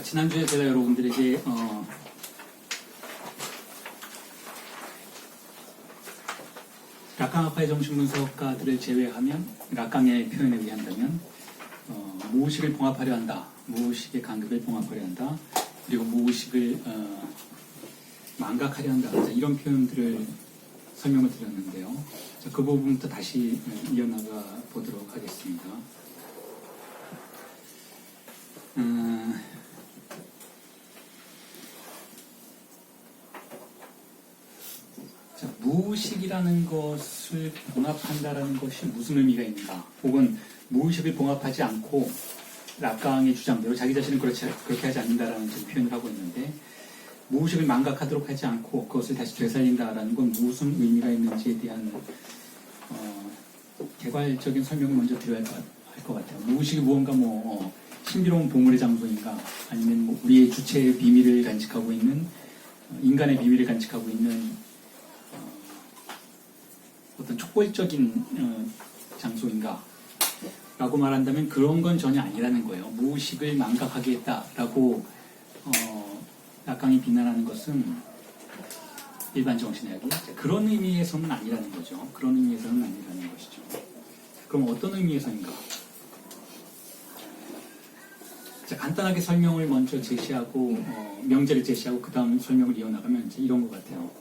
지난주에 제가 여러분들에게 락강학파의 정신분석가들을 제외하면 락강의 표현에 의한다면 무의식을 봉합하려 한다, 무의식의 간극을 봉합하려 한다, 그리고 무의식을 망각하려 한다, 자, 이런 표현들을 설명을 드렸는데요. 자, 그 부분부터 다시 이어나가 보도록 하겠습니다. 자, 무의식이라는 것을 봉합한다라는 것이 무슨 의미가 있는가? 혹은 무의식을 봉합하지 않고 락강의 주장대로 자기 자신은 그렇게 하지 않는다라는 표현을 하고 있는데, 무의식을 망각하도록 하지 않고 그것을 다시 되살린다라는 건 무슨 의미가 있는지에 대한 개괄적인 설명을 먼저 드려야 할 것 같아요. 무의식이 무언가 신비로운 보물의 장소인가, 아니면 우리의 주체의 비밀을 간직하고 있는, 인간의 비밀을 간직하고 있는 어떤 촉골적인 장소인가 라고 말한다면 그런 건 전혀 아니라는 거예요. 무의식을 망각하겠다라고 락강이 비난하는 것은 일반 정신의학이 그런 의미에서는 아니라는 거죠. 그런 의미에서는 아니라는 것이죠. 그럼 어떤 의미에서인가? 자, 간단하게 설명을 먼저 제시하고 명제를 제시하고 그 다음 설명을 이어나가면 이제 이런 것 같아요.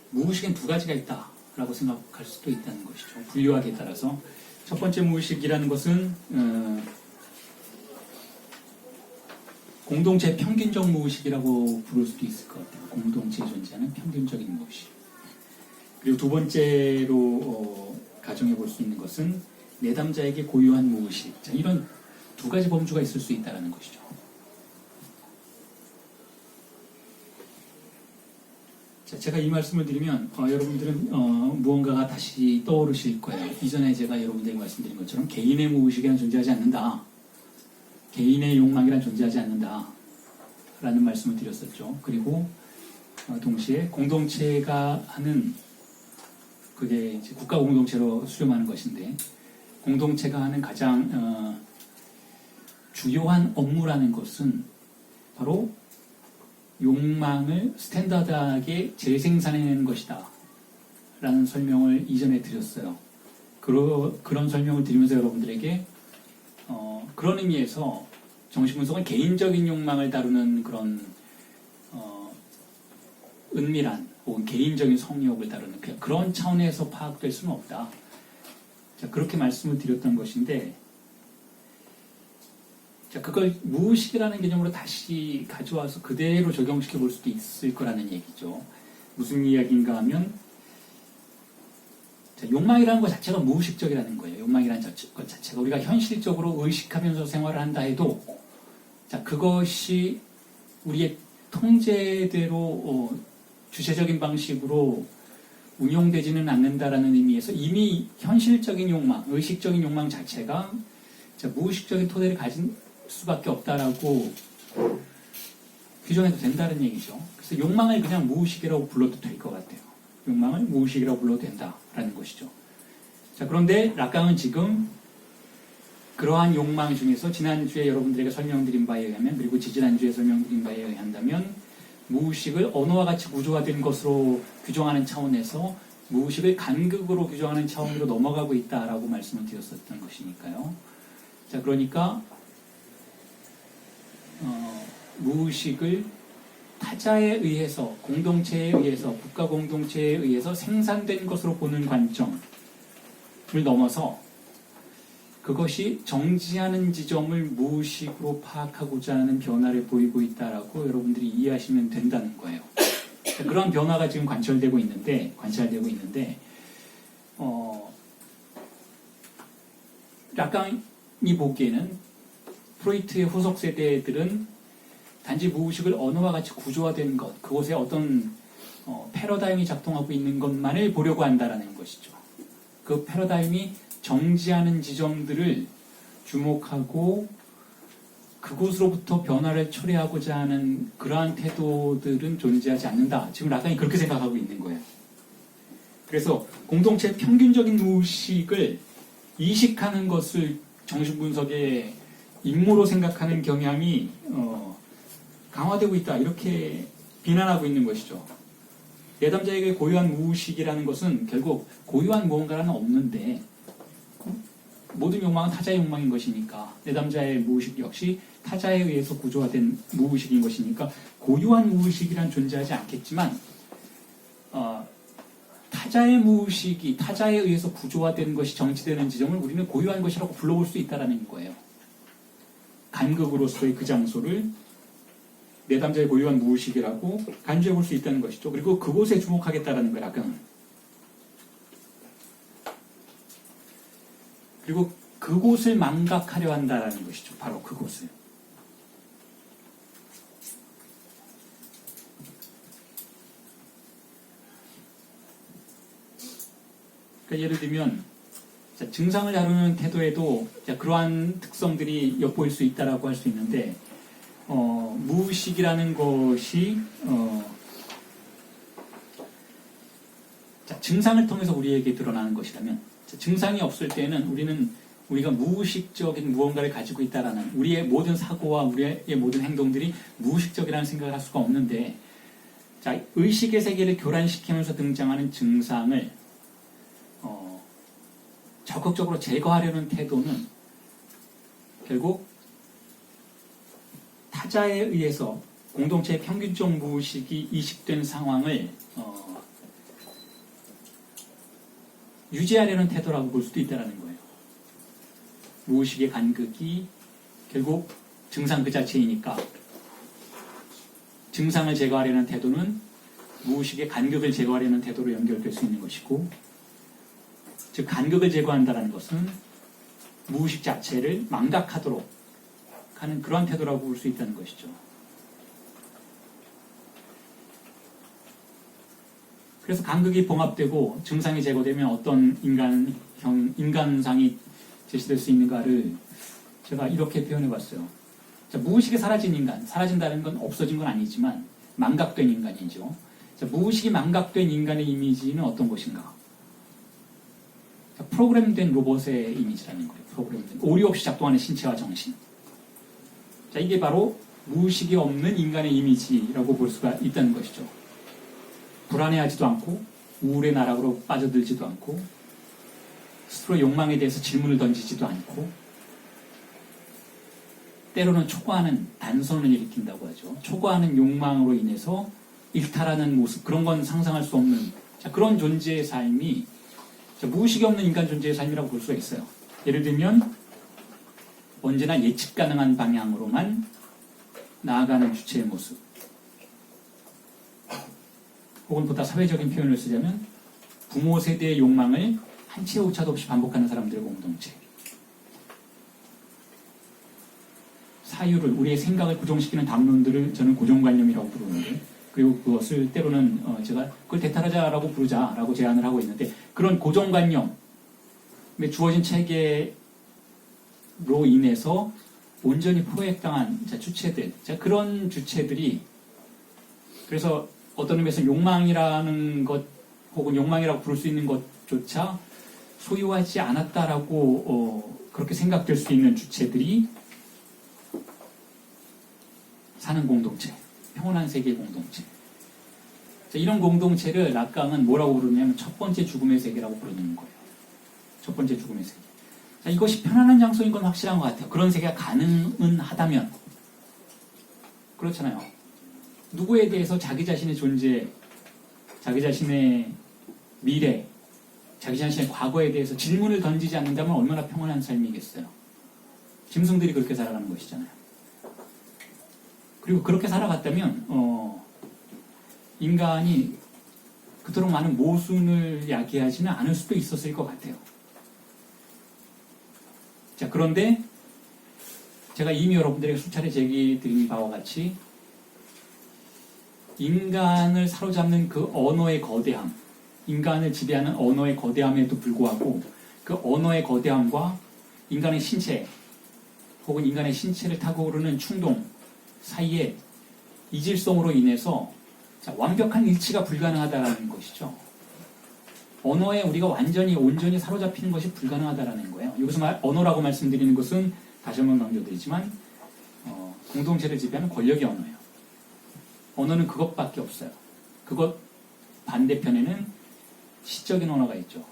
무의식엔 두 가지가 있다라고 생각할 수도 있다는 것이죠. 분류하기에 따라서 첫 번째 무의식이라는 것은 공동체 평균적 무의식이라고 부를 수도 있을 것 같아요. 공동체에 존재하는 평균적인 무의식. 그리고 두 번째로 가정해 볼 수 있는 것은 내담자에게 고유한 무의식. 자, 이런 두 가지 범주가 있을 수 있다는 것이죠. 자, 제가 이 말씀을 드리면 여러분들은 무언가가 다시 떠오르실 거예요. 이전에 제가 여러분들에게 말씀드린 것처럼 개인의 무의식에는 존재하지 않는다. 개인의 욕망이란 존재하지 않는다. 라는 말씀을 드렸었죠. 그리고 동시에 공동체가 하는, 그게 이제 국가 공동체로 수렴하는 것인데, 공동체가 하는 가장 주요한 업무라는 것은 바로 욕망을 스탠다드하게 재생산해내는 것이다 라는 설명을 이전에 드렸어요. 그런 설명을 드리면서 여러분들에게 그런 의미에서 정신분석은 개인적인 욕망을 다루는 그런 은밀한 혹은 개인적인 성욕을 다루는 그런 차원에서 파악될 수는 없다. 자, 그렇게 말씀을 드렸던 것인데, 자, 그걸 무의식이라는 개념으로 다시 가져와서 그대로 적용시켜 볼 수도 있을 거라는 얘기죠. 무슨 이야기인가 하면, 자, 욕망이라는 것 자체가 무의식적이라는 거예요. 욕망이라는 것 자체가 우리가 현실적으로 의식하면서 생활을 한다 해도, 자, 그것이 우리의 통제대로 주체적인 방식으로 운용되지는 않는다라는 의미에서 이미 현실적인 욕망, 의식적인 욕망 자체가, 자, 무의식적인 토대를 가진 수밖에 없다라고 규정해도 된다는 얘기죠. 그래서 욕망을 그냥 무의식이라고 불러도 될 것 같아요. 욕망을 무의식이라고 불러도 된다라는 것이죠. 자, 그런데 락강은 지금 그러한 욕망 중에서 지난주에 여러분들에게 설명드린 바에 의하면, 그리고 지지난주에 설명드린 바에 의한다면, 무의식을 언어와 같이 구조화된 것으로 규정하는 차원에서 무의식을 간극으로 규정하는 차원으로 넘어가고 있다라고 말씀을 드렸었던 것이니까요. 자, 그러니까 무의식을 타자에 의해서, 공동체에 의해서, 국가 공동체에 의해서 생산된 것으로 보는 관점을 넘어서 그것이 정지하는 지점을 무의식으로 파악하고자 하는 변화를 보이고 있다라고 여러분들이 이해하시면 된다는 거예요. 그런 변화가 지금 관찰되고 있는데, 락강이 보기에는 프로이트의 후속 세대들은 단지 무의식을 언어와 같이 구조화된 것, 그곳에 어떤 패러다임이 작동하고 있는 것만을 보려고 한다라는 것이죠. 그 패러다임이 정지하는 지점들을 주목하고 그곳으로부터 변화를 초래하고자 하는 그러한 태도들은 존재하지 않는다. 지금 락강이 그렇게 생각하고 있는 거예요. 그래서 공동체의 평균적인 무의식을 이식하는 것을 정신분석의 임무로 생각하는 경향이 강화되고 있다 이렇게 비난하고 있는 것이죠. 내담자에게 고유한 무의식이라는 것은 결국 고유한 무언가는 없는데 모든 욕망은 타자의 욕망인 것이니까 내담자의 무의식 역시 타자에 의해서 구조화된 무의식인 것이니까 고유한 무의식이란 존재하지 않겠지만 타자의 무의식이 타자에 의해서 구조화된 것이 정치되는 지점을 우리는 고유한 것이라고 불러볼 수 있다는 거예요. 간극으로서의 그 장소를 내담자의 고유한 무의식이라고 간주해 볼 수 있다는 것이죠. 그리고 그곳에 주목하겠다는 거예요, 락강은. 그리고 그곳을 망각하려 한다는 것이죠. 바로 그곳을. 그러니까 예를 들면 증상을 다루는 태도에도 그러한 특성들이 엿보일 수 있다라고 할 수 있는데 무의식이라는 것이 증상을 통해서 우리에게 드러나는 것이라면 증상이 없을 때는 우리가 무의식적인 무언가를 가지고 있다라는 우리의 모든 사고와 우리의 모든 행동들이 무의식적이라는 생각을 할 수가 없는데 의식의 세계를 교란시키면서 등장하는 증상을 적극적으로 제거하려는 태도는 결국 타자에 의해서 공동체의 평균적 무의식이 이식된 상황을 유지하려는 태도라고 볼 수도 있다는 거예요. 무의식의 간극이 결국 증상 그 자체이니까 증상을 제거하려는 태도는 무의식의 간극을 제거하려는 태도로 연결될 수 있는 것이고 즉 간극을 제거한다는 것은 무의식 자체를 망각하도록 하는 그러한 태도라고 볼 수 있다는 것이죠. 그래서 간극이 봉합되고 증상이 제거되면 어떤 인간상이 제시될 수 있는가를 제가 이렇게 표현해 봤어요. 무의식이 사라진 인간, 사라진다는 건 없어진 건 아니지만 망각된 인간이죠. 무의식이 망각된 인간의 이미지는 어떤 것인가? 프로그램된 로봇의 이미지라는 거예요. 프로그램된 오류 없이 작동하는 신체와 정신. 이게 바로 무의식이 없는 인간의 이미지라고 볼 수가 있다는 것이죠. 불안해하지도 않고 우울의 나락으로 빠져들지도 않고 스스로 욕망에 대해서 질문을 던지지도 않고 때로는 초과하는 단선을 일으킨다고 하죠. 초과하는 욕망으로 인해서 일탈하는 모습, 그런 건 상상할 수 없는 그런 존재의 삶이 무의식이 없는 인간 존재의 삶이라고 볼 수가 있어요. 예를 들면 언제나 예측 가능한 방향으로만 나아가는 주체의 모습, 혹은 보다 사회적인 표현을 쓰자면 부모 세대의 욕망을 한치의 오차도 없이 반복하는 사람들의 공동체. 사유를, 우리의 생각을 고정시키는 담론들을 저는 고정관념이라고 부르는데, 그리고 그것을 때로는 제가 그걸 대탈하자라고 부르자라고 제안을 하고 있는데, 그런 고정관념에 주어진 체계로 인해서 온전히 포획당한 주체들, 그런 주체들이, 그래서 어떤 의미에서 욕망이라는 것 혹은 욕망이라고 부를 수 있는 것조차 소유하지 않았다라고 그렇게 생각될 수 있는 주체들이 사는 공동체, 평온한 세계 공동체. 이런 공동체를 락강은 뭐라고 부르냐면 첫 번째 죽음의 세계라고 부르는 거예요. 첫 번째 죽음의 세계. 이것이 편안한 장소인 건 확실한 것 같아요. 그런 세계가 가능은 하다면. 그렇잖아요. 누구에 대해서 자기 자신의 존재, 자기 자신의 미래, 자기 자신의 과거에 대해서 질문을 던지지 않는다면 얼마나 평온한 삶이겠어요. 짐승들이 그렇게 살아가는 것이잖아요. 그리고 그렇게 살아갔다면 인간이 그토록 많은 모순을 야기하지는 않을 수도 있었을 것 같아요. 자, 그런데 제가 이미 여러분들에게 수차례 제기 드린 바와 같이 인간을 사로잡는 그 언어의 거대함, 인간을 지배하는 언어의 거대함에도 불구하고 그 언어의 거대함과 인간의 신체 혹은 인간의 신체를 타고 오르는 충동 사이에 이질성으로 인해서 완벽한 일치가 불가능하다는 것이죠. 언어에 우리가 온전히 사로잡히는 것이 불가능하다는 거예요. 여기서 언어라고 말씀드리는 것은 다시 한번 강조드리지만 공동체를 지배하는 권력이 언어예요. 언어는 그것밖에 없어요. 그것 반대편에는 시적인 언어가 있죠.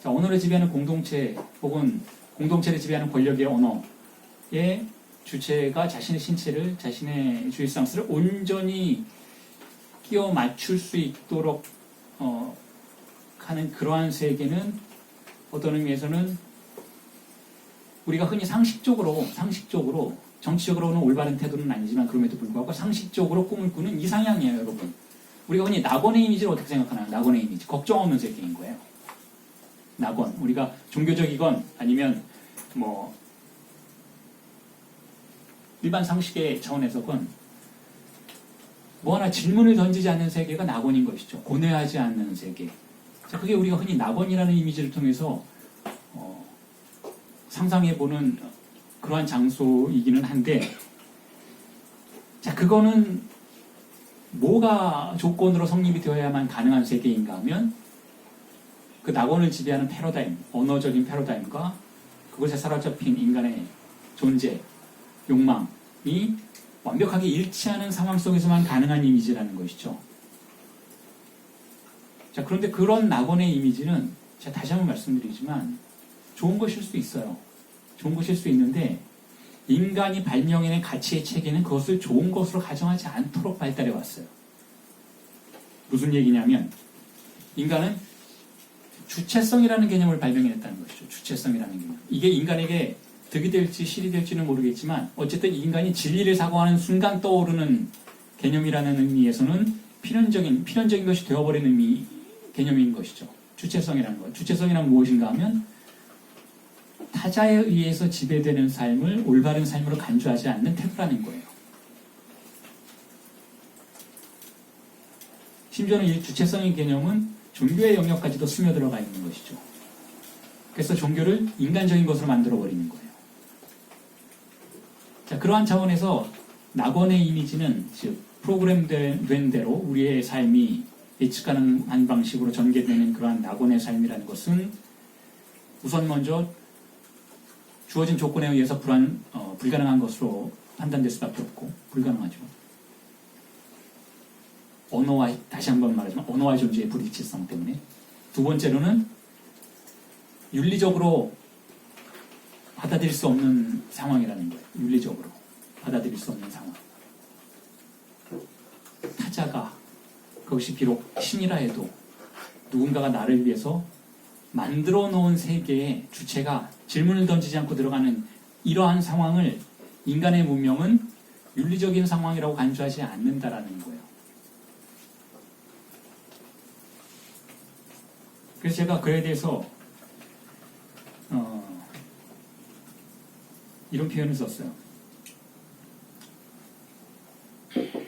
자, 언어를 지배하는 공동체 혹은 공동체를 지배하는 권력의 언어의 주체가 자신의 신체를, 자신의 주입상스를 온전히 끼워 맞출 수 있도록 하는 그러한 세계는 어떤 의미에서는 우리가 흔히 상식적으로 정치적으로는 올바른 태도는 아니지만 그럼에도 불구하고 상식적으로 꿈을 꾸는 이상향이에요, 여러분. 우리가 흔히 낙원의 이미지를 어떻게 생각하나요? 낙원의 이미지. 걱정 없는 세계인 거예요. 낙원. 우리가 종교적이건 아니면 일반 상식의 차원에서건 하나 질문을 던지지 않는 세계가 낙원인 것이죠. 고뇌하지 않는 세계. 자, 그게 우리가 흔히 낙원이라는 이미지를 통해서 상상해보는 그러한 장소이기는 한데, 자, 그거는 뭐가 조건으로 성립이 되어야만 가능한 세계인가 하면 그 낙원을 지배하는 패러다임, 언어적인 패러다임과 그것에 사로잡힌 인간의 존재, 욕망이 완벽하게 일치하는 상황 속에서만 가능한 이미지라는 것이죠. 자, 그런데 그런 낙원의 이미지는 제가 다시 한번 말씀드리지만 좋은 것일 수 있어요. 좋은 것일 수 있는데 인간이 발명해낸 가치의 체계는 그것을 좋은 것으로 가정하지 않도록 발달해 왔어요. 무슨 얘기냐면 인간은 주체성이라는 개념을 발명해냈다는 것이죠. 주체성이라는 개념. 이게 인간에게 득이 될지 실이 될지는 모르겠지만 어쨌든 인간이 진리를 사고하는 순간 떠오르는 개념이라는 의미에서는 필연적인 것이 되어버린 개념인 것이죠. 주체성이라는 것. 주체성이란 무엇인가 하면 타자에 의해서 지배되는 삶을 올바른 삶으로 간주하지 않는 태도라는 거예요. 심지어는 이 주체성의 개념은 종교의 영역까지도 스며들어가 있는 것이죠. 그래서 종교를 인간적인 것으로 만들어버리는 거예요. 자, 그러한 차원에서 낙원의 이미지는 즉 프로그램된 대로 우리의 삶이 예측 가능한 방식으로 전개되는 그러한 낙원의 삶이라는 것은 우선 먼저 주어진 조건에 의해서 불가능한 것으로 판단될 수밖에 없고 불가능하죠. 다시 한번 말하지만 언어와 존재의 불일치성 때문에. 두 번째로는 윤리적으로 받아들일 수 없는 상황이라는 거예요. 윤리적으로 받아들일 수 없는 상황. 타자가 그것이 비록 신이라 해도 누군가가 나를 위해서 만들어 놓은 세계의 주체가 질문을 던지지 않고 들어가는 이러한 상황을 인간의 문명은 윤리적인 상황이라고 간주하지 않는다라는 거예요. 그래서 제가 그에 대해서 이런 표현을 썼어요.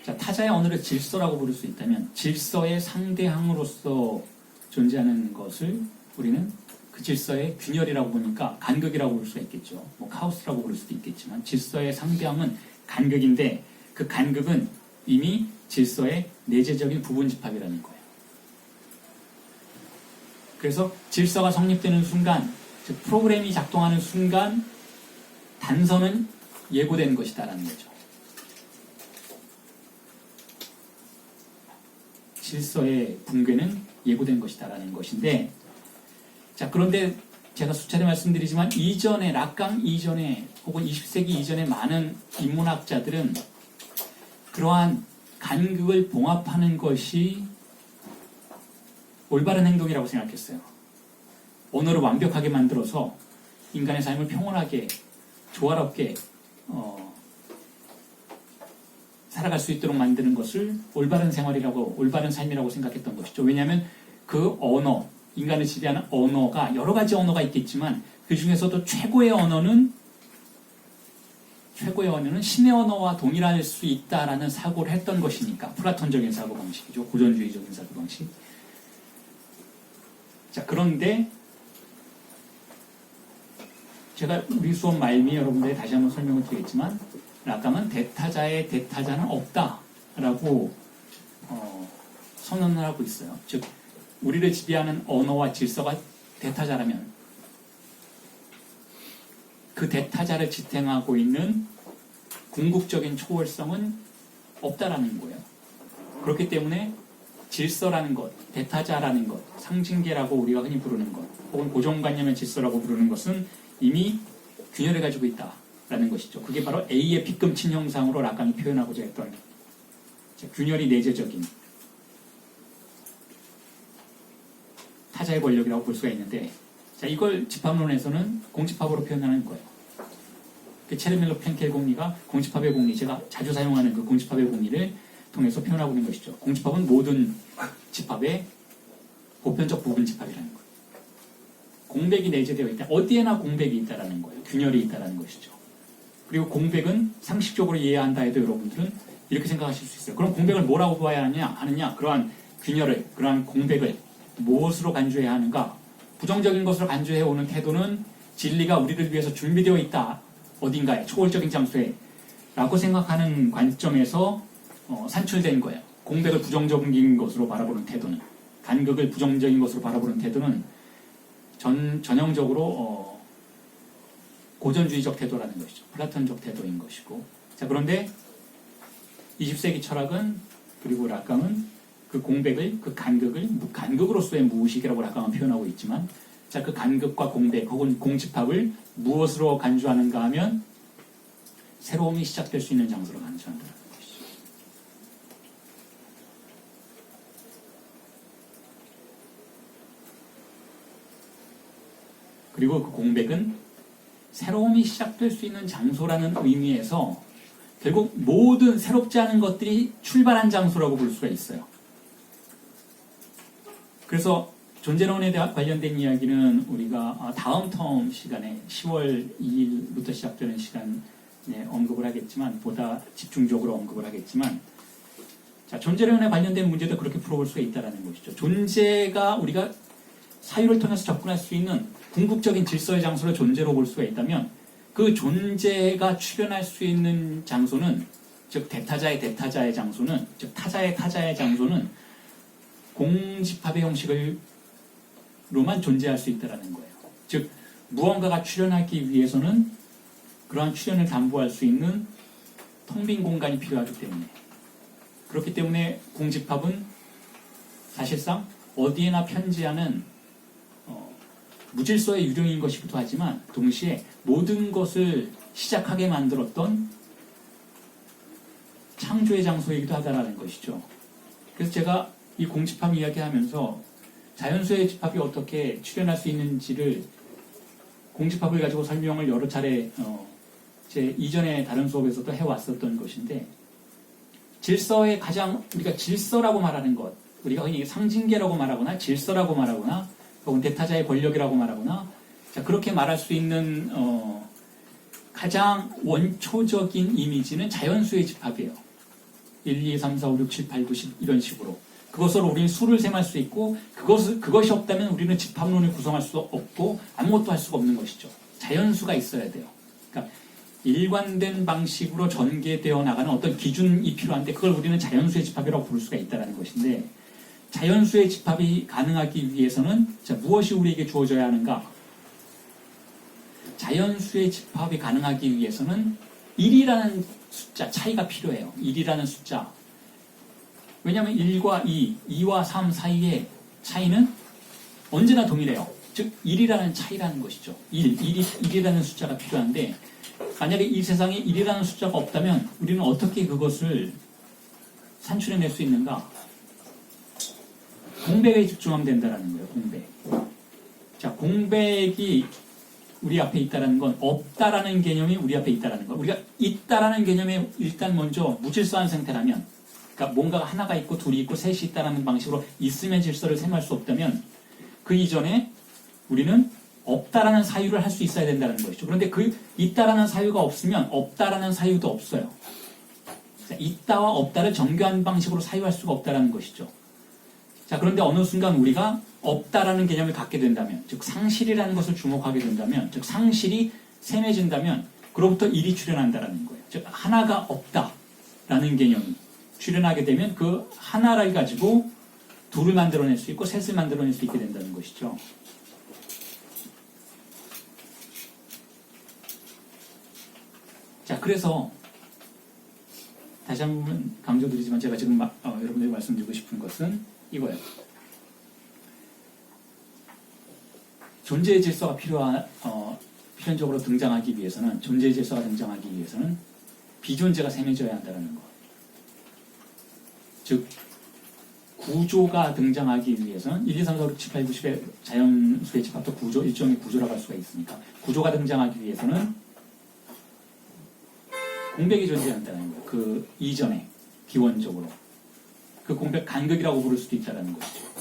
자, 타자의 언어를 질서라고 부를 수 있다면 질서의 상대항으로서 존재하는 것을 우리는 그 질서의 균열이라고 보니까 간극이라고 부를 수가 있겠죠. 카오스라고 부를 수도 있겠지만 질서의 상대항은 간극인데 그 간극은 이미 질서의 내재적인 부분 집합이라는 거예요. 그래서 질서가 성립되는 순간, 즉 프로그램이 작동하는 순간 단서는 예고된 것이다라는 거죠. 질서의 붕괴는 예고된 것이다라는 것인데, 자, 그런데 제가 수차례 말씀드리지만 락강 이전에 혹은 20세기 이전에 많은 인문학자들은 그러한 간극을 봉합하는 것이 올바른 행동이라고 생각했어요. 언어를 완벽하게 만들어서 인간의 삶을 평온하게, 조화롭게 살아갈 수 있도록 만드는 것을 올바른 삶이라고 생각했던 것이죠. 왜냐하면 그 언어, 인간을 지배하는 언어가 여러 가지 언어가 있겠지만 그 중에서도 최고의 언어는 신의 언어와 동일할 수 있다라는 사고를 했던 것이니까. 플라톤적인 사고방식이죠. 고전주의적인 사고방식. 자, 그런데 제가 우리 수업 말미에 여러분들에게 다시 한번 설명을 드리겠지만 락강은 대타자의 대타자는 없다라고 선언을 하고 있어요. 즉 우리를 지배하는 언어와 질서가 대타자라면 그 대타자를 지탱하고 있는 궁극적인 초월성은 없다라는 거예요. 그렇기 때문에 질서라는 것, 대타자라는 것, 상징계라고 우리가 흔히 부르는 것, 혹은 고정관념의 질서라고 부르는 것은 이미 균열을 가지고 있다라는 것이죠. 그게 바로 A의 빗금친 형상으로 라칸이 표현하고자 했던 균열이 내재적인 타자의 권력이라고 볼 수가 있는데, 자, 이걸 집합론에서는 공집합으로 표현하는 거예요. 그 체르밀로 펜켈 공리가 공집합의 공리, 제가 자주 사용하는 그 공집합의 공리를 통해서 표현하고 있는 것이죠. 공집합은 모든 집합의 보편적 부분 집합이라는 거예요. 공백이 내재되어 있다. 어디에나 공백이 있다라는 거예요. 균열이 있다라는 것이죠. 그리고 공백은 상식적으로 이해한다 해도 여러분들은 이렇게 생각하실 수 있어요. 그럼 공백을 뭐라고 봐야 하느냐? 그러한 균열을, 그러한 공백을 무엇으로 간주해야 하는가? 부정적인 것으로 간주해오는 태도는 진리가 우리를 위해서 준비되어 있다. 어딘가에, 초월적인 장소에 라고 생각하는 관점에서 산출된 거예요. 공백을 부정적인 것으로 바라보는 태도는, 간극을 부정적인 것으로 바라보는 태도는 전형적으로 고전주의적 태도라는 것이죠. 플라톤적 태도인 것이고. 자, 그런데 20세기 철학은, 그리고 락강은 그 공백을, 그 간극을 간극으로서의 무의식이라고 락강은 표현하고 있지만, 자, 그 간극과 공백 혹은 공집합을 무엇으로 간주하는가 하면 새로움이 시작될 수 있는 장소로 간주한다는 것이죠. 그리고 그 공백은 새로움이 시작될 수 있는 장소라는 의미에서 결국 모든 새롭지 않은 것들이 출발한 장소라고 볼 수가 있어요. 그래서 존재론에 관련된 이야기는 우리가 다음 텀 시간에 10월 2일부터 시작되는 시간에 언급을 하겠지만, 보다 집중적으로 언급을 하겠지만, 자, 존재론에 관련된 문제도 그렇게 풀어볼 수가 있다는 것이죠. 존재가 우리가 사유를 통해서 접근할 수 있는 궁극적인 질서의 장소를 존재로 볼 수가 있다면, 그 존재가 출현할 수 있는 장소는, 즉 대타자의 장소는, 즉 타자의 장소는 공집합의 형식으로만 존재할 수 있다는 거예요. 즉 무언가가 출현하기 위해서는 그러한 출현을 담보할 수 있는 텅 빈 공간이 필요하기 때문에, 그렇기 때문에 공집합은 사실상 어디에나 편지하는 무질서의 유령인 것이기도 하지만, 동시에 모든 것을 시작하게 만들었던 창조의 장소이기도 하다라는 것이죠. 그래서 제가 이 공집합 이야기하면서 자연수의 집합이 어떻게 출현할 수 있는지를, 공집합을 가지고 설명을 여러 차례 제 이전에 다른 수업에서도 해왔었던 것인데, 질서의 가장, 우리가 질서라고 말하는 것, 우리가 흔히 상징계라고 말하거나 질서라고 말하거나 혹은 대타자의 권력이라고 말하거나, 자, 그렇게 말할 수 있는 가장 원초적인 이미지는 자연수의 집합이에요. 1, 2, 3, 4, 5, 6, 7, 8, 9, 10 이런 식으로. 그것으로 우리는 수를 셈할 수 있고, 그것이 없다면 우리는 집합론을 구성할 수 없고 아무것도 할 수가 없는 것이죠. 자연수가 있어야 돼요. 그러니까 일관된 방식으로 전개되어 나가는 어떤 기준이 필요한데, 그걸 우리는 자연수의 집합이라고 부를 수가 있다는 것인데, 자연수의 집합이 가능하기 위해서는, 자, 무엇이 우리에게 주어져야 하는가? 자연수의 집합이 가능하기 위해서는 1이라는 숫자, 차이가 필요해요. 1이라는 숫자. 왜냐하면 1과 2, 2와 3 사이의 차이는 언제나 동일해요. 즉 1이라는 차이라는 것이죠. 1이라는 숫자가 필요한데, 만약에 이 세상에 1이라는 숫자가 없다면 우리는 어떻게 그것을 산출해낼 수 있는가? 공백에 집중하면 된다는 거예요. 공백. 자, 공백이 우리 앞에 있다는 건, 없다라는 개념이 우리 앞에 있다는 거. 우리가 있다라는 개념에 일단 먼저 무질서한 상태라면, 그러니까 뭔가가 하나가 있고 둘이 있고 셋이 있다라는 방식으로 있으면 질서를 셈할 수 없다면, 그 이전에 우리는 없다라는 사유를 할 수 있어야 된다는 것이죠. 그런데 그 있다라는 사유가 없으면 없다라는 사유도 없어요. 자, 있다와 없다를 정교한 방식으로 사유할 수가 없다라는 것이죠. 자, 그런데 어느 순간 우리가 없다라는 개념을 갖게 된다면, 즉 상실이라는 것을 주목하게 된다면, 즉 상실이 셈해진다면, 그로부터 일이 출현한다라는 거예요. 즉 하나가 없다라는 개념이 출현하게 되면 그 하나를 가지고 둘을 만들어낼 수 있고 셋을 만들어낼 수 있게 된다는 것이죠. 자, 그래서 다시 한번 강조드리지만 제가 지금 여러분들에게 말씀드리고 싶은 것은 이거예요. 존재의 질서가 필연적으로 등장하기 위해서는, 존재의 질서가 등장하기 위해서는 비존재가 셈해져야 한다는 것. 즉, 구조가 등장하기 위해서는 1, 2, 3, 4, 5, 6, 7, 8, 9, 10의 자연수의 집합도 구조, 일종의 구조라고 할 수가 있으니까 구조가 등장하기 위해서는 공백이 존재한다는 거예요. 그 이전에 기원적으로 그 공백 간극이라고 부를 수도 있다는 것이죠.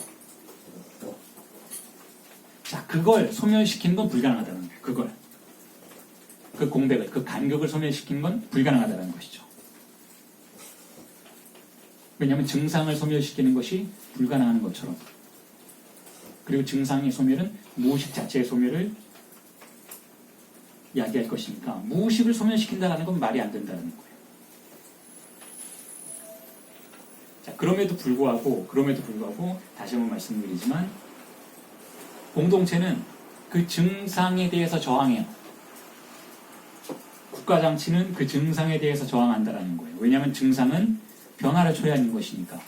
자, 그걸 소멸시키는 건 불가능하다는 거예요. 그걸 그 공백을, 그 간극을 소멸시키는 건 불가능하다는 것이죠. 왜냐하면 증상을 소멸시키는 것이 불가능한 것처럼, 그리고 증상의 소멸은 무의식 자체의 소멸을 이야기할 것이니까 무의식을 소멸시킨다는 건 말이 안 된다는 거예요. 자, 그럼에도 불구하고 다시 한번 말씀드리지만 공동체는 그 증상에 대해서 저항해요. 국가장치는 그 증상에 대해서 저항한다는 거예요. 왜냐하면 증상은 변화를 초래하는 것이니까.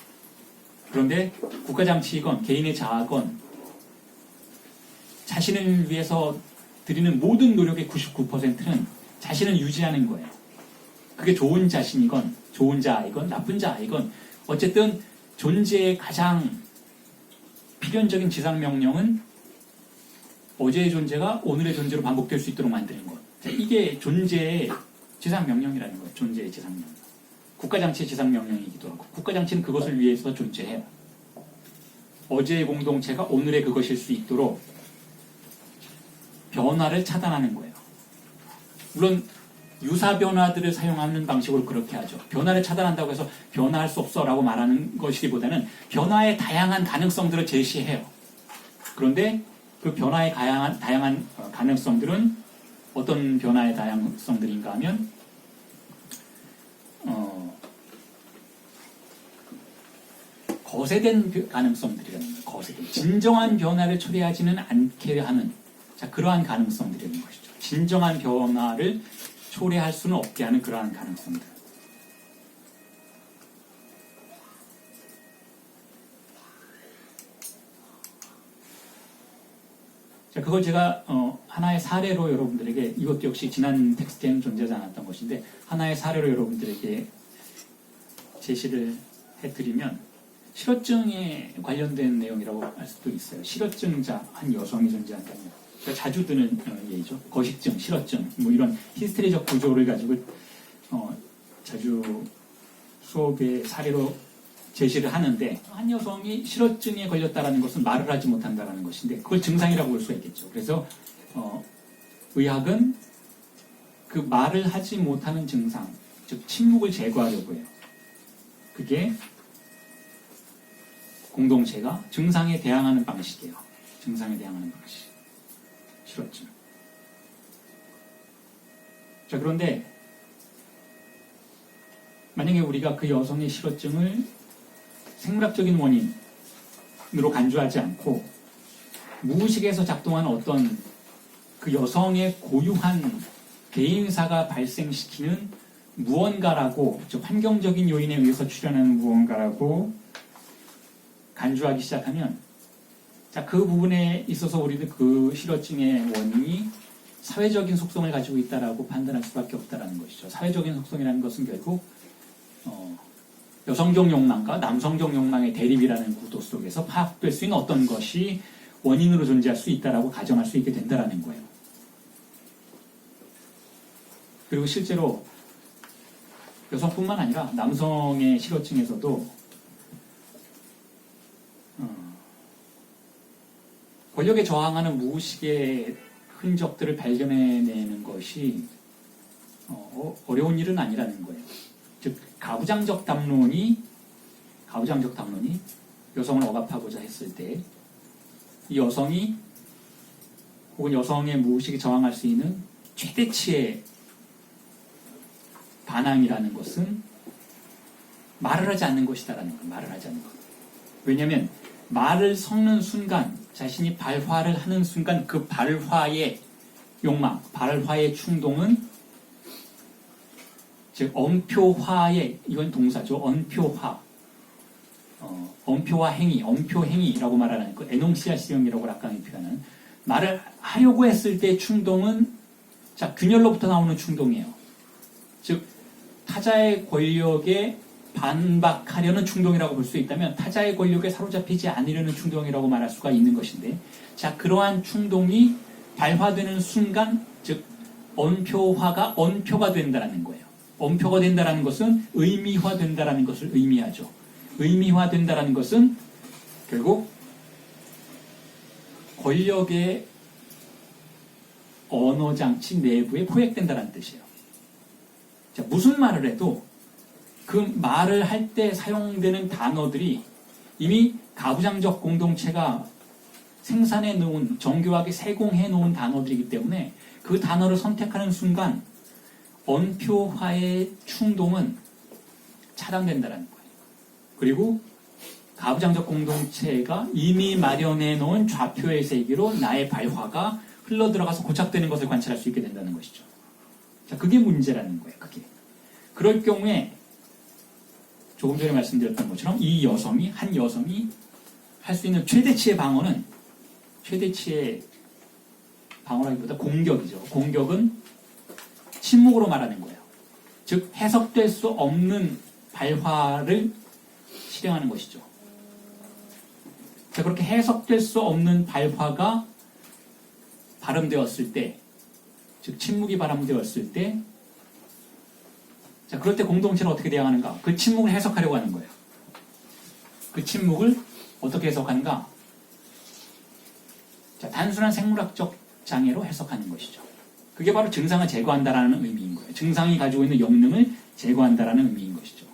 그런데 국가장치이건 개인의 자아건 자신을 위해서 드리는 모든 노력의 99%는 자신을 유지하는 거예요. 그게 좋은 자신이건 좋은 자아이건 나쁜 자아이건 어쨌든 존재의 가장 필연적인 지상명령은 어제의 존재가 오늘의 존재로 반복될 수 있도록 만드는 것. 이게 존재의 지상명령이라는 거예요. 존재의 지상명령. 국가장치의 지상명령이기도 하고 국가장치는 그것을 위해서 존재해요. 어제의 공동체가 오늘의 그것일 수 있도록 변화를 차단하는 거예요. 물론 유사 변화들을 사용하는 방식으로 그렇게 하죠. 변화를 차단한다고 해서 변화할 수 없어라고 말하는 것이기보다는 변화의 다양한 가능성들을 제시해요. 그런데 그 변화의 다양한 가능성들은 어떤 변화의 다양성들인가 하면 거세된 가능성들이라는 거예요. 거세된. 진정한 변화를 초래하지는 않게 하는, 자, 그러한 가능성들이라는 것이죠. 진정한 변화를 초래할 수는 없게 하는 그러한 가능성들. 자, 그걸 제가 하나의 사례로 여러분들에게, 이것도 역시 지난 텍스트에는 존재하지 않았던 것인데 하나의 사례로 여러분들에게 제시를 해드리면 실어증에 관련된 내용이라고 할 수도 있어요. 실어증자 한 여성이 존재한다면, 그러니까 자주 드는 예죠. 거식증, 실어증, 뭐 이런 히스테리적 구조를 가지고 자주 수업의 사례로 제시를 하는데, 한 여성이 실어증에 걸렸다는 것은 말을 하지 못한다는 것인데 그걸 증상이라고 볼 수가 있겠죠. 그래서 의학은 그 말을 하지 못하는 증상, 즉 침묵을 제거하려고 해요. 그게 공동체가 증상에 대항하는 방식이에요. 증상에 대항하는 방식. 실어증. 자, 그런데 만약에 우리가 그 여성의 실어증을 생물학적인 원인으로 간주하지 않고 무의식에서 작동하는 어떤 그 여성의 고유한 개인사가 발생시키는 무언가라고, 즉 환경적인 요인에 의해서 출현하는 무언가라고 간주하기 시작하면, 자, 그 부분에 있어서 우리는 그 실어증의 원인이 사회적인 속성을 가지고 있다라고 판단할 수밖에 없다라는 것이죠. 사회적인 속성이라는 것은 결국 여성적 욕망과 남성적 욕망의 대립이라는 구도 속에서 파악될 수 있는 어떤 것이 원인으로 존재할 수 있다라고 가정할 수 있게 된다라는 거예요. 그리고 실제로 여성뿐만 아니라 남성의 실어증에서도 권력에 저항하는 무의식의 흔적들을 발견해내는 것이 어려운 일은 아니라는 거예요. 즉 가부장적 담론이 여성을 억압하고자 했을 때 이 여성이 혹은 여성의 무의식이 저항할 수 있는 최대치의 반항이라는 것은 말을 하지 않는 것이다라는 거예요. 말을 하지 않는 것. 왜냐하면 말을 섞는 순간, 자신이 발화를 하는 순간 그 발화의 욕망, 발화의 충동은 즉 엄표화의 이건 동사죠. 엄표화. 엄표화 행위, 엄표행위라고 말하는 그 에농시아시형이라고 락강이 표현하는 말을 하려고 했을 때 충동은 자 균열로부터 나오는 충동이에요. 즉 타자의 권력에 반박하려는 충동이라고 볼 수 있다면 타자의 권력에 사로잡히지 않으려는 충동이라고 말할 수가 있는 것인데 자 그러한 충동이 발화되는 순간 즉 언표화가 언표가 된다는 거예요. 언표가 된다는 것은 의미화된다는 것을 의미하죠. 의미화된다는 것은 결국 권력의 언어장치 내부에 포획된다는 뜻이에요. 자, 무슨 말을 해도 그 말을 할 때 사용되는 단어들이 이미 가부장적 공동체가 생산해 놓은, 정교하게 세공해 놓은 단어들이기 때문에 그 단어를 선택하는 순간 언표화의 충동은 차단된다는 거예요. 그리고 가부장적 공동체가 이미 마련해 놓은 좌표의 세계로 나의 발화가 흘러들어가서 고착되는 것을 관찰할 수 있게 된다는 것이죠. 자, 그게 문제라는 거예요. 그게. 그럴 경우에 조금 전에 말씀드렸던 것처럼 한 여성이 할 수 있는 최대치의 방어는 최대치의 방어라기보다 공격이죠. 공격은 침묵으로 말하는 거예요. 즉 해석될 수 없는 발화를 실행하는 것이죠. 자, 그렇게 해석될 수 없는 발화가 발음되었을 때, 즉 침묵이 발음되었을 때, 자, 그럴 때 공동체는 어떻게 대응하는가? 그 침묵을 해석하려고 하는 거예요. 그 침묵을 어떻게 해석하는가? 자, 단순한 생물학적 장애로 해석하는 것이죠. 그게 바로 증상을 제거한다라는 의미인 거예요. 증상이 가지고 있는 역능을 제거한다라는 의미인 것이죠.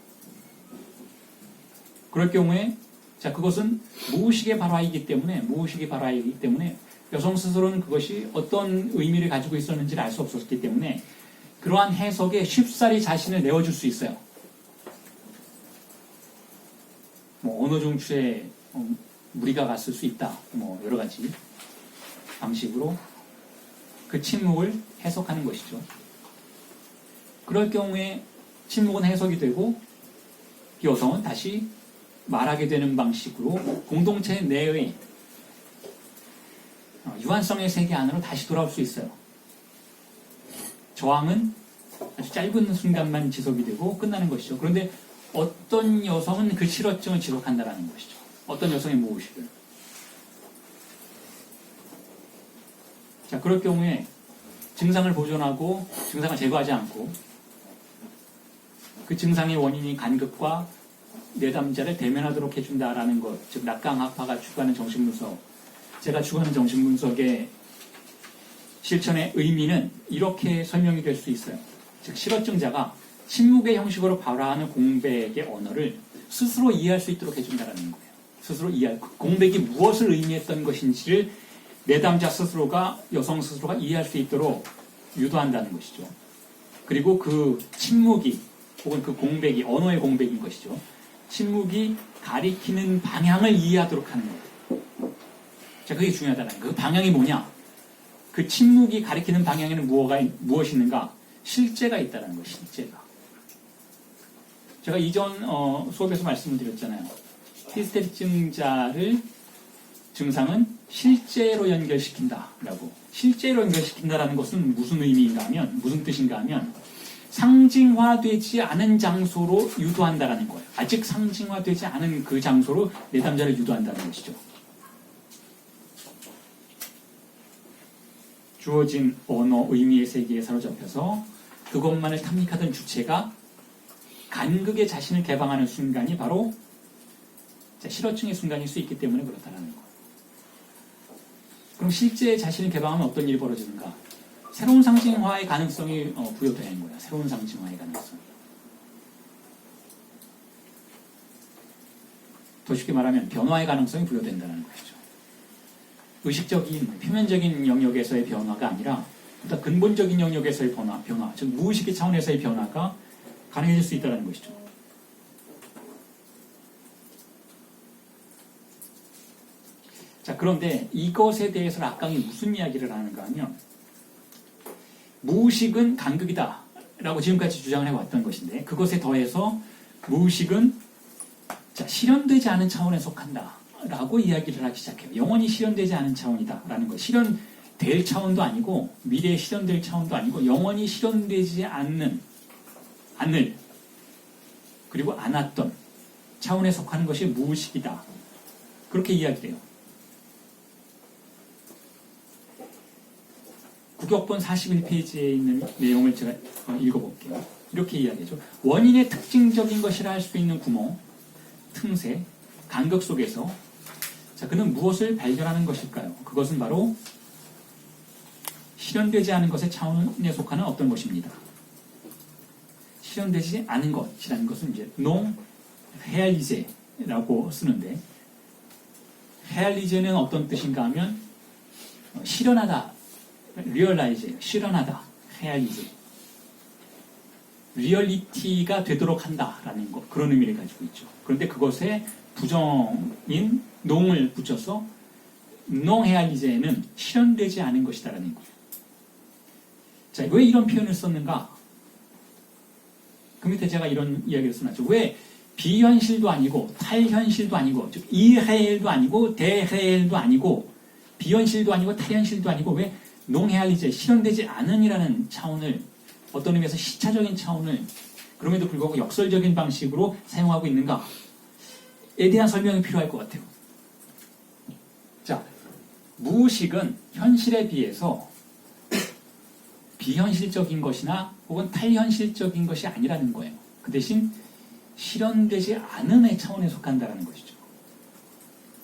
그럴 경우에 자, 그것은 무의식의 발화이기 때문에 여성 스스로는 그것이 어떤 의미를 가지고 있었는지를 알 수 없었기 때문에 그러한 해석에 쉽사리 자신을 내어줄 수 있어요. 뭐 언어 중추에 무리가 갔을 수 있다. 뭐 여러 가지 방식으로 그 침묵을 해석하는 것이죠. 그럴 경우에 침묵은 해석이 되고 여성은 다시 말하게 되는 방식으로 공동체 내의 유한성의 세계 안으로 다시 돌아올 수 있어요. 저항은 아주 짧은 순간만 지속이 되고 끝나는 것이죠. 그런데 어떤 여성은 그 실어증을 지속한다는 것이죠. 어떤 여성의 무의식을. 자, 그럴 경우에 증상을 보존하고 증상을 제거하지 않고 그 증상의 원인이 간극과 내담자를 대면하도록 해준다라는 것, 즉 락강학파가 추구하는 정신분석, 제가 추구하는 정신분석의 실천의 의미는 이렇게 설명이 될 수 있어요. 즉 실어증자가 침묵의 형식으로 발화하는 공백의 언어를 스스로 이해할 수 있도록 해준다는 거예요. 스스로 이해할, 공백이 무엇을 의미했던 것인지를 내담자 스스로가, 여성 스스로가 이해할 수 있도록 유도한다는 것이죠. 그리고 그 침묵이 혹은 그 공백이 언어의 공백인 것이죠. 침묵이 가리키는 방향을 이해하도록 하는 거예요. 자, 그게 중요하다는 거예요. 그 방향이 뭐냐? 그 침묵이 가리키는 방향에는 무엇이 있는가? 실제가 있다는 거예요. 실제가. 제가 이전 수업에서 말씀을 드렸잖아요. 히스테릭증자를 증상은 실제로 연결시킨다라고. 실제로 연결시킨다라는 것은 무슨 의미인가 하면, 무슨 뜻인가 하면 상징화되지 않은 장소로 유도한다라는 거예요. 아직 상징화되지 않은 그 장소로 내담자를 유도한다는 것이죠. 주어진 언어, 의미의 세계에 사로잡혀서 그것만을 탐닉하던 주체가 간극에 자신을 개방하는 순간이 바로 실어증의 순간일 수 있기 때문에 그렇다는 거예요. 그럼 실제 자신을 개방하면 어떤 일이 벌어지는가? 새로운 상징화의 가능성이 부여되는 거예요. 새로운 상징화의 가능성. 더 쉽게 말하면 변화의 가능성이 부여된다는 것이죠. 의식적인, 표면적인 영역에서의 변화가 아니라 보다 근본적인 영역에서의 변화, 즉 무의식의 차원에서의 변화가 가능해질 수 있다는 것이죠. 자, 그런데 이것에 대해서 락강이 무슨 이야기를 하는가 하면 무의식은 간극이다 라고 지금까지 주장을 해왔던 것인데, 그것에 더해서 무의식은 실현되지 않은 차원에 속한다 라고 이야기를 하기 시작해요. 영원히 실현되지 않은 차원이다 라는 것. 실현될 차원도 아니고 미래에 실현될 차원도 아니고 영원히 실현되지 않을 그리고 않았던 차원에 속하는 것이 무의식이다. 그렇게 이야기를 해요. 국역본 41페이지에 있는 내용을 제가 읽어볼게요. 이렇게 이야기하죠. 원인의 특징적인 것이라 할 수 있는 구멍, 틈새, 간극 속에서 그는 무엇을 발견하는 것일까요? 그것은 바로 실현되지 않은 것의 차원에 속하는 어떤 것입니다. 실현되지 않은 것이라는 것은 이제 non réalisé라고 쓰는데, réalisé는 어떤 뜻인가 하면 실현하다, realize, 실현하다, réaliser, 리얼리티가 되도록 한다라는 것, 그런 의미를 가지고 있죠. 그런데 그것에 부정인 농을 붙여서 non réalisé는 실현되지 않은 것이다라는 거예요. 자, 왜 이런 표현을 썼는가? 그 밑에 제가 이런 이야기를 써놨죠. 왜 비현실도 아니고 탈현실도 아니고, 즉 이레엘도 아니고 대레엘도 아니고, 비현실도 아니고 탈현실도 아니고, 왜 농해알리제, 실현되지 않은이라는 차원을, 어떤 의미에서 시차적인 차원을 그럼에도 불구하고 역설적인 방식으로 사용하고 있는가에 대한 설명이 필요할 것 같아요. 자, 무의식은 현실에 비해서 비현실적인 것이나 혹은 탈현실적인 것이 아니라는 거예요. 그 대신 실현되지 않음의 차원에 속한다는 것이죠.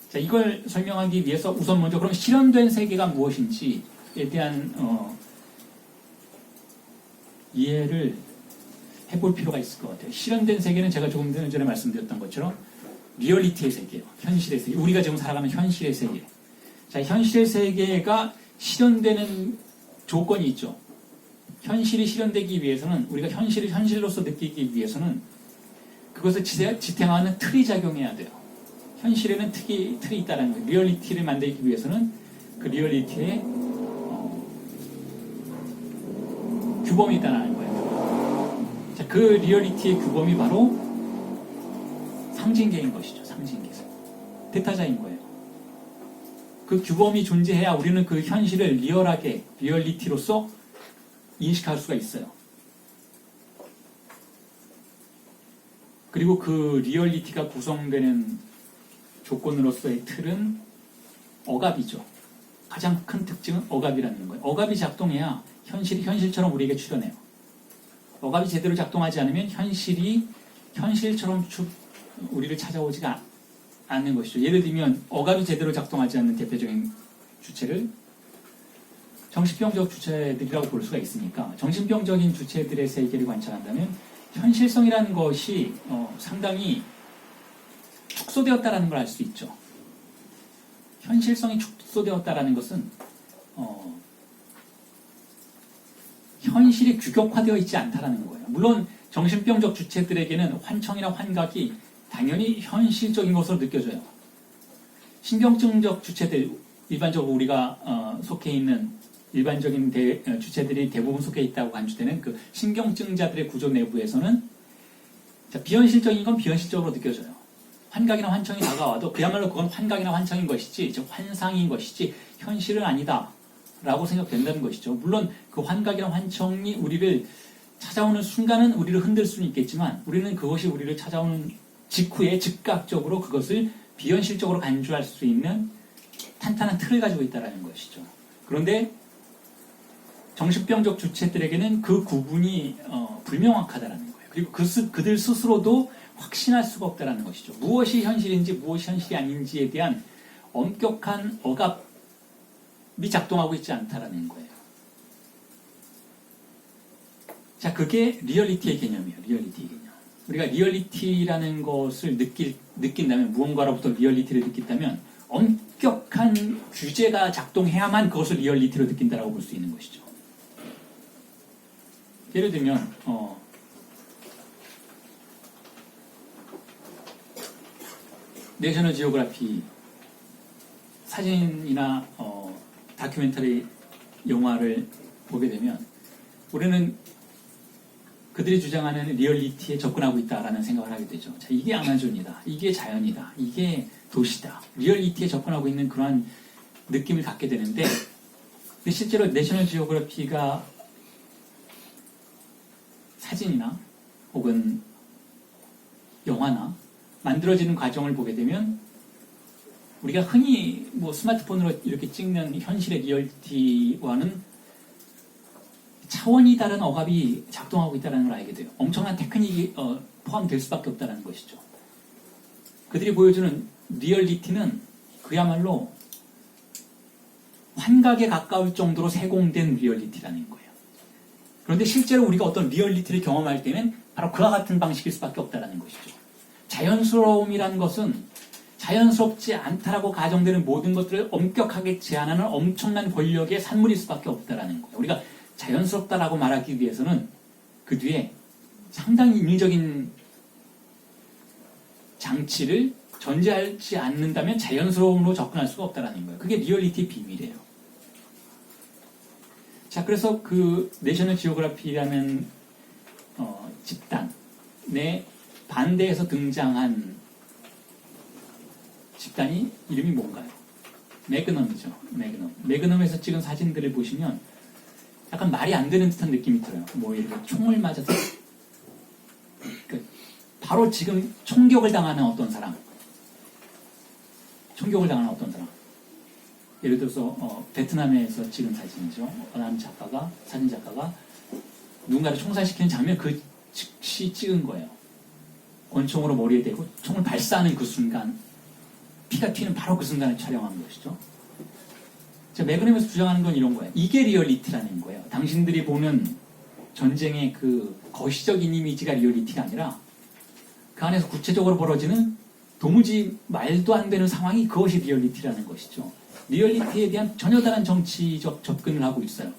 자, 이걸 설명하기 위해서 우선 먼저 그럼 실현된 세계가 무엇인지에 대한 이해를 해볼 필요가 있을 것 같아요. 실현된 세계는 제가 조금 전에 말씀드렸던 것처럼 리얼리티의 세계예요. 현실의 세계. 우리가 지금 살아가는 현실의 세계. 자, 현실의 세계가 실현되는 조건이 있죠. 현실이 실현되기 위해서는, 우리가 현실을 현실로서 느끼기 위해서는 그것을 지탱하는 틀이 작용해야 돼요. 현실에는 틀이 있다는 거예요. 리얼리티를 만들기 위해서는 그 리얼리티에 규범이 있다는 거예요. 자, 그 리얼리티의 규범이 바로 상징계인 것이죠. 상징계. 대타자인 거예요. 그 규범이 존재해야 우리는 그 현실을 리얼하게, 리얼리티로서 인식할 수가 있어요. 그리고 그 리얼리티가 구성되는 조건으로서의 틀은 억압이죠. 가장 큰 특징은 억압이라는 거예요. 억압이 작동해야 현실이 현실처럼 우리에게 출현해요. 억압이 제대로 작동하지 않으면 현실이 현실처럼 우리를 찾아오지가 않는 것이죠. 예를 들면 억압이 제대로 작동하지 않는 대표적인 주체를 정신병적 주체들이라고 볼 수가 있으니까, 정신병적인 주체들의 세계를 관찰한다면 현실성이라는 것이 상당히 축소되었다라는 걸 알 수 있죠. 현실성이 축소되었다라는 것은 현실이 규격화되어 있지 않다라는 거예요. 물론 정신병적 주체들에게는 환청이나 환각이 당연히 현실적인 것으로 느껴져요. 신경증적 주체들, 일반적으로 우리가 속해 있는 일반적인 주체들이 대부분 속해 있다고 간주되는 그 신경증자들의 구조 내부에서는 비현실적인 건 비현실적으로 느껴져요. 환각이나 환청이 다가와도 그야말로 그건 환각이나 환청인 것이지, 즉 환상인 것이지 현실은 아니다 라고 생각된다는 것이죠. 물론 그 환각이나 환청이 우리를 찾아오는 순간은 우리를 흔들 수는 있겠지만, 우리는 그것이 우리를 찾아오는 직후에 즉각적으로 그것을 비현실적으로 간주할 수 있는 탄탄한 틀을 가지고 있다는 것이죠. 그런데 정신병적 주체들에게는 그 구분이 불명확하다는 거예요. 그리고 그들 스스로도 확신할 수가 없다는 것이죠. 무엇이 현실인지 무엇이 현실이 아닌지에 대한 엄격한 억압이 작동하고 있지 않다는 거예요. 자, 그게 리얼리티의 개념이에요. 리얼리티의 개념. 우리가 리얼리티라는 것을 느낀다면, 무언가로부터 리얼리티를 느낀다면 엄격한 규제가 작동해야만 그것을 리얼리티로 느낀다라고 볼 수 있는 것이죠. 예를 들면 내셔널 지오그래피 사진이나 다큐멘터리 영화를 보게 되면 우리는 그들이 주장하는 리얼리티에 접근하고 있다라는 생각을 하게 되죠. 자, 이게 아마존이다. 이게 자연이다. 이게 도시다. 리얼리티에 접근하고 있는 그러한 느낌을 갖게 되는데, 근데 실제로 내셔널 지오그래피가 사진이나 혹은 영화나 만들어지는 과정을 보게 되면 우리가 흔히 뭐 스마트폰으로 이렇게 찍는 현실의 리얼리티와는 차원이 다른 억압이 작동하고 있다는 걸 알게 돼요. 엄청난 테크닉이 포함될 수밖에 없다는 것이죠. 그들이 보여주는 리얼리티는 그야말로 환각에 가까울 정도로 세공된 리얼리티라는 거예요. 그런데 실제로 우리가 어떤 리얼리티를 경험할 때는 바로 그와 같은 방식일 수밖에 없다는 것이죠. 자연스러움이라는 것은 자연스럽지 않다라고 가정되는 모든 것들을 엄격하게 제한하는 엄청난 권력의 산물일 수밖에 없다는 거예요. 우리가 자연스럽다라고 말하기 위해서는 그 뒤에 상당히 인위적인 장치를 전제하지 않는다면 자연스러움으로 접근할 수가 없다는 거예요. 그게 리얼리티의 비밀이에요. 자, 그래서 그 내셔널 지오그래피라는 집단의 반대에서 등장한 집단이 이름이 뭔가요? 매그넘이죠. 매그넘에서 찍은 사진들을 보시면 약간 말이 안 되는 듯한 느낌이 들어요. 뭐 이렇게 총을 맞아서 바로 지금 총격을 당하는 어떤 사람, 예를 들어서 베트남에서 찍은 사진이죠. 어느 사진 작가가 누군가를 총살시키는 장면 그 즉시 찍은 거예요. 권총으로 머리에 대고 총을 발사하는 그 순간, 피가 튀는 바로 그 순간을 촬영한 것이죠. 매그넘에서 주장하는 건 이런 거예요. 이게 리얼리티라는 거예요. 당신들이 보는 전쟁의 그 거시적인 이미지가 리얼리티가 아니라 그 안에서 구체적으로 벌어지는 도무지 말도 안 되는 상황이 그것이 리얼리티라는 것이죠. 리얼리티에 대한 전혀 다른 정치적 접근을 하고 있어요.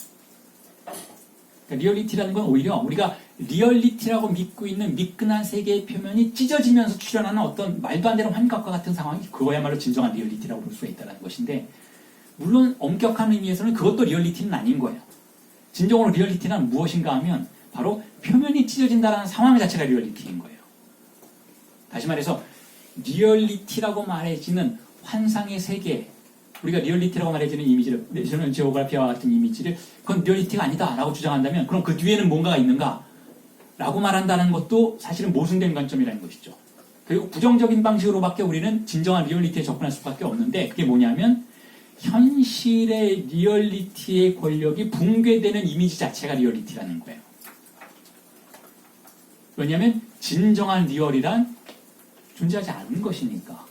그러니까 리얼리티라는 건 오히려 우리가 리얼리티라고 믿고 있는 미끈한 세계의 표면이 찢어지면서 출현하는 어떤 말도 안 되는 환각과 같은 상황이 그거야말로 진정한 리얼리티라고 볼 수 있다는 것인데, 물론 엄격한 의미에서는 그것도 리얼리티는 아닌 거예요. 진정으로 리얼리티는 무엇인가 하면 바로 표면이 찢어진다는 상황 자체가 리얼리티인 거예요. 다시 말해서 리얼리티라고 말해지는 환상의 세계, 우리가 리얼리티라고 말해지는 이미지를, 내셔널 지오그래피와 같은 이미지를 그건 리얼리티가 아니다라고 주장한다면 그럼 그 뒤에는 뭔가가 있는가? 라고 말한다는 것도 사실은 모순된 관점이라는 것이죠. 그리고 부정적인 방식으로밖에 우리는 진정한 리얼리티에 접근할 수밖에 없는데, 그게 뭐냐면 현실의 리얼리티의 권력이 붕괴되는 이미지 자체가 리얼리티라는 거예요. 왜냐하면 진정한 리얼이란 존재하지 않는 것이니까.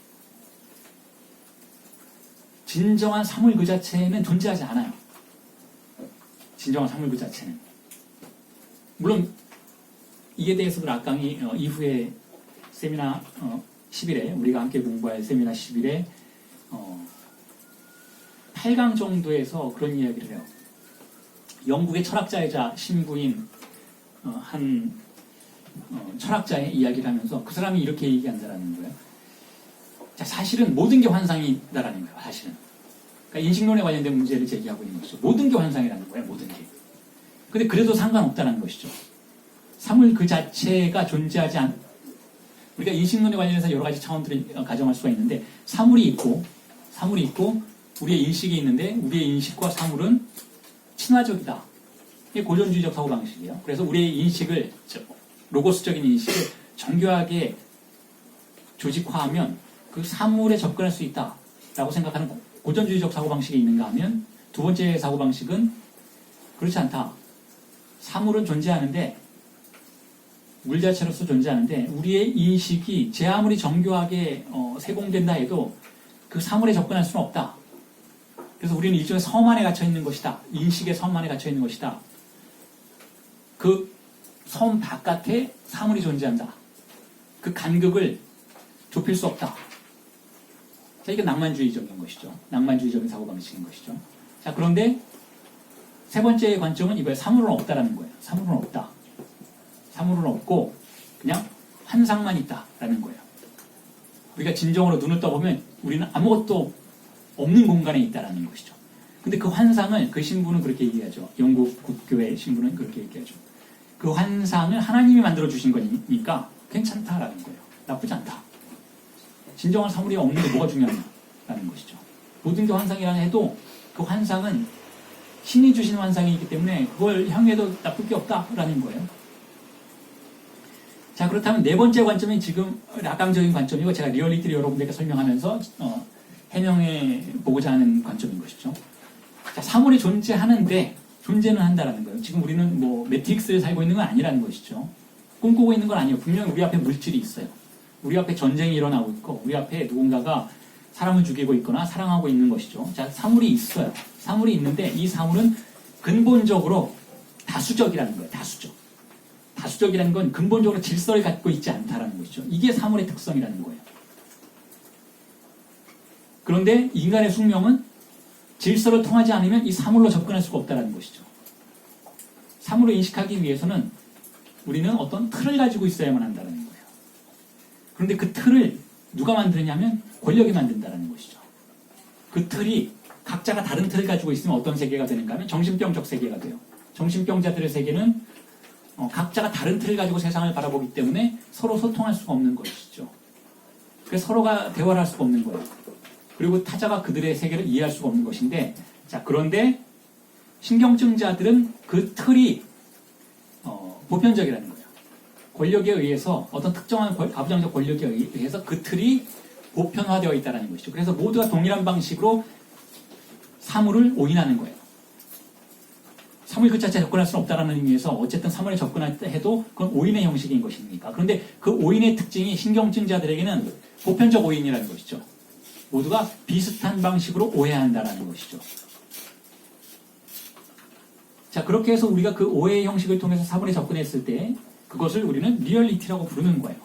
진정한 사물 그 자체는 존재하지 않아요. 진정한 사물 그 자체는. 물론 이에 대해서도 락강이 이후에 세미나 10일에 우리가 함께 공부할 세미나 10일에 8강 정도에서 그런 이야기를 해요. 영국의 철학자이자 신부인 한 철학자의 이야기를 하면서 그 사람이 이렇게 얘기한다라는 거예요. 자, 사실은 모든 게 환상이다라는 거예요. 사실은. 그러니까 인식론에 관련된 문제를 제기하고 있는 것이죠. 모든 게 환상이라는 거예요. 모든 게. 근데 그래도 상관없다는 것이죠. 사물 그 자체가 존재하지 않, 우리가 인식론에 관련해서 여러 가지 차원들을 가정할 수가 있는데, 사물이 있고 우리의 인식이 있는데 우리의 인식과 사물은 친화적이다. 이게 고전주의적 사고방식이에요. 그래서 우리의 인식을, 로고스적인 인식을 정교하게 조직화하면 그 사물에 접근할 수 있다라고 생각하는 고전주의적 사고방식이 있는가 하면, 두 번째 사고방식은 그렇지 않다. 사물은 존재하는데, 물 자체로서 존재하는데 우리의 인식이 제 아무리 정교하게 세공된다 해도 그 사물에 접근할 수는 없다. 그래서 우리는 일종의 섬 안에 갇혀 있는 것이다. 인식의 섬 안에 갇혀 있는 것이다. 그 섬 바깥에 사물이 존재한다. 그 간극을 좁힐 수 없다. 자, 이게 낭만주의적인 것이죠. 낭만주의적인 사고방식인 것이죠. 자, 그런데 세 번째 관점은 이거예요. 사물은 없다라는 거예요. 사물은 없다. 사물은 없고 그냥 환상만 있다라는 거예요. 우리가 진정으로 눈을 떠보면 우리는 아무것도 없는 공간에 있다라는 것이죠. 근데 그 환상을 그 신부는 그렇게 얘기하죠. 영국 국교의 신부는 그렇게 얘기하죠. 그 환상을 하나님이 만들어 주신 거니까 괜찮다라는 거예요. 나쁘지 않다. 진정한 사물이 없는 게 뭐가 중요하냐라는 것이죠. 모든 게 환상이라 해도 그 환상은 신이 주신 환상이기 때문에 그걸 향해도 나쁠 게 없다라는 거예요. 자, 그렇다면 네 번째 관점이 지금 낙강적인 관점이고 제가 리얼리티를 여러분들께 설명하면서 해명해 보고자 하는 관점인 것이죠. 자, 사물이 존재하는데 존재는 한다라는 거예요. 지금 우리는 뭐 매트릭스에 살고 있는 건 아니라는 것이죠. 꿈꾸고 있는 건 아니에요. 분명히 우리 앞에 물질이 있어요. 우리 앞에 전쟁이 일어나고 있고 우리 앞에 누군가가 사람을 죽이고 있거나 사랑하고 있는 것이죠. 자, 사물이 있어요. 사물이 있는데 이 사물은 근본적으로 다수적이라는 거예요. 다수적. 다수적이라는 건 근본적으로 질서를 갖고 있지 않다라는 것이죠. 이게 사물의 특성이라는 거예요. 그런데 인간의 숙명은 질서를 통하지 않으면 이 사물로 접근할 수가 없다는 것이죠. 사물을 인식하기 위해서는 우리는 어떤 틀을 가지고 있어야만 한다는 거예요. 그런데 그 틀을 누가 만드느냐면 권력이 만든다는 것이죠. 그 틀이 각자가 다른 틀을 가지고 있으면 어떤 세계가 되는가 하면 정신병적 세계가 돼요. 정신병자들의 세계는 각자가 다른 틀을 가지고 세상을 바라보기 때문에 서로 소통할 수가 없는 것이죠. 그래서 서로가 대화를 할 수가 없는 거예요. 그리고 타자가 그들의 세계를 이해할 수가 없는 것인데, 자, 그런데 신경증자들은 그 틀이 보편적이라는 거예요. 권력에 의해서 어떤 특정한 가부장적 권력에 의해서 그 틀이 보편화되어 있다는 것이죠. 그래서 모두가 동일한 방식으로 사물을 오인하는 거예요. 사물 그 자체에 접근할 수는 없다는 의미에서 어쨌든 사물에 접근할 때 해도 그건 오인의 형식인 것입니까? 그런데 그 오인의 특징이 신경증자들에게는 보편적 오인이라는 것이죠. 모두가 비슷한 방식으로 오해한다는 것이죠. 자, 그렇게 해서 우리가 그 오해의 형식을 통해서 사물에 접근했을 때 그것을 우리는 리얼리티라고 부르는 거예요.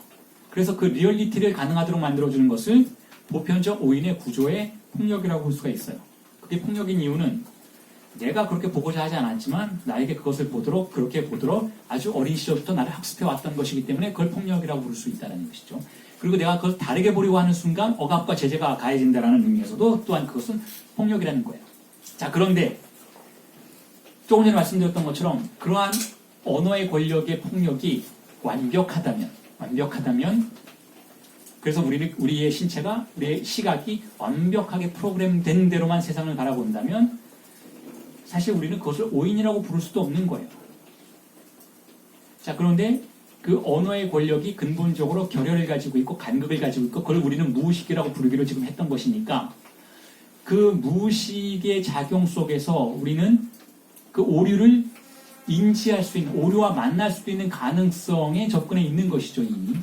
그래서 그 리얼리티를 가능하도록 만들어주는 것을 보편적 오인의 구조의 폭력이라고 볼 수가 있어요. 그게 폭력인 이유는 내가 그렇게 보고자 하지 않았지만 나에게 그것을 그렇게 보도록 아주 어린 시절부터 나를 학습해 왔던 것이기 때문에 그걸 폭력이라고 부를 수 있다는 것이죠. 그리고 내가 그걸 다르게 보려고 하는 순간 억압과 제재가 가해진다는 의미에서도 또한 그것은 폭력이라는 거예요. 자, 그런데 조금 전에 말씀드렸던 것처럼 그러한 언어의 권력의 폭력이 완벽하다면 그래서 우리의 신체가 우리의 시각이 완벽하게 프로그램된 대로만 세상을 바라본다면 사실 우리는 그것을 오인이라고 부를 수도 없는 거예요. 자, 그런데 그 언어의 권력이 근본적으로 결혈을 가지고 있고 간극을 가지고 있고 그걸 우리는 무의식이라고 부르기로 지금 했던 것이니까 그 무의식의 작용 속에서 우리는 그 오류를 인지할 수 있는, 오류와 만날 수도 있는 가능성에 접근해 있는 것이죠, 이미.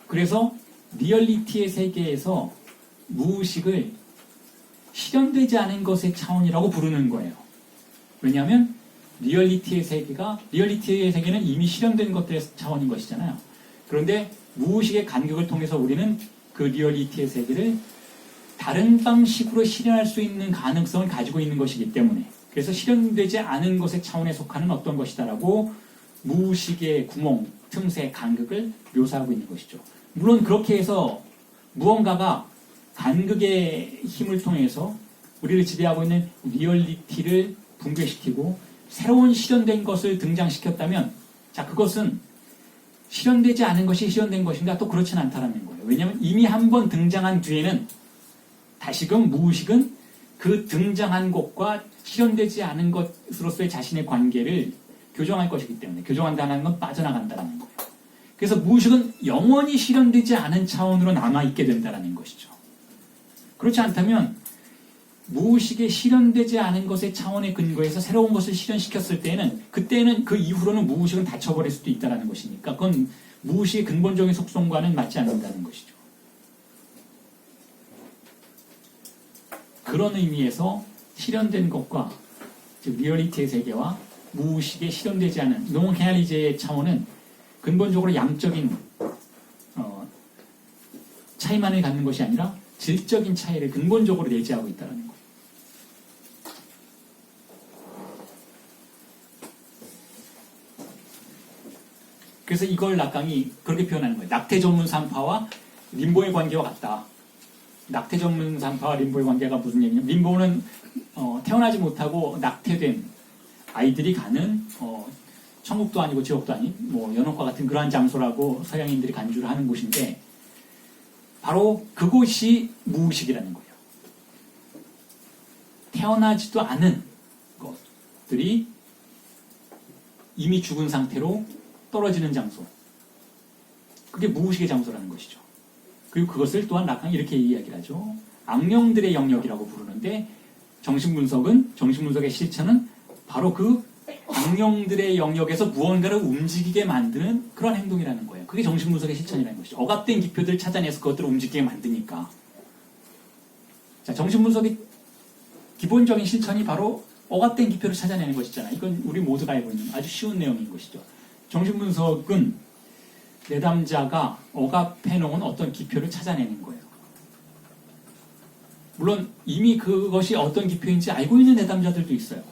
그래서 리얼리티의 세계에서 무의식을 실현되지 않은 것의 차원이라고 부르는 거예요. 왜냐하면 리얼리티의 세계는 이미 실현된 것들의 차원인 것이잖아요. 그런데 무의식의 간격을 통해서 우리는 그 리얼리티의 세계를 다른 방식으로 실현할 수 있는 가능성을 가지고 있는 것이기 때문에 그래서 실현되지 않은 것의 차원에 속하는 어떤 것이다라고 무의식의 구멍, 틈새, 간극을 묘사하고 있는 것이죠. 물론 그렇게 해서 무언가가 간극의 힘을 통해서 우리를 지배하고 있는 리얼리티를 붕괴시키고 새로운 실현된 것을 등장시켰다면 자, 그것은 실현되지 않은 것이 실현된 것인가? 또 그렇지는 않다는 거예요. 왜냐하면 이미 한 번 등장한 뒤에는 다시금 무의식은 그 등장한 것과 실현되지 않은 것으로서의 자신의 관계를 교정할 것이기 때문에 교정한다는 건 빠져나간다는 거예요. 그래서 무의식은 영원히 실현되지 않은 차원으로 남아있게 된다는 것이죠. 그렇지 않다면 무의식에 실현되지 않은 것의 차원에 근거해서 새로운 것을 실현시켰을 때에는 그때는 그 이후로는 무의식은 닫혀버릴 수도 있다는 것이니까 그건 무의식의 근본적인 속성과는 맞지 않는다는 것이죠. 그런 의미에서 실현된 것과 즉 리얼리티의 세계와 무의식에 실현되지 않은 농헤알리제의 차원은 근본적으로 양적인 차이만을 갖는 것이 아니라 질적인 차이를 근본적으로 내재하고 있다는 거예요. 그래서 이걸 락강이 그렇게 표현하는 거예요. 낙태 전문 산파와 림보의 관계와 같다. 낙태 전문 산파와 림보의 관계가 무슨 얘기냐면 림보는 태어나지 못하고 낙태된 아이들이 가는 천국도 아니고 지옥도 아닌 뭐 연옥과 같은 그러한 장소라고 서양인들이 간주를 하는 곳인데 바로 그곳이 무의식이라는 거예요. 태어나지도 않은 것들이 이미 죽은 상태로 떨어지는 장소. 그게 무의식의 장소라는 것이죠. 그리고 그것을 또한 라칸이 이렇게 이야기를 하죠. 악령들의 영역이라고 부르는데 정신분석의 실천은 바로 그 악령들의 영역에서 무언가를 움직이게 만드는 그런 행동이라는 거예요. 그게 정신분석의 실천이라는 것이죠. 억압된 기표들을 찾아내서 그것들을 움직이게 만드니까. 자, 정신분석의 기본적인 실천이 바로 억압된 기표를 찾아내는 것이잖아요. 이건 우리 모두가 알고 있는 아주 쉬운 내용인 것이죠. 정신분석은 내담자가 억압해놓은 어떤 기표를 찾아내는 거예요. 물론 이미 그것이 어떤 기표인지 알고 있는 내담자들도 있어요.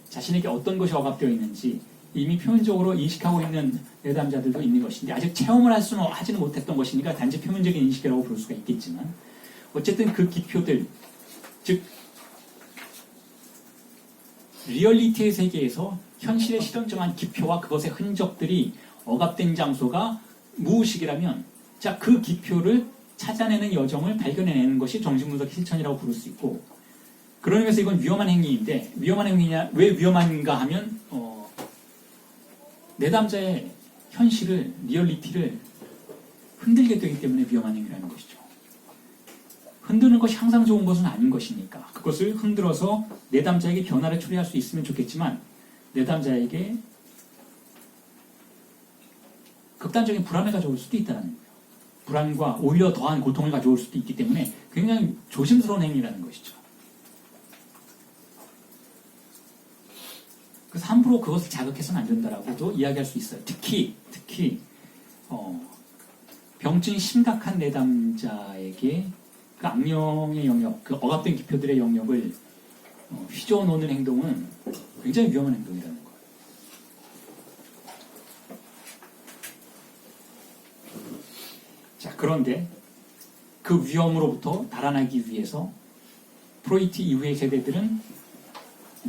자신에게 어떤 것이 억압되어 있는지 이미 표면적으로 인식하고 있는 내담자들도 있는 것인데 아직 체험을 하지는 못했던 것이니까 단지 표면적인 인식이라고 볼 수가 있겠지만 어쨌든 그 기표들, 즉 리얼리티의 세계에서 현실에 실현정한 기표와 그것의 흔적들이 억압된 장소가 무의식이라면 자, 그 기표를 찾아내는 여정을 발견해내는 것이 정신분석 실천이라고 부를 수 있고 그런 의미에서 이건 위험한 행위인데 위험한 행위냐 왜 위험한가 하면 내담자의 현실을 리얼리티를 흔들게 되기 때문에 위험한 행위라는 것이죠. 흔드는 것이 항상 좋은 것은 아닌 것이니까 그것을 흔들어서 내담자에게 변화를 초래할 수 있으면 좋겠지만 내담자에게 극단적인 불안을 가져올 수도 있다는 거예요. 불안과 오히려 더한 고통을 가져올 수도 있기 때문에 굉장히 조심스러운 행위라는 것이죠. 그래서 함부로 그것을 자극해서는 안 된다라고도 이야기할 수 있어요. 특히 병증이 심각한 내담자에게 그 악령의 영역, 그 억압된 기표들의 영역을 휘저어 놓는 행동은 굉장히 위험한 행동이라는 거예요. 자, 그런데 그 위험으로부터 달아나기 위해서 프로이트 이후의 세대들은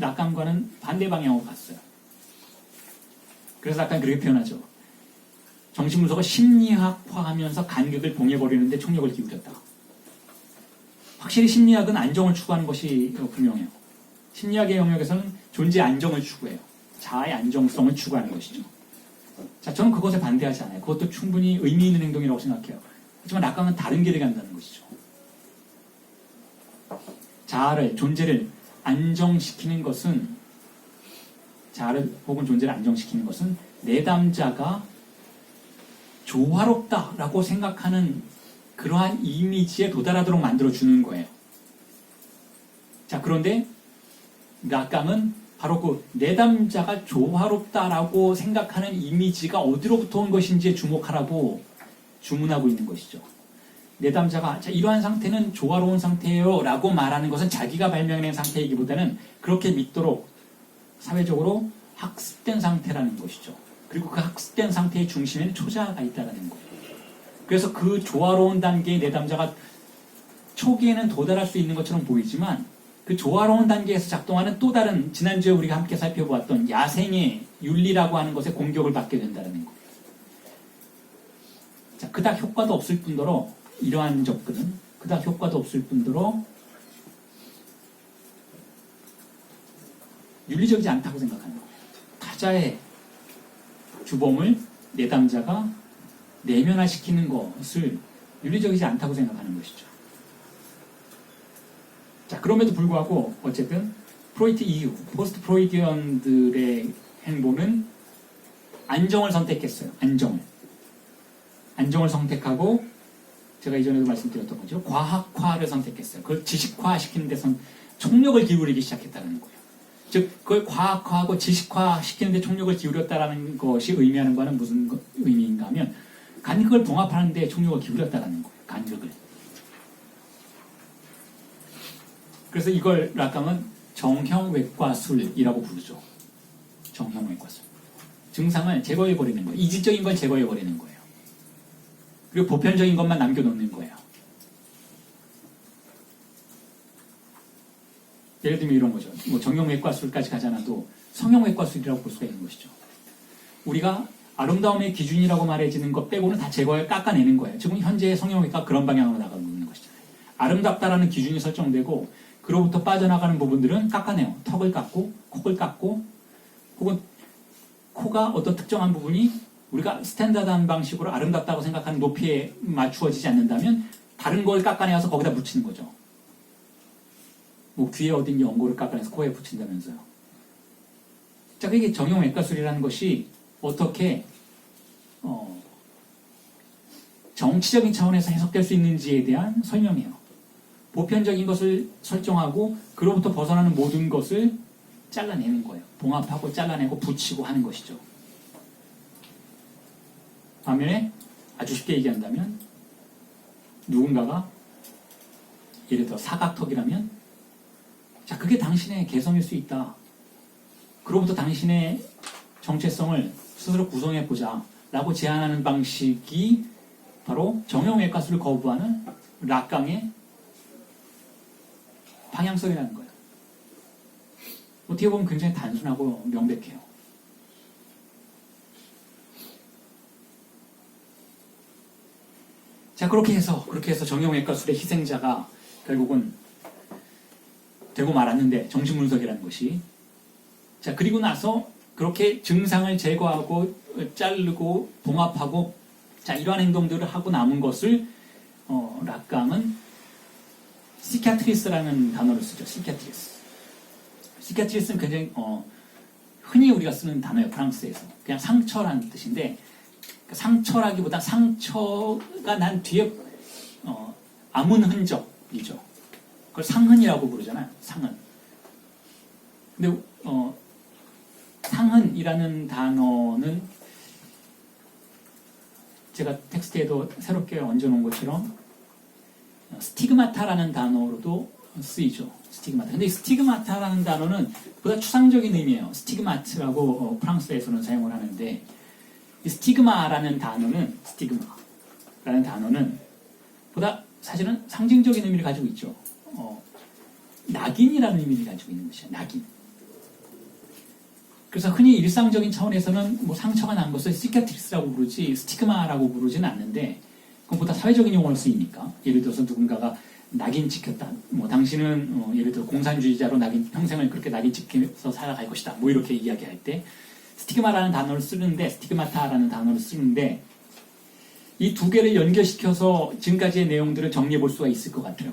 라칸과는 반대 방향으로 갔어요. 그래서 라칸 그렇게 표현하죠. 정신분석을 심리학화하면서 간격을 봉해버리는데 총력을 기울였다. 확실히 심리학은 안정을 추구하는 것이 분명해요. 심리학의 영역에서는 존재의 안정을 추구해요. 자아의 안정성을 추구하는 것이죠. 자, 저는 그것에 반대하지 않아요. 그것도 충분히 의미 있는 행동이라고 생각해요. 하지만 라칸은 다른 길을 간다는 것이죠. 자아를, 존재를 안정시키는 것은 자아를 혹은 존재를 안정시키는 것은 내담자가 조화롭다라고 생각하는 그러한 이미지에 도달하도록 만들어주는 거예요. 자, 그런데 라칸은 바로 그 내담자가 조화롭다라고 생각하는 이미지가 어디로부터 온 것인지에 주목하라고 주문하고 있는 것이죠. 내담자가 자, 이러한 상태는 조화로운 상태예요 라고 말하는 것은 자기가 발명해낸 상태이기보다는 그렇게 믿도록 사회적으로 학습된 상태라는 것이죠. 그리고 그 학습된 상태의 중심에는 초자가 있다는 거예요. 그래서 그 조화로운 단계의 내담자가 초기에는 도달할 수 있는 것처럼 보이지만 그 조화로운 단계에서 작동하는 또 다른 지난주에 우리가 함께 살펴보았던 야생의 윤리라고 하는 것에 공격을 받게 된다는 거예요. 자, 그닥 효과도 없을 뿐더러 이러한 접근은 그닥 효과도 없을 뿐더러 윤리적이지 않다고 생각하는 거예요. 타자의 주범을 내담자가 내면화시키는 것을 윤리적이지 않다고 생각하는 것이죠. 자, 그럼에도 불구하고 어쨌든 프로이트 이후 포스트 프로이디언들의 행보는 안정을 선택했어요. 안정을 선택하고 제가 이전에도 말씀드렸던 거죠. 과학화를 선택했어요. 그걸 지식화시키는 데선 총력을 기울이기 시작했다는 거예요. 즉 그걸 과학화하고 지식화시키는 데 총력을 기울였다는 것이 의미하는 바는 무슨 의미인가 하면 간극을 봉합하는 데 총력을 기울였다는 거예요. 간극을. 그래서 이걸 라칸은 정형외과술이라고 부르죠. 정형외과술. 증상을 제거해버리는 거예요. 이질적인 걸 제거해버리는 거예요. 그리고 보편적인 것만 남겨놓는 거예요. 예를 들면 이런 거죠. 뭐 정형외과술까지 가지 않아도 성형외과술이라고 볼 수가 있는 것이죠. 우리가 아름다움의 기준이라고 말해지는 것 빼고는 다 깎아내는 거예요. 지금 현재 성형외과 그런 방향으로 나가고 있는 것이잖아요. 아름답다라는 기준이 설정되고 그로부터 빠져나가는 부분들은 깎아내요. 턱을 깎고 콕을 깎고 혹은 코가 어떤 특정한 부분이 우리가 스탠다드한 방식으로 아름답다고 생각하는 높이에 맞추어지지 않는다면 다른 걸 깎아내서 거기다 붙이는 거죠. 뭐 귀에 어딘 연고를 깎아내서 코에 붙인다면서요. 자, 그게 정형외과술이라는 것이 어떻게 정치적인 차원에서 해석될 수 있는지에 대한 설명이에요. 보편적인 것을 설정하고 그로부터 벗어나는 모든 것을 잘라내는 거예요. 봉합하고 잘라내고 붙이고 하는 것이죠. 반면에 아주 쉽게 얘기한다면 누군가가 예를 들어 사각턱이라면 자, 그게 당신의 개성일 수 있다. 그로부터 당신의 정체성을 스스로 구성해보자 라고 제안하는 방식이 바로 정형외과술을 거부하는 락강의 방향성이라는 거예요. 어떻게 보면 굉장히 단순하고 명백해요. 자, 그렇게 해서 정형외과술의 희생자가 결국은 되고 말았는데, 정신분석이라는 것이. 자, 그리고 나서 그렇게 증상을 제거하고 자르고 봉합하고 자, 이러한 행동들을 하고 남은 것을 락강은 시키아트리스라는 단어를 쓰죠. 시키아트리스는 굉장히 흔히 우리가 쓰는 단어예요. 프랑스에서. 그냥 상처라는 뜻인데 상처라기보다 상처가 난 뒤에 아문 흔적이죠. 그걸 상흔이라고 부르잖아요. 상흔. 근데 상흔이라는 단어는 제가 텍스트에도 새롭게 얹어놓은 것처럼 스티그마타라는 단어로도 쓰이죠. 스티그마타. 근데 이 스티그마타라는 단어는 보다 추상적인 의미예요. 스티그마트라고 프랑스에서는 사용을 하는데 이 스티그마라는 단어는 보다 사실은 상징적인 의미를 가지고 있죠. 낙인이라는 의미를 가지고 있는 것이에요. 낙인. 그래서 흔히 일상적인 차원에서는 뭐 상처가 난 것을 시키아트리스라고 부르지 스티그마라고 부르지는 않는데 그것보다 사회적인 용어를 쓰이니까 예를 들어서 누군가가 낙인 찍혔다. 뭐 당신은 예를 들어 공산주의자로 평생을 그렇게 낙인 찍혀서 살아갈 것이다. 뭐 이렇게 이야기할 때 스티그마라는 단어를 쓰는데 스티그마타라는 단어를 쓰는데 이 두 개를 연결시켜서 지금까지의 내용들을 정리해 볼 수가 있을 것 같아요.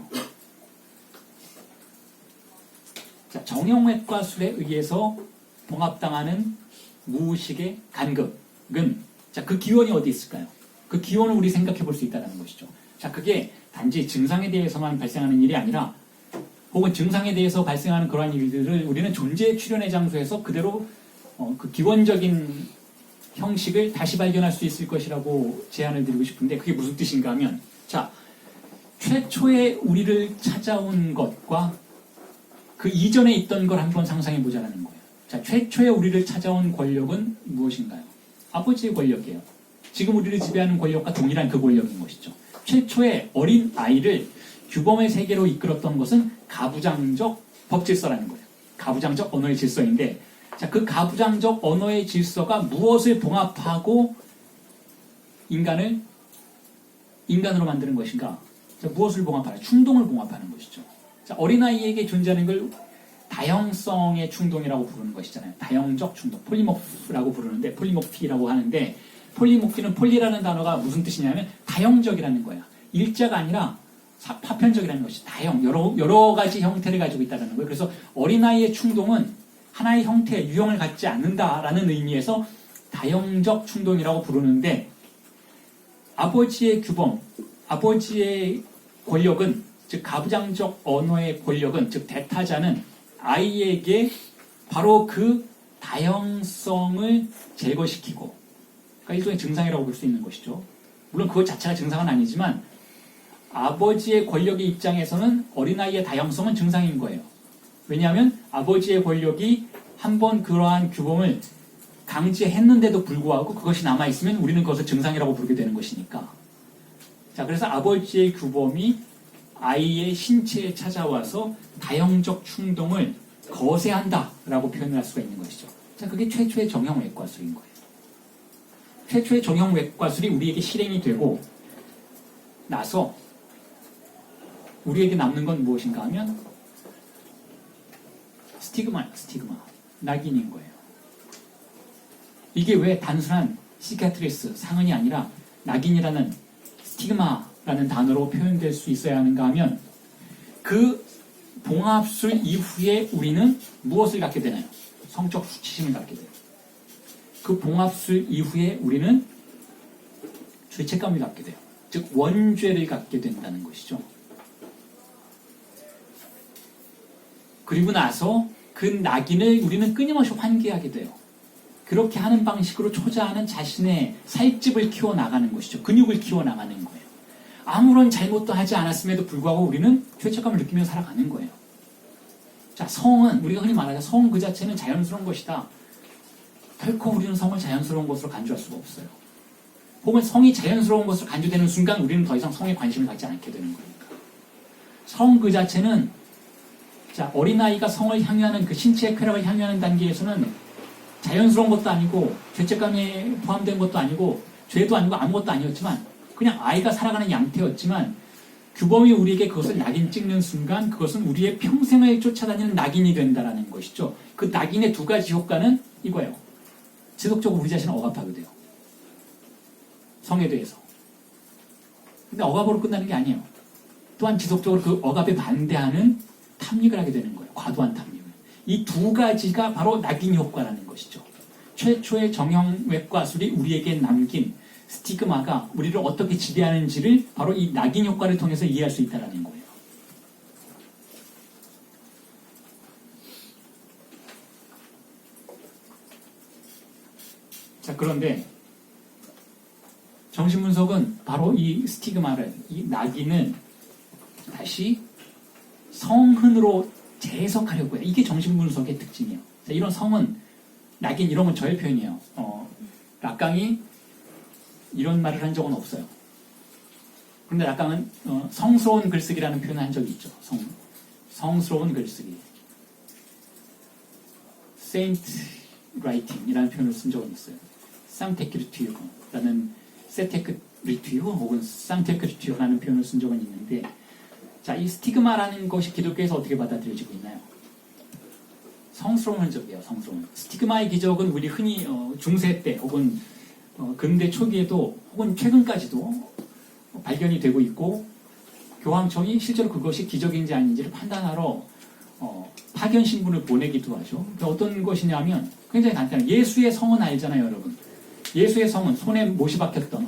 자, 정형외과술에 의해서 봉합당하는 무의식의 간극은 자, 그 기원이 어디 있을까요? 그 기원을 우리 생각해 볼 수 있다는 것이죠. 자, 그게 단지 증상에 대해서만 발생하는 일이 아니라 혹은 증상에 대해서 발생하는 그러한 일들을 우리는 존재 출현의 장소에서 그대로 그 기원적인 형식을 다시 발견할 수 있을 것이라고 제안을 드리고 싶은데 그게 무슨 뜻인가 하면 자, 최초에 우리를 찾아온 것과 그 이전에 있던 걸 한번 상상해 보자라는 거예요. 자, 최초에 우리를 찾아온 권력은 무엇인가요? 아버지의 권력이에요. 지금 우리를 지배하는 권력과 동일한 그 권력인 것이죠. 최초의 어린 아이를 규범의 세계로 이끌었던 것은 가부장적 법질서라는 거예요. 가부장적 언어의 질서인데 자, 그 가부장적 언어의 질서가 무엇을 봉합하고 인간으로 만드는 것인가? 자, 무엇을 봉합하는? 충동을 봉합하는 것이죠. 자, 어린아이에게 존재하는 걸 다형성의 충동이라고 부르는 것이잖아요. 다형적 충동, 폴리모프라고 부르는데 폴리모피라고 하는데 폴리모피는 폴리라는 단어가 무슨 뜻이냐면 다형적이라는 거야. 일자가 아니라 파편적이라는 것이 다형, 여러 가지 형태를 가지고 있다는 거예요. 그래서 어린아이의 충동은 하나의 형태, 유형을 갖지 않는다라는 의미에서 다형적 충동이라고 부르는데 아버지의 규범, 아버지의 권력은 즉 가부장적 언어의 권력은 즉 대타자는 아이에게 바로 그 다형성을 제거시키고 그러니까 일종의 증상이라고 볼 수 있는 것이죠. 물론 그것 자체가 증상은 아니지만 아버지의 권력의 입장에서는 어린아이의 다형성은 증상인 거예요. 왜냐하면 아버지의 권력이 한번 그러한 규범을 강제했는데도 불구하고 그것이 남아있으면 우리는 그것을 증상이라고 부르게 되는 것이니까. 자, 그래서 아버지의 규범이 아이의 신체에 찾아와서 다형적 충동을 거세한다라고 표현을 할 수가 있는 것이죠. 자, 그게 최초의 정형외과술인 거예요. 최초의 정형 외과술이 우리에게 실행이 되고 나서 우리에게 남는 건 무엇인가 하면 스티그마, 낙인인 거예요. 이게 왜 단순한 시카트리스, 상흔이 아니라 낙인이라는 스티그마라는 단어로 표현될 수 있어야 하는가 하면 그 봉합술 이후에 우리는 무엇을 갖게 되나요? 성적 수치심을 갖게 돼요. 그 봉합술 이후에 우리는 죄책감을 갖게 돼요. 즉 원죄를 갖게 된다는 것이죠. 그리고 나서 그 낙인을 우리는 끊임없이 환기하게 돼요. 그렇게 하는 방식으로 초자하는 자신의 살집을 키워나가는 것이죠. 근육을 키워나가는 거예요. 아무런 잘못도 하지 않았음에도 불구하고 우리는 죄책감을 느끼며 살아가는 거예요. 자, 성은 우리가 흔히 말하자 성 그 자체는 자연스러운 것이다. 결코 우리는 성을 자연스러운 것으로 간주할 수가 없어요. 혹은 성이 자연스러운 것으로 간주되는 순간 우리는 더 이상 성에 관심을 갖지 않게 되는 거니까. 성 그 자체는 자, 어린아이가 성을 향유하는 그 신체의 쾌락을 향유하는 단계에서는 자연스러운 것도 아니고 죄책감에 포함된 것도 아니고 죄도 아니고 아무것도 아니었지만 그냥 아이가 살아가는 양태였지만 규범이 우리에게 그것을 낙인 찍는 순간 그것은 우리의 평생을 쫓아다니는 낙인이 된다는 것이죠. 그 낙인의 두 가지 효과는 이거예요. 지속적으로 우리 자신을 억압하게 돼요. 성에 대해서. 근데 억압으로 끝나는 게 아니에요. 또한 지속적으로 그 억압에 반대하는 탐닉을 하게 되는 거예요. 과도한 탐닉을. 이 두 가지가 바로 낙인 효과라는 것이죠. 최초의 정형 외과술이 우리에게 남긴 스티그마가 우리를 어떻게 지배하는지를 바로 이 낙인 효과를 통해서 이해할 수 있다는 거예요. 자, 그런데 정신분석은 바로 이 스티그마를, 이 낙인을 다시 성흔으로 재해석하려고 해요. 이게 정신분석의 특징이에요. 자, 이런 성은, 낙인 이런 건 저의 표현이에요. 락강이 이런 말을 한 적은 없어요. 그런데 락강은 성스러운 글쓰기라는 표현을 한 적이 있죠. 성스러운 글쓰기. Saint Writing이라는 표현을 쓴 적은 있어요. 쌍테크리튜어라는 세테크리튜어 혹은 쌍테크리튜어라는 표현을 쓴 적은 있는데 자, 이 스티그마라는 것이 기독교에서 어떻게 받아들여지고 있나요? 성스러운 흔적이에요. 성스러운. 스티그마의 기적은 우리 흔히 중세 때 혹은 근대 초기에도 혹은 최근까지도 발견이 되고 있고 교황청이 실제로 그것이 기적인지 아닌지를 판단하러 파견 신분을 보내기도 하죠. 어떤 것이냐면 굉장히 간단해요. 예수의 성은 알잖아요, 여러분. 예수의 성은 손에 못이 박혔던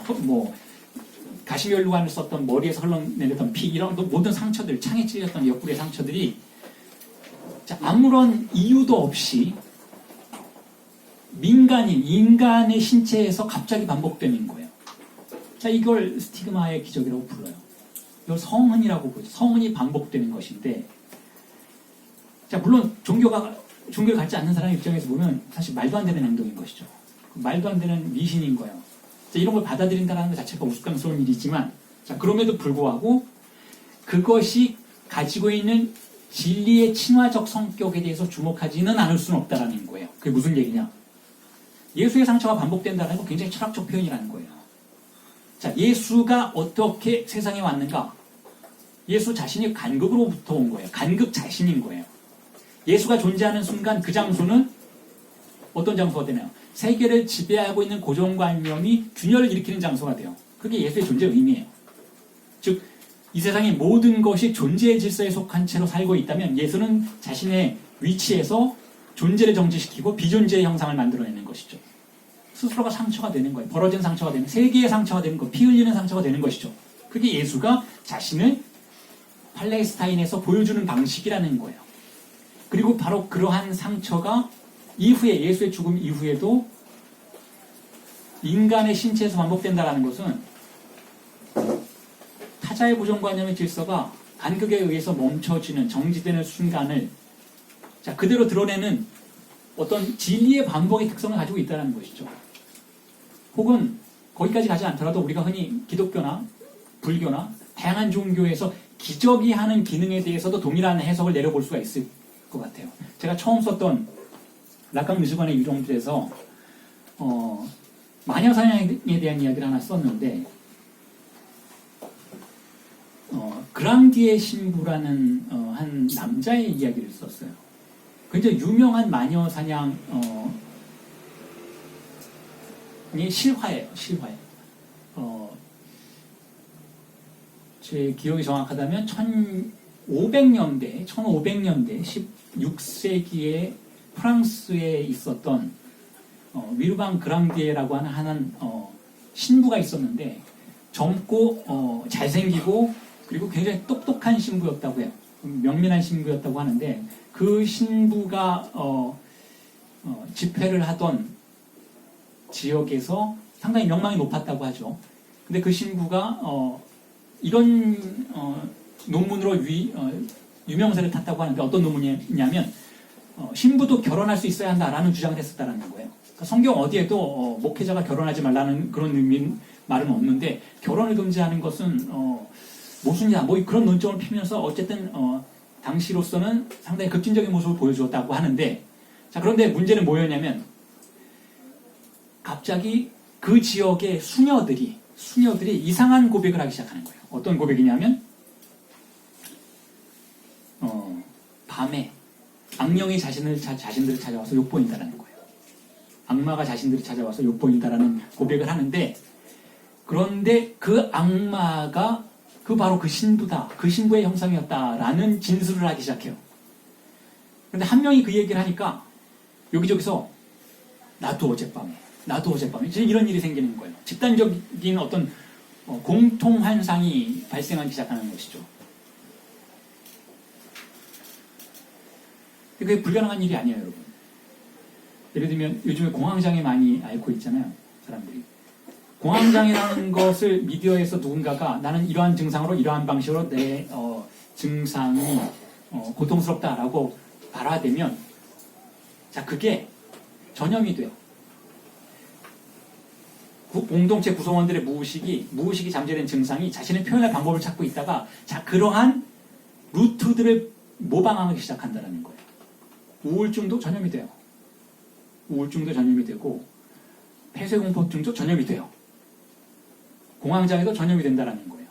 가시면류관을 썼던 머리에서 흘러내렸던 피 이런 모든 상처들, 창에 찔렸던 옆구리의 상처들이 자, 아무런 이유도 없이 인간의 신체에서 갑자기 반복되는 거예요. 자, 이걸 스티그마의 기적이라고 불러요. 이걸 성흔이라고 보죠. 성흔이 반복되는 것인데, 자, 물론 종교를 갖지 않는 사람 입장에서 보면 사실 말도 안 되는 행동인 것이죠. 말도 안 되는 미신인 거예요. 자, 이런 걸 받아들인다는 것 자체가 우스꽝스러운 일이지만, 자, 그럼에도 불구하고 그것이 가지고 있는 진리의 친화적 성격에 대해서 주목하지는 않을 수는 없다는 거예요. 그게 무슨 얘기냐? 예수의 상처가 반복된다는 건 굉장히 철학적 표현이라는 거예요. 자, 예수가 어떻게 세상에 왔는가? 예수 자신이 간극으로부터 온 거예요. 간극 자신인 거예요. 예수가 존재하는 순간 그 장소는 어떤 장소가 되나요? 세계를 지배하고 있는 고정관념이 균열을 일으키는 장소가 돼요. 그게 예수의 존재의 의미예요. 즉, 이 세상의 모든 것이 존재의 질서에 속한 채로 살고 있다면 예수는 자신의 위치에서 존재를 정지시키고 비존재의 형상을 만들어내는 것이죠. 스스로가 상처가 되는 거예요. 벌어진 상처가 되는, 세계의 상처가 되는 것, 피 흘리는 상처가 되는 것이죠. 그게 예수가 자신을 팔레스타인에서 보여주는 방식이라는 거예요. 그리고 바로 그러한 상처가 이후에, 예수의 죽음 이후에도 인간의 신체에서 반복된다는 것은 타자의 고정관념의 질서가 간극에 의해서 멈춰지는, 정지되는 순간을 자, 그대로 드러내는 어떤 진리의 반복의 특성을 가지고 있다는 것이죠. 혹은 거기까지 가지 않더라도 우리가 흔히 기독교나 불교나 다양한 종교에서 기적이 하는 기능에 대해서도 동일한 해석을 내려볼 수가 있을 것 같아요. 제가 처음 썼던 락강 미술관의 유령들에서 마녀사냥에 대한 이야기를 하나 썼는데 그랑디에 신부라는 한 남자의 이야기를 썼어요. 굉장히 유명한 마녀사냥 이 실화예요. 제 기억이 정확하다면 1500년대 16세기에 프랑스에 있었던 위르방 그랑디에라고 하는 신부가 있었는데 젊고 잘생기고 그리고 굉장히 똑똑한 신부였다고 해요. 명민한 신부였다고 하는데 그 신부가 집회를 하던 지역에서 상당히 명망이 높았다고 하죠. 근데 그 신부가 이런 논문으로 유명세를 탔다고 하는데 어떤 논문이냐면 신부도 결혼할 수 있어야 한다라는 주장을 했었다는 거예요. 그러니까 성경 어디에도 목회자가 결혼하지 말라는 그런 말은 없는데 결혼을 금지하는 것은 모순이다 뭐 그런 논점을 피면서 어쨌든 당시로서는 상당히 급진적인 모습을 보여주었다고 하는데 자 그런데 문제는 뭐였냐면 갑자기 그 지역의 수녀들이 이상한 고백을 하기 시작하는 거예요. 어떤 고백이냐면 밤에 악령이 자신들을 찾아와서 욕보인다라는 거예요. 악마가 자신들을 찾아와서 욕보인다라는 고백을 하는데 그런데 그 악마가 바로 그 신부다. 그 신부의 형상이었다라는 진술을 하기 시작해요. 그런데 한 명이 그 얘기를 하니까 여기저기서 나도 어젯밤에 이런 일이 생기는 거예요. 집단적인 어떤 공통 환상이 발생하기 시작하는 것이죠. 그게 불가능한 일이 아니에요, 여러분. 예를 들면 요즘에 공황장애 많이 앓고 있잖아요, 사람들이. 공황장애라는 것을 미디어에서 누군가가 나는 이러한 증상으로 이러한 방식으로 내 증상이 고통스럽다라고 발화되면 자 그게 전염이 돼요. 공동체 구성원들의 무의식이 잠재된 증상이 자신의 표현할 방법을 찾고 있다가 자 그러한 루트들을 모방하기 시작한다는 거예요. 우울증도 전염이 돼요. 우울증도 전염이 되고 폐쇄공포증도 전염이 돼요. 공황장애도 전염이 된다는 거예요.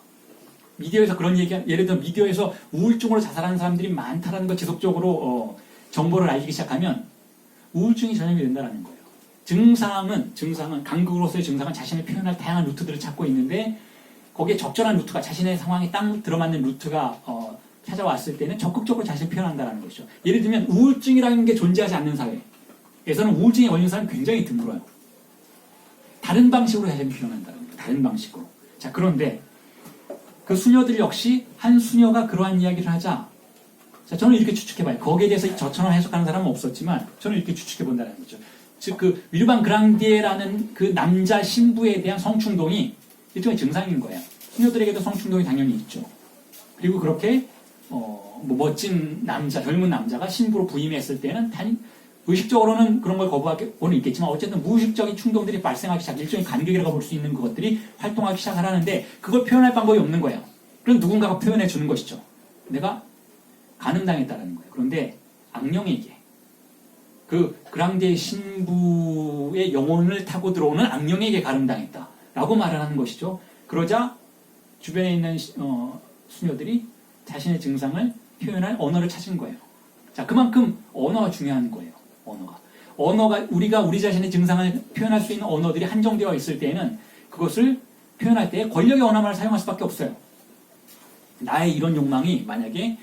미디어에서 그런 예를 들어 미디어에서 우울증으로 자살하는 사람들이 많다라는 걸 지속적으로 정보를 알리기 시작하면 우울증이 전염이 된다는 거예요. 증상은 강극으로서의 증상은 자신을 표현할 다양한 루트들을 찾고 있는데 거기에 적절한 루트가 자신의 상황에 딱 들어맞는 루트가 찾아왔을 때는 적극적으로 자신을 표현한다는 것이죠. 예를 들면 우울증이라는 게 존재하지 않는 사회에서는 우울증에 걸린 사람이 굉장히 드물어요. 다른 방식으로 자신을 표현한다는 거예요. 다른 방식으로. 자 그런데 그 수녀들 역시 한 수녀가 그러한 이야기를 하자 자 저는 이렇게 추측해봐요. 거기에 대해서 저처럼 해석하는 사람은 없었지만 저는 이렇게 추측해본다는 거죠. 즉 그 위르방 그랑디에라는 그 남자 신부에 대한 성충동이 일종의 증상인 거예요. 수녀들에게도 성충동이 당연히 있죠. 그리고 그렇게 멋진 남자, 젊은 남자가 신부로 부임했을 때는 의식적으로는 그런 걸 거부하고는 있겠지만 어쨌든 무의식적인 충동들이 발생하기 시작, 일종의 간격이라고 볼 수 있는 그것들이 활동하기 시작하는데 그걸 표현할 방법이 없는 거예요. 그럼 누군가가 표현해 주는 것이죠. 내가 간음당했다는 거예요. 그런데 악령에게 그 그랑디에 신부의 영혼을 타고 들어오는 악령에게 간음당했다라고 말을 하는 것이죠. 그러자 주변에 있는 수녀들이 자신의 증상을 표현할 언어를 찾은 거예요. 자, 그만큼 언어가 중요한 거예요. 언어가 우리가 우리 자신의 증상을 표현할 수 있는 언어들이 한정되어 있을 때에는 그것을 표현할 때 권력의 언어만을 사용할 수밖에 없어요. 나의 이런 욕망이 만약에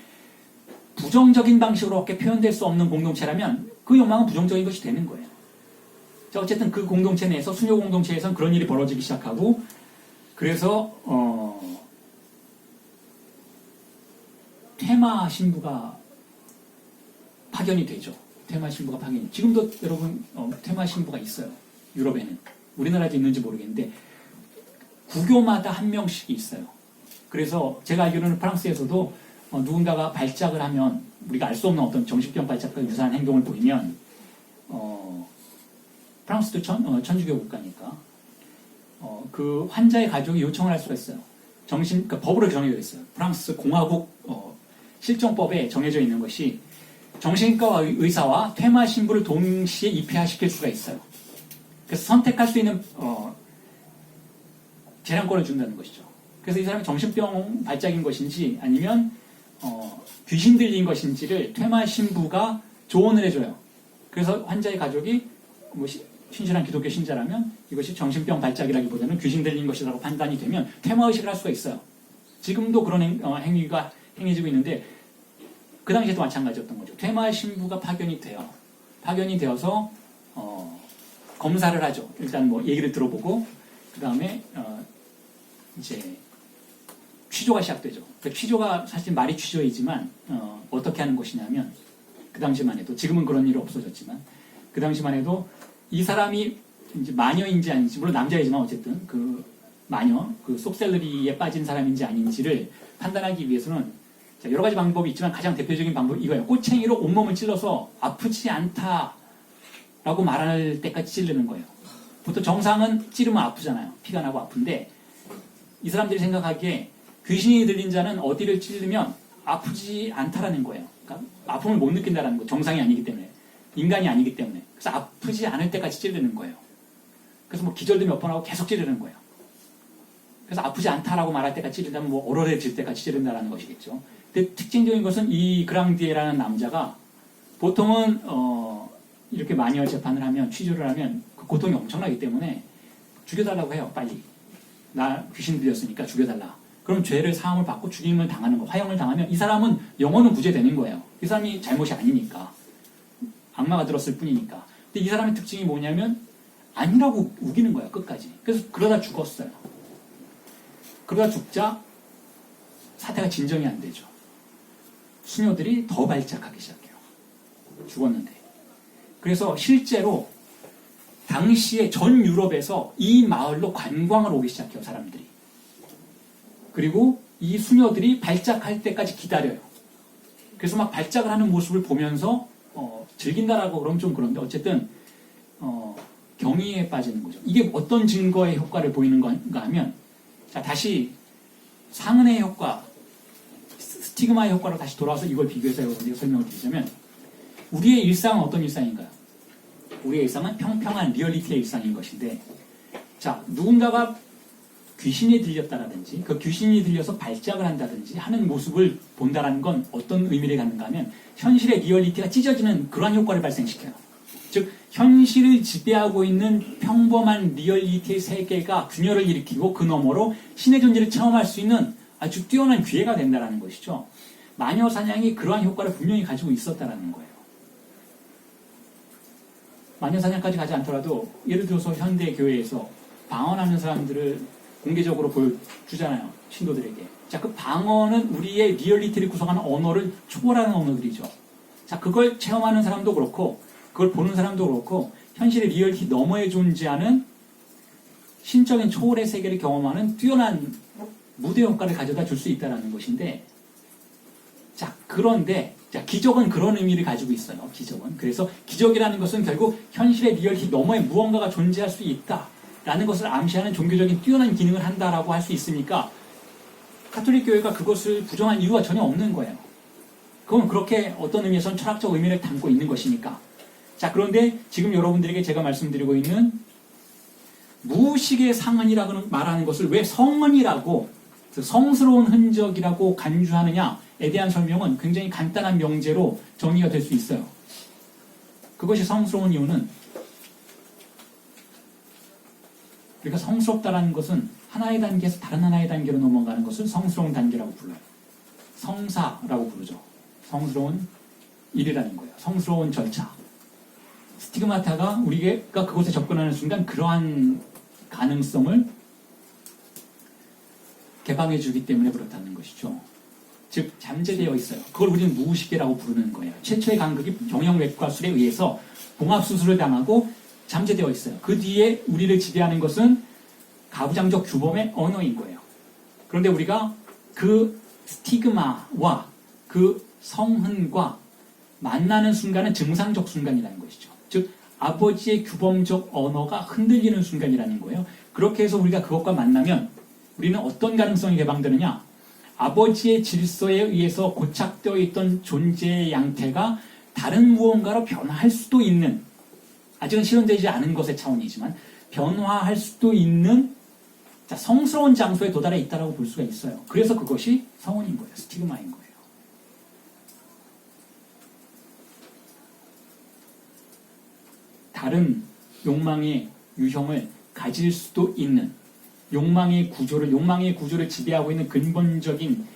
부정적인 방식으로밖에 표현될 수 없는 공동체라면 그 욕망은 부정적인 것이 되는 거예요. 자, 어쨌든 그 공동체 내에서 수녀 공동체에서는 그런 일이 벌어지기 시작하고 그래서 테마 신부가 파견이 되죠. 테마 신부가 파견이. 지금도 여러분 테마 신부가 있어요. 유럽에는. 우리나라에도 있는지 모르겠는데 국교마다 한 명씩 있어요. 그래서 제가 알기로는 프랑스에서도 누군가가 발작을 하면 우리가 알 수 없는 어떤 정신병 발작과 유사한 행동을 보이면 프랑스도 천주교 국가니까 그 환자의 가족이 요청을 할 수가 있어요. 그러니까 법으로 정해져 있어요. 프랑스 공화국 실정법에 정해져 있는 것이 정신과 의사와 퇴마 신부를 동시에 입회시킬 수가 있어요. 그래서 선택할 수 있는 재량권을 준다는 것이죠. 그래서 이 사람이 정신병 발작인 것인지 아니면 귀신 들린 것인지를 퇴마 신부가 조언을 해줘요. 그래서 환자의 가족이 뭐 신실한 기독교 신자라면 이것이 정신병 발작이라기보다는 귀신 들린 것이라고 판단이 되면 퇴마 의식을 할 수가 있어요. 지금도 그런 행위가 행해지고 있는데 그 당시에도 마찬가지였던 거죠. 퇴마 신부가 파견이 돼요. 파견이 되어서 검사를 하죠. 일단 뭐 얘기를 들어보고 그 다음에 이제 취조가 시작되죠. 그 취조가 사실 말이 취조이지만 어떻게 하는 것이냐면 그 당시만 해도 지금은 그런 일이 없어졌지만 그 당시만 해도 이 사람이 이제 마녀인지 아닌지 물론 남자이지만 어쨌든 그 마녀 그 속셀러리에 빠진 사람인지 아닌지를 판단하기 위해서는 여러 가지 방법이 있지만 가장 대표적인 방법이 이거예요. 꼬챙이로 온몸을 찔러서 아프지 않다라고 말할 때까지 찌르는 거예요. 보통 정상은 찌르면 아프잖아요. 피가 나고 아픈데 이 사람들이 생각하기에 귀신이 들린 자는 어디를 찌르면 아프지 않다라는 거예요. 그러니까 아픔을 못 느낀다라는 거. 정상이 아니기 때문에. 인간이 아니기 때문에. 그래서 아프지 않을 때까지 찌르는 거예요. 그래서 뭐 기절도 몇 번 하고 계속 찌르는 거예요. 그래서 아프지 않다라고 말할 때까지 찌른다면 뭐 얼얼해질 때까지 찌른다라는 것이겠죠. 근데 특징적인 것은 이 그랑디에라는 남자가 보통은 이렇게 마녀 재판을 하면 취조를 하면 그 고통이 엄청나기 때문에 죽여달라고 해요. 빨리. 나 귀신 들렸으니까 죽여달라. 그럼 죄를 사함을 받고 죽임을 당하는 거, 화형을 당하면 이 사람은 영원은 무죄되는 거예요. 이 사람이 잘못이 아니니까. 악마가 들었을 뿐이니까. 근데 이 사람의 특징이 뭐냐면 아니라고 우기는 거예요. 끝까지. 그래서 그러다 죽었어요. 그러다 죽자 사태가 진정이 안 되죠. 수녀들이 더 발작하기 시작해요. 죽었는데. 그래서 실제로 당시에 전 유럽에서 이 마을로 관광을 오기 시작해요. 사람들이. 그리고 이 수녀들이 발작할 때까지 기다려요. 그래서 막 발작을 하는 모습을 보면서 즐긴다라고 그러면 좀 그런데 어쨌든 경이에 빠지는 거죠. 이게 어떤 증거의 효과를 보이는 건가 하면 자 다시 상은의 효과, 스티그마의 효과로 다시 돌아와서 이걸 비교해서 여러분들에게 설명을 드리자면 우리의 일상은 어떤 일상인가요? 우리의 일상은 평평한 리얼리티의 일상인 것인데 자 누군가가 귀신이 들렸다라든지 그 귀신이 들려서 발작을 한다든지 하는 모습을 본다라는 건 어떤 의미를 갖는가 하면 현실의 리얼리티가 찢어지는 그러한 효과를 발생시켜요. 즉 현실을 지배하고 있는 평범한 리얼리티의 세계가 균열을 일으키고 그 너머로 신의 존재를 체험할 수 있는 아주 뛰어난 기회가 된다는 것이죠. 마녀 사냥이 그러한 효과를 분명히 가지고 있었다는 거예요. 마녀 사냥까지 가지 않더라도 예를 들어서 현대 교회에서 방언하는 사람들을 공개적으로 보여주잖아요. 신도들에게. 자, 그 방언은 우리의 리얼리티를 구성하는 언어를 초월하는 언어들이죠. 자, 그걸 체험하는 사람도 그렇고 그걸 보는 사람도 그렇고 현실의 리얼리티 너머에 존재하는 신적인 초월의 세계를 경험하는 뛰어난 무대 효과를 가져다 줄 수 있다는 것인데 자, 그런데 자, 기적은 그런 의미를 가지고 있어요. 기적은. 그래서 기적이라는 것은 결국 현실의 리얼리티 너머에 무언가가 존재할 수 있다라는 것을 암시하는 종교적인 뛰어난 기능을 한다라고 할 수 있으니까 가톨릭 교회가 그것을 부정한 이유가 전혀 없는 거예요. 그건 그렇게 어떤 의미에서는 철학적 의미를 담고 있는 것이니까. 자, 그런데 지금 여러분들에게 제가 말씀드리고 있는 무의식의 상흔이라고 말하는 것을 왜 성흔이라고 성스러운 흔적이라고 간주하느냐에 대한 설명은 굉장히 간단한 명제로 정의가 될 수 있어요. 그것이 성스러운 이유는 우리가 성스럽다라는 것은 하나의 단계에서 다른 하나의 단계로 넘어가는 것을 성스러운 단계라고 불러요. 성사라고 부르죠. 성스러운 일이라는 거예요. 성스러운 절차. 스티그마타가 우리가 그곳에 접근하는 순간 그러한 가능성을 개방해 주기 때문에 그렇다는 것이죠. 즉 잠재되어 있어요. 그걸 우리는 무의식이라고 부르는 거예요. 최초의 간극이 경영외과술에 의해서 봉합수술을 당하고 잠재되어 있어요. 그 뒤에 우리를 지배하는 것은 가부장적 규범의 언어인 거예요. 그런데 우리가 그 스티그마와 그 성흔과 만나는 순간은 증상적 순간이라는 것이죠. 즉 아버지의 규범적 언어가 흔들리는 순간이라는 거예요. 그렇게 해서 우리가 그것과 만나면 우리는 어떤 가능성이 개방되느냐? 아버지의 질서에 의해서 고착되어 있던 존재의 양태가 다른 무언가로 변화할 수도 있는 아직은 실현되지 않은 것의 차원이지만 변화할 수도 있는 성스러운 장소에 도달해 있다고 볼 수가 있어요. 그래서 그것이 성혼인 거예요. 스티그마인 거예요. 다른 욕망의 유형을 가질 수도 있는 욕망의 구조를 지배하고 있는 근본적인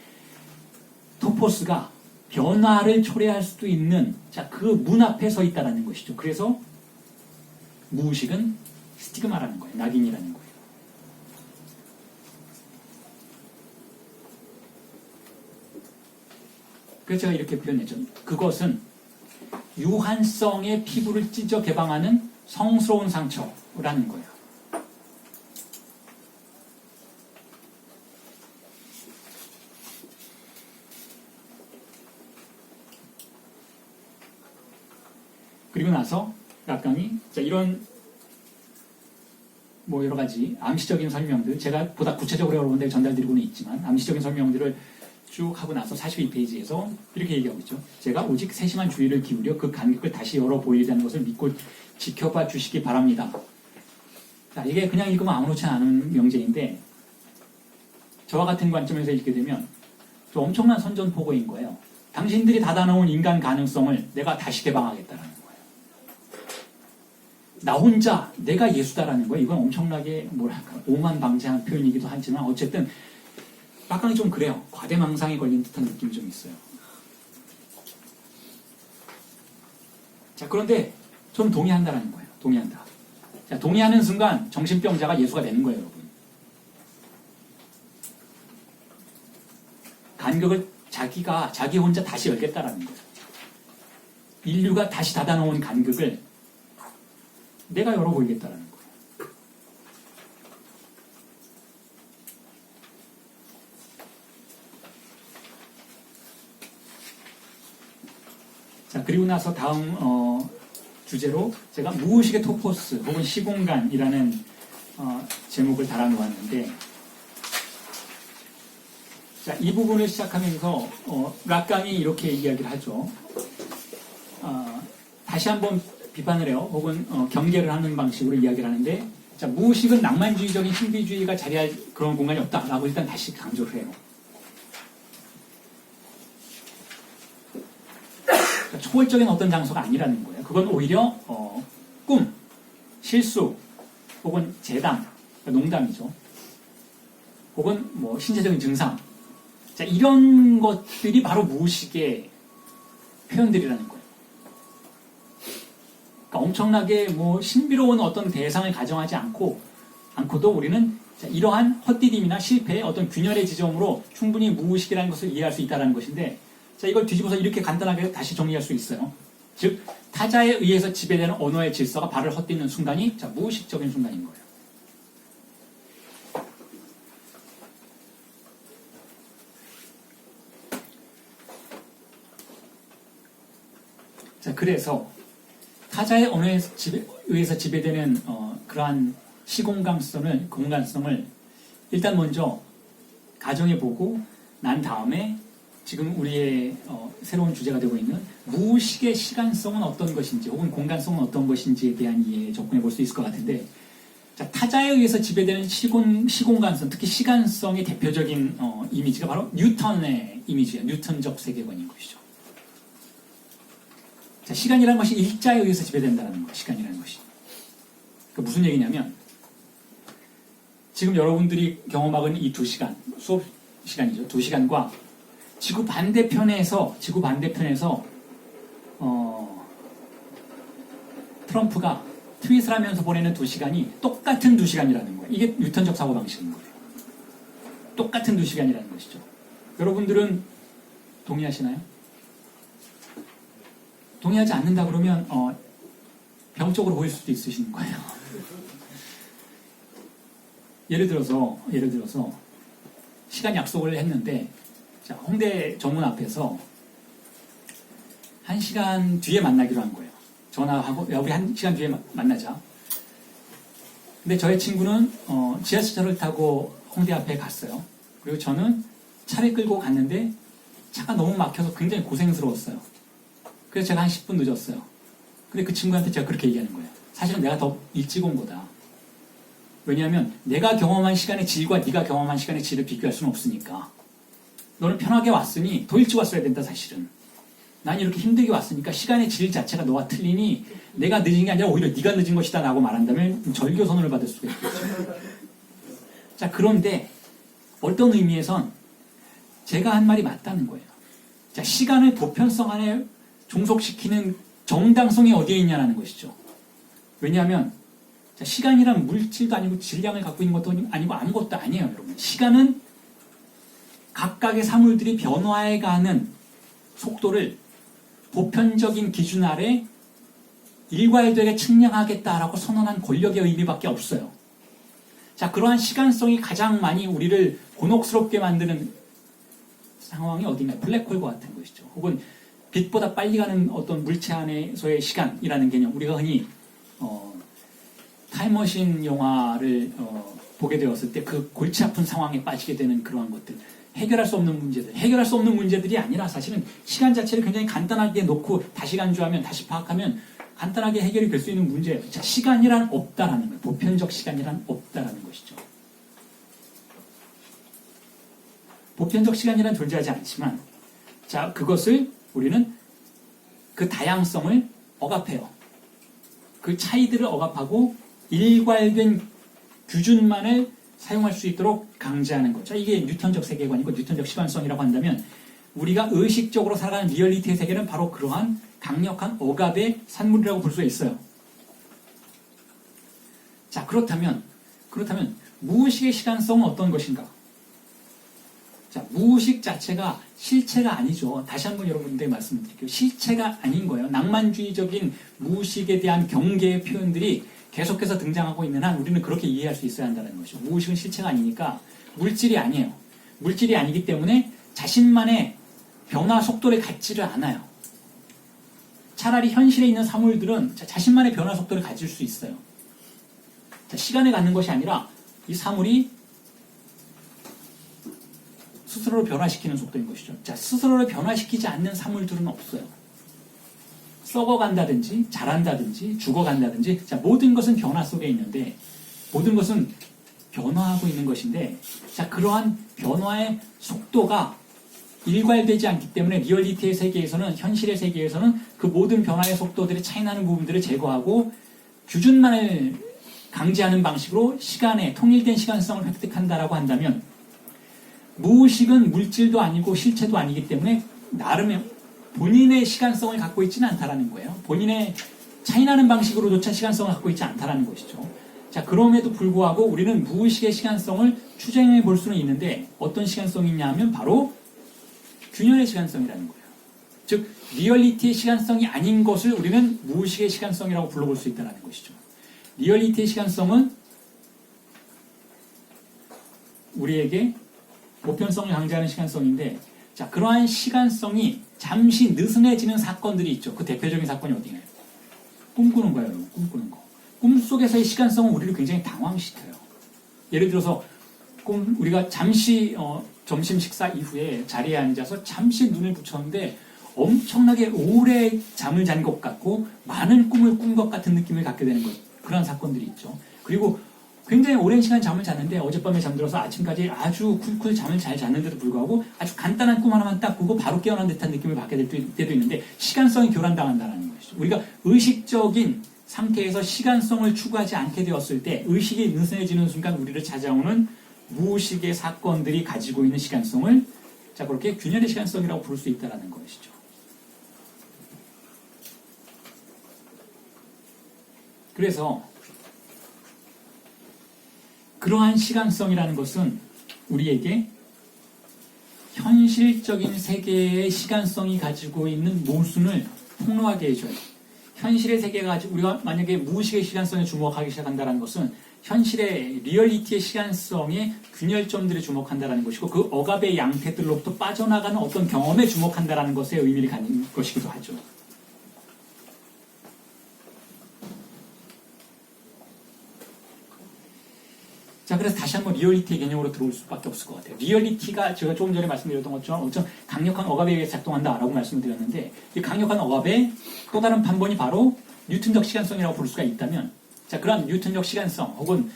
토포스가 변화를 초래할 수도 있는 그 문 앞에 서 있다는 것이죠. 그래서 무의식은 스티그마라는 거예요. 낙인이라는 거예요. 그래서 제가 이렇게 표현했죠. 그것은 유한성의 피부를 찢어 개방하는 성스러운 상처라는 거예요. 그리고 나서 락강이 이런 여러 가지 암시적인 설명들, 제가 보다 구체적으로 여러분들에게 전달드리고는 있지만 암시적인 설명들을 쭉 하고 나서 42페이지에서 이렇게 얘기하고 있죠. 제가 오직 세심한 주의를 기울여 그 간격을 다시 열어 보이려는 것을 믿고 지켜봐 주시기 바랍니다. 자, 이게 그냥 읽으면 아무렇지 않은 명제인데 저와 같은 관점에서 읽게 되면 좀 엄청난 선전포고인 거예요. 당신들이 닫아놓은 인간 가능성을 내가 다시 개방하겠다라는 거예요. 나 혼자 내가 예수다라는 거예요. 이건 엄청나게 오만방자한 표현이기도 하지만 어쨌든 락강이 좀 그래요. 과대망상에 걸린 듯한 느낌이 좀 있어요. 자, 그런데 저는 동의한다라는 거예요. 동의한다. 자, 동의하는 순간 정신병자가 예수가 되는 거예요, 여러분. 간격을 자기 혼자 다시 열겠다라는 거예요. 인류가 다시 닫아놓은 간격을 내가 열어보이겠다라는 거예요. 자, 그리고 나서 다음 주제로 제가 무의식의 토포스 혹은 시공간이라는 제목을 달아놓았는데, 자, 이 부분을 시작하면서 락강이 이렇게 이야기를 하죠. 다시 한번 비판을 해요. 혹은 경계를 하는 방식으로 이야기를 하는데, 자, 무의식은 낭만주의적인 신비주의가 자리할 그런 공간이 없다라고 일단 다시 강조를 해요. 초월적인 어떤 장소가 아니라는 거예요. 그건 오히려 꿈, 실수, 혹은 재담, 농담이죠. 혹은 신체적인 증상. 자, 이런 것들이 바로 무의식의 표현들이라는 거예요. 그러니까 엄청나게 신비로운 어떤 대상을 가정하지 않고도 우리는 이러한 헛디딤이나 실패의 어떤 균열의 지점으로 충분히 무의식이라는 것을 이해할 수 있다는 것인데, 자, 이걸 뒤집어서 이렇게 간단하게 다시 정리할 수 있어요. 즉, 타자에 의해서 지배되는 언어의 질서가 발을 헛디디는 순간이 무의식적인 순간인 거예요. 자, 그래서 타자의 언어에 의해서 지배되는 그러한 공간성을 일단 먼저 가정해보고 난 다음에 지금 우리의 새로운 주제가 되고 있는 무의식의 시간성은 어떤 것인지 혹은 공간성은 어떤 것인지에 대한 이해에 접근해 볼 수 있을 것 같은데, 자, 타자에 의해서 지배되는 시공간성, 특히 시간성의 대표적인 이미지가 바로 뉴턴의 이미지예요. 뉴턴적 세계관인 것이죠. 자, 시간이라는 것이 일자에 의해서 지배된다는 거예요. 시간이라는 것이. 그러니까 무슨 얘기냐면 지금 여러분들이 경험하고 있는 이 2시간, 수업 시간이죠. 2시간과 지구 반대편에서 트럼프가 트윗을 하면서 보내는 2시간이 똑같은 2시간이라는 거예요. 이게 뉴턴적 사고방식인 거예요. 똑같은 2시간이라는 것이죠. 여러분들은 동의하시나요? 동의하지 않는다 그러면 병적으로 보일 수도 있으신 거예요. 예를 들어서 시간 약속을 했는데, 자, 홍대 정문 앞에서 1시간 뒤에 만나기로 한 거예요. 전화하고, 야, 우리 1시간 뒤에 만나자. 근데 저의 친구는 지하철을 타고 홍대 앞에 갔어요. 그리고 저는 차를 끌고 갔는데 차가 너무 막혀서 굉장히 고생스러웠어요. 그래서 제가 한 10분 늦었어요. 근데 그 친구한테 제가 그렇게 얘기하는 거예요. 사실은 내가 더 일찍 온 거다. 왜냐하면 내가 경험한 시간의 질과 네가 경험한 시간의 질을 비교할 수는 없으니까. 너는 편하게 왔으니 더 일찍 왔어야 된다 사실은. 난 이렇게 힘들게 왔으니까 시간의 질 자체가 너와 틀리니 내가 늦은 게 아니라 오히려 네가 늦은 것이다 라고 말한다면 절교선언을 받을 수가 있겠죠. 자, 그런데 어떤 의미에선 제가 한 말이 맞다는 거예요. 자, 시간을 보편성 안에 종속시키는 정당성이 어디에 있냐는 것이죠. 왜냐하면 자, 시간이란 물질도 아니고 질량을 갖고 있는 것도 아니고 아무것도 아니에요, 여러분. 시간은 각각의 사물들이 변화해가는 속도를 보편적인 기준 아래 일괄되게 측량하겠다라고 선언한 권력의 의미밖에 없어요. 자, 그러한 시간성이 가장 많이 우리를 곤혹스럽게 만드는 상황이 어딘가 블랙홀과 같은 것이죠. 혹은 빛보다 빨리 가는 어떤 물체 안에서의 시간이라는 개념, 우리가 흔히 타임머신 영화를 보게 되었을 때 그 골치 아픈 상황에 빠지게 되는 그러한 것들, 해결할 수 없는 문제들, 해결할 수 없는 문제들이 아니라 사실은 시간 자체를 굉장히 간단하게 놓고 다시 간주하면, 다시 파악하면 간단하게 해결이 될 수 있는 문제예요. 자, 시간이란 없다라는 거예요. 보편적 시간이란 없다라는 것이죠. 보편적 시간이란 존재하지 않지만, 자, 그것을 우리는 그 다양성을 억압해요. 그 차이들을 억압하고 일괄된 규준만을 사용할 수 있도록 강제하는 거죠. 이게 뉴턴적 세계관이고 뉴턴적 시간성이라고 한다면 우리가 의식적으로 살아가는 리얼리티의 세계는 바로 그러한 강력한 억압의 산물이라고 볼 수 있어요. 자, 그렇다면 무의식의 시간성은 어떤 것인가? 자, 무의식 자체가 실체가 아니죠. 다시 한번 여러분들에게 말씀드릴게요. 실체가 아닌 거예요. 낭만주의적인 무의식에 대한 경계의 표현들이 계속해서 등장하고 있는 한 우리는 그렇게 이해할 수 있어야 한다는 것이죠. 무의식은 실체가 아니니까 물질이 아니에요. 물질이 아니기 때문에 자신만의 변화 속도를 갖지를 않아요. 차라리 현실에 있는 사물들은 자신만의 변화 속도를 가질 수 있어요. 자, 시간을 갖는 것이 아니라 이 사물이 스스로를 변화시키는 속도인 것이죠. 자, 스스로를 변화시키지 않는 사물들은 없어요. 썩어간다든지 자란다든지 죽어간다든지, 자, 모든 것은 변화 속에 있는데, 모든 것은 변화하고 있는 것인데, 자, 그러한 변화의 속도가 일괄되지 않기 때문에 리얼리티의 세계에서는, 현실의 세계에서는 그 모든 변화의 속도들이 차이나는 부분들을 제거하고 규준만을 강제하는 방식으로 시간의 통일된 시간성을 획득한다라고 한다면, 무의식은 물질도 아니고 실체도 아니기 때문에 나름의 본인의 시간성을 갖고 있지는 않다라는 거예요. 본인의 차이나는 방식으로조차 시간성을 갖고 있지 않다라는 것이죠. 자, 그럼에도 불구하고 우리는 무의식의 시간성을 추정해 볼 수는 있는데 어떤 시간성이 있냐 하면 바로 균열의 시간성이라는 거예요. 즉, 리얼리티의 시간성이 아닌 것을 우리는 무의식의 시간성이라고 불러볼 수 있다는 것이죠. 리얼리티의 시간성은 우리에게 보편성을 강제하는 시간성인데, 자, 그러한 시간성이 잠시 느슨해지는 사건들이 있죠. 그 대표적인 사건이 어디냐요? 꿈꾸는 거예요, 여러분. 꿈꾸는 거. 꿈속에서의 시간성은 우리를 굉장히 당황시켜요. 예를 들어서 우리가 잠시 점심 식사 이후에 자리에 앉아서 잠시 눈을 붙였는데 엄청나게 오래 잠을 잔 것 같고 많은 꿈을 꾼 것 같은 느낌을 갖게 되는 것, 그런 사건들이 있죠. 그리고 굉장히 오랜 시간 잠을 잤는데 어젯밤에 잠들어서 아침까지 아주 쿨쿨 잠을 잘 잤는데도 불구하고 아주 간단한 꿈 하나만 딱 꾸고 바로 깨어난 듯한 느낌을 받게 될 때도 있는데, 시간성이 교란당한다는 것이죠. 우리가 의식적인 상태에서 시간성을 추구하지 않게 되었을 때 의식이 느슨해지는 순간 우리를 찾아오는 무의식의 사건들이 가지고 있는 시간성을, 자, 그렇게 균열의 시간성이라고 부를 수 있다는 것이죠. 그래서 그러한 시간성이라는 것은 우리에게 현실적인 세계의 시간성이 가지고 있는 모순을 폭로하게 해줘요. 현실의 세계가 가지고, 우리가 만약에 무의식의 시간성에 주목하기 시작한다는 것은 현실의 리얼리티의 시간성의 균열점들에 주목한다는 것이고, 그 억압의 양태들로부터 빠져나가는 어떤 경험에 주목한다는 것에 의미를 갖는 것이기도 하죠. 자, 그래서 다시 한번 리얼리티의 개념으로 들어올 수밖에 없을 것 같아요. 리얼리티가 제가 조금 전에 말씀드렸던 것처럼 엄청 강력한 억압에 의해 작동한다라고 말씀드렸는데, 이 강력한 억압의 또 다른 반번이 바로 뉴턴적 시간성이라고 볼 수가 있다면, 자, 그런 뉴턴적 시간성 혹은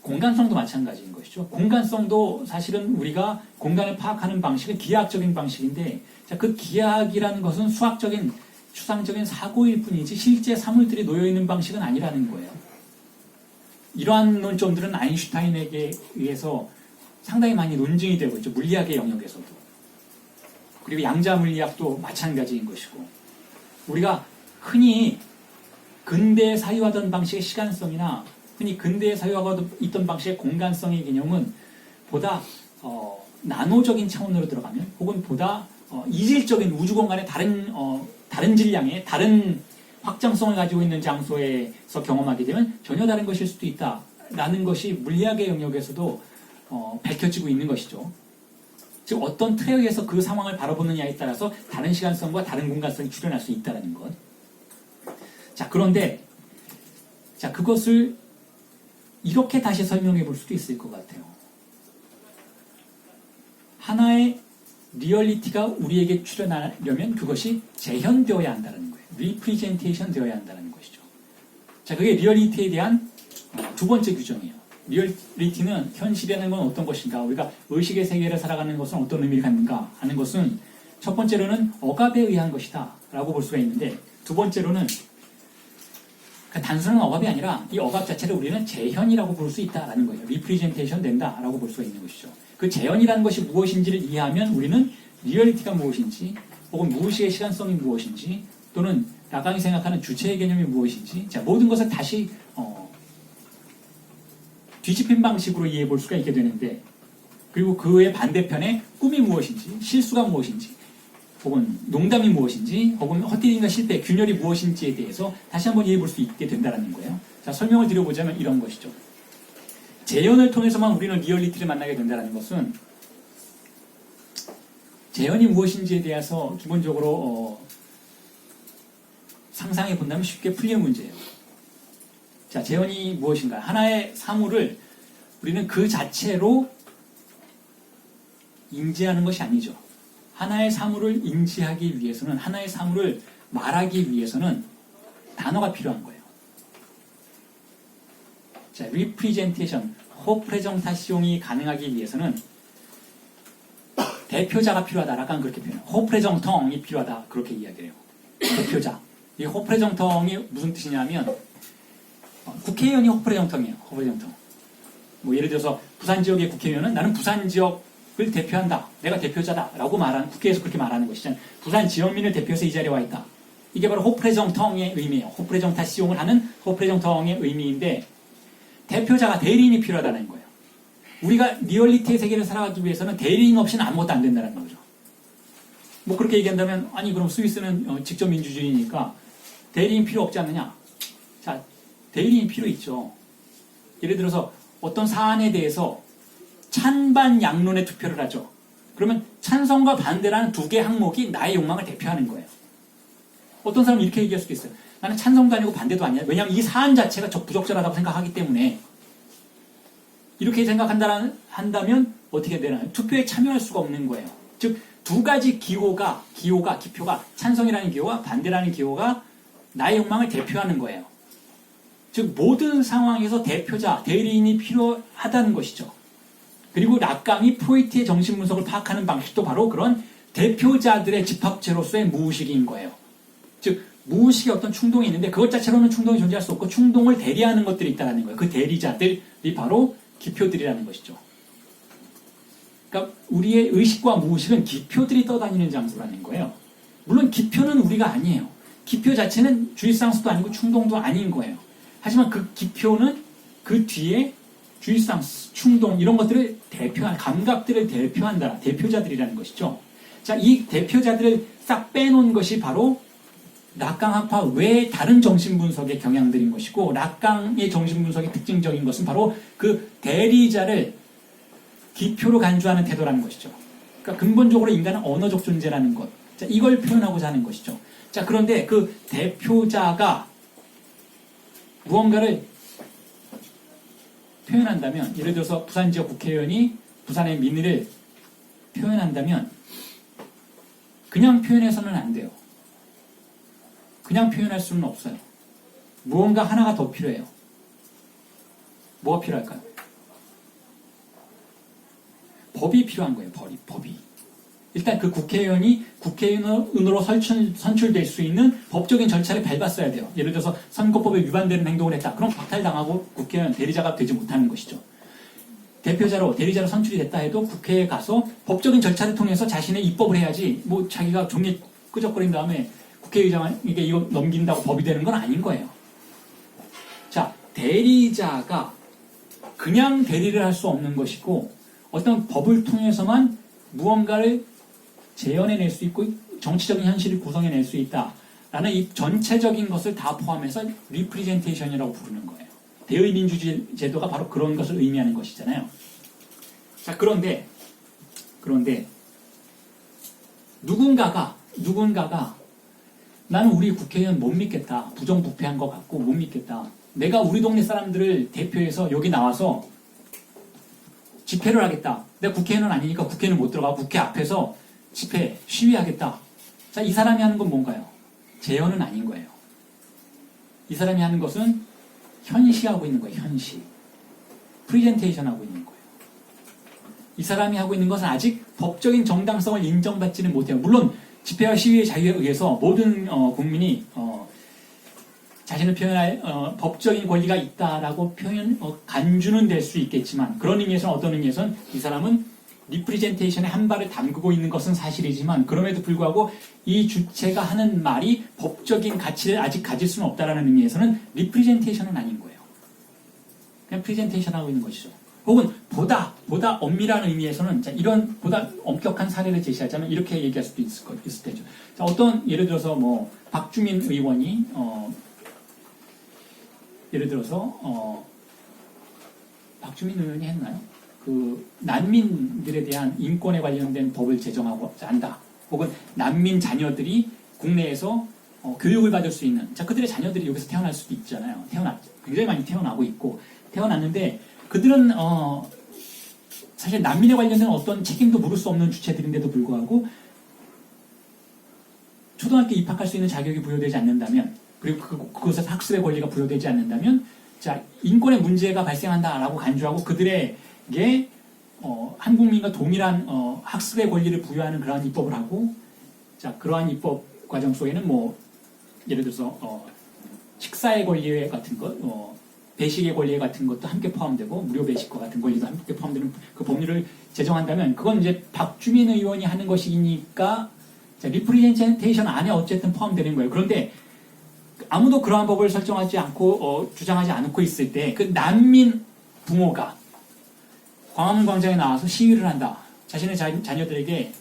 공간성도 마찬가지인 것이죠. 공간성도 사실은 우리가 공간을 파악하는 방식은 기하학적인 방식인데, 자, 그 기하학이라는 것은 수학적인 추상적인 사고일 뿐이지 실제 사물들이 놓여 있는 방식은 아니라는 거예요. 이러한 논점들은 아인슈타인에게 의해서 상당히 많이 논증이 되고 있죠. 물리학의 영역에서도. 그리고 양자 물리학도 마찬가지인 것이고, 우리가 흔히 근대에 사유하던 방식의 시간성이나 흔히 근대에 사유하고 있던 방식의 공간성의 개념은 보다 나노적인 차원으로 들어가면, 혹은 보다 이질적인 우주공간의 다른 질량의 다른 확장성을 가지고 있는 장소에서 경험하게 되면 전혀 다른 것일 수도 있다라는 것이 물리학의 영역에서도 밝혀지고 있는 것이죠. 즉 어떤 틀에 의해서 그 상황을 바라보느냐에 따라서 다른 시간성과 다른 공간성이 출현할 수 있다는 것. 자, 그런데 자, 그것을 이렇게 다시 설명해 볼 수도 있을 것 같아요. 하나의 리얼리티가 우리에게 출현하려면 그것이 재현되어야 한다는 거예요. 리프리젠테이션 되어야 한다는 것이죠. 자, 그게 리얼리티에 대한 두 번째 규정이에요. 리얼리티는 현실이라는 건 어떤 것인가, 우리가 의식의 세계를 살아가는 것은 어떤 의미를 갖는가 하는 것은 첫 번째로는 억압에 의한 것이다 라고 볼 수가 있는데, 두 번째로는 단순한 억압이 아니라 이 억압 자체를 우리는 재현이라고 볼 수 있다라는 거예요. 리프리젠테이션 된다라고 볼 수가 있는 것이죠. 그 재현이라는 것이 무엇인지를 이해하면 우리는 리얼리티가 무엇인지, 혹은 무의식의 시간성이 무엇인지, 또는 라강이 생각하는 주체의 개념이 무엇인지, 자, 모든 것을 다시 뒤집힌 방식으로 이해해 볼 수가 있게 되는데, 그리고 그의 반대편에 꿈이 무엇인지, 실수가 무엇인지, 혹은 농담이 무엇인지, 혹은 헛디딘과 실패, 균열이 무엇인지에 대해서 다시 한번 이해해 볼 수 있게 된다는 거예요. 자, 설명을 드려보자면 이런 것이죠. 재현을 통해서만 우리는 리얼리티를 만나게 된다는 것은, 재현이 무엇인지에 대해서 기본적으로 상상해 본다면 쉽게 풀리는 문제예요. 자, 재현이 무엇인가? 하나의 사물을 우리는 그 자체로 인지하는 것이 아니죠. 하나의 사물을 인지하기 위해서는, 하나의 사물을 말하기 위해서는 단어가 필요한 거예요. 자, 리프리젠테이션, 호프레정타시옹이 가능하기 위해서는 대표자가 필요하다. 약간 그렇게 표현해요. 호프레정텅이 필요하다. 그렇게 이야기해요. 대표자. 이 호프레정텅이 무슨 뜻이냐면, 국회의원이 호프레정텅이에요. 호프레정텅. 뭐 예를 들어서 부산 지역의 국회의원은 나는 부산 지역을 대표한다. 내가 대표자다. 라고 말하는, 국회에서 그렇게 말하는 것이잖아요. 부산 지역민을 대표해서 이 자리에 와 있다. 이게 바로 호프레정텅의 의미예요. 호프레정타시옹을 하는 호프레정텅의 의미인데, 대표자가 대리인이 필요하다는 거예요. 우리가 리얼리티의 세계를 살아가기 위해서는 대리인 없이는 아무것도 안 된다는 거죠. 뭐 그렇게 얘기한다면, 아니 그럼 스위스는 직접 민주주의니까 대리인 필요 없지 않느냐? 자, 대리인 필요 있죠. 예를 들어서 어떤 사안에 대해서 찬반 양론의 투표를 하죠. 그러면 찬성과 반대라는 두 개의 항목이 나의 욕망을 대표하는 거예요. 어떤 사람은 이렇게 얘기할 수도 있어요. 나는 찬성도 아니고 반대도 아니야. 왜냐하면 이 사안 자체가 부적절하다고 생각하기 때문에. 이렇게 생각한다면 어떻게 되나요? 투표에 참여할 수가 없는 거예요. 즉, 두 가지 기호가, 찬성이라는 기호와 반대라는 기호가 나의 욕망을 대표하는 거예요. 즉, 모든 상황에서 대표자, 대리인이 필요하다는 것이죠. 그리고 락강이 프로이트의 정신분석을 파악하는 방식도 바로 그런 대표자들의 집합체로서의 무의식인 거예요. 즉, 무의식의 어떤 충동이 있는데 그것 자체로는 충동이 존재할 수 없고 충동을 대리하는 것들이 있다는 거예요. 그 대리자들이 바로 기표들이라는 것이죠. 그러니까 우리의 의식과 무의식은 기표들이 떠다니는 장소라는 거예요. 물론 기표는 우리가 아니에요. 기표 자체는 주입상수도 아니고 충동도 아닌 거예요. 하지만 그 기표는 그 뒤에 주입상수, 충동 이런 것들을 대표한, 감각들을 대표한다. 대표자들이라는 것이죠. 자, 이 대표자들을 싹 빼놓은 것이 바로 락강학파 외의 다른 정신분석의 경향들인 것이고, 락강의 정신분석의 특징적인 것은 바로 그 대리자를 기표로 간주하는 태도라는 것이죠. 그러니까 근본적으로 인간은 언어적 존재라는 것. 자, 이걸 표현하고자 하는 것이죠. 자, 그런데 그 대표자가 무언가를 표현한다면, 예를 들어서 부산 지역 국회의원이 부산의 민의를 표현한다면 그냥 표현해서는 안 돼요. 그냥 표현할 수는 없어요. 무언가 하나가 더 필요해요. 뭐가 필요할까요? 법이 필요한 거예요. 법이. 일단 그 국회의원이 국회의원으로 선출될 수 있는 법적인 절차를 밟았어야 돼요. 예를 들어서 선거법에 위반되는 행동을 했다. 그럼 박탈당하고 국회의원 대리자가 되지 못하는 것이죠. 대리자로 선출이 됐다 해도 국회에 가서 법적인 절차를 통해서 자신의 입법을 해야지 뭐 자기가 종이 끄적거린 다음에 국회의장에게 이거 넘긴다고 법이 되는 건 아닌 거예요. 자, 대리자가 그냥 대리를 할 수 없는 것이고 어떤 법을 통해서만 무언가를 재현해낼 수 있고 정치적인 현실을 구성해낼 수 있다라는 이 전체적인 것을 다 포함해서 리프리젠테이션이라고 부르는 거예요. 대의민주제도가 바로 그런 것을 의미하는 것이잖아요. 자, 그런데 누군가가 나는 우리 국회의원 못 믿겠다. 부정부패한 것 같고 못 믿겠다. 내가 우리 동네 사람들을 대표해서 여기 나와서 집회를 하겠다. 내가 국회의원은 아니니까 국회는 못 들어가고 국회 앞에서 집회, 시위하겠다. 자, 이 사람이 하는 건 뭔가요? 재현은 아닌 거예요. 이 사람이 하는 것은 현시하고 있는 거예요. 현시. 프리젠테이션 하고 있는 거예요. 이 사람이 하고 있는 것은 아직 법적인 정당성을 인정받지는 못해요. 물론 집회와 시위의 자유에 의해서 모든 국민이 자신을 표현할 법적인 권리가 있다라고 간주는 될 수 있겠지만 그런 의미에서는 어떤 의미에서는 이 사람은 리프리젠테이션에 한 발을 담그고 있는 것은 사실이지만 그럼에도 불구하고 이 주체가 하는 말이 법적인 가치를 아직 가질 수는 없다라는 의미에서는 리프리젠테이션은 아닌 거예요. 그냥 프리젠테이션 하고 있는 것이죠. 혹은 보다 엄밀한 의미에서는 이런 보다 엄격한 사례를 제시하자면 이렇게 얘기할 수도 있을 테죠. 자, 어떤 예를 들어서 뭐 박주민 의원이 예를 들어서 박주민 의원이 했나요? 그 난민들에 대한 인권에 관련된 법을 제정하고자 한다. 혹은 난민 자녀들이 국내에서 교육을 받을 수 있는 그들의 자녀들이 여기서 태어날 수도 있잖아요. 굉장히 많이 태어나고 있고 태어났는데 그들은 사실 난민에 관련된 어떤 책임도 물을 수 없는 주체들인데도 불구하고 초등학교 입학할 수 있는 자격이 부여되지 않는다면 그리고 그것에서 학습의 권리가 부여되지 않는다면 자, 인권의 문제가 발생한다라고 간주하고 그들에게 한국민과 동일한 학습의 권리를 부여하는 그러한 입법을 하고 자, 그러한 입법 과정 속에는 뭐 예를 들어서 식사의 권리 같은 것 배식의 권리 같은 것도 함께 포함되고 무료 배식과 같은 권리도 함께 포함되는 그 법률을 제정한다면 그건 이제 박주민 의원이 하는 것이니까 리프리젠테이션 안에 어쨌든 포함되는 거예요. 그런데 아무도 그러한 법을 설정하지 않고 주장하지 않고 있을 때 그 난민 부모가 광화문 광장에 나와서 시위를 한다. 자신의 자녀들에게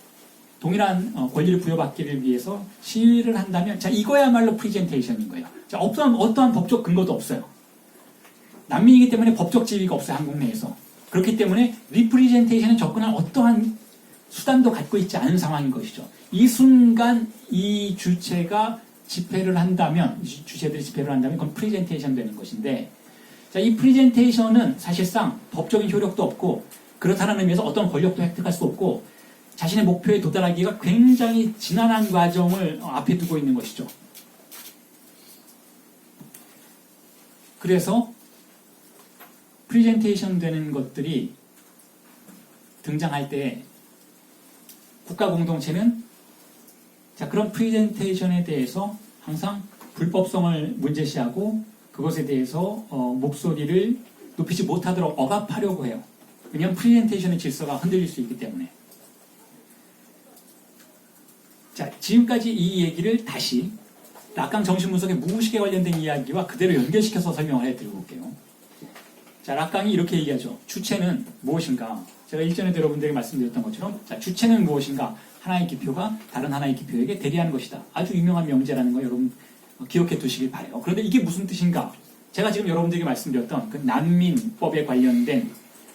동일한 권리를 부여받기를 위해서 시위를 한다면 자, 이거야말로 프리젠테이션인 거예요. 자, 어떠한 법적 근거도 없어요. 난민이기 때문에 법적 지위가 없어요. 한국 내에서. 그렇기 때문에 리프리젠테이션에 접근할 어떠한 수단도 갖고 있지 않은 상황인 것이죠. 이 순간 이 주체가 집회를 한다면 주체들이 집회를 한다면 그건 프리젠테이션 되는 것인데 자, 이 프리젠테이션은 사실상 법적인 효력도 없고 그렇다는 의미에서 어떤 권력도 획득할 수 없고 자신의 목표에 도달하기가 굉장히 지난한 과정을 앞에 두고 있는 것이죠. 그래서 프리젠테이션 되는 것들이 등장할 때 국가 공동체는 자, 그런 프리젠테이션에 대해서 항상 불법성을 문제시하고 그것에 대해서 목소리를 높이지 못하도록 억압하려고 해요. 왜냐하면 프리젠테이션의 질서가 흔들릴 수 있기 때문에. 자, 지금까지 이 얘기를 다시 락강 정신분석의 무의식에 관련된 이야기와 그대로 연결시켜서 설명을 해드리고 올게요. 자, 락강이 이렇게 얘기하죠. 주체는 무엇인가? 제가 일전에도 여러분들에게 말씀드렸던 것처럼 자, 주체는 무엇인가? 하나의 기표가 다른 하나의 기표에게 대리하는 것이다. 아주 유명한 명제라는 거 여러분 기억해 두시길 바라요. 그런데 이게 무슨 뜻인가? 제가 지금 여러분들에게 말씀드렸던 그 난민법에 관련된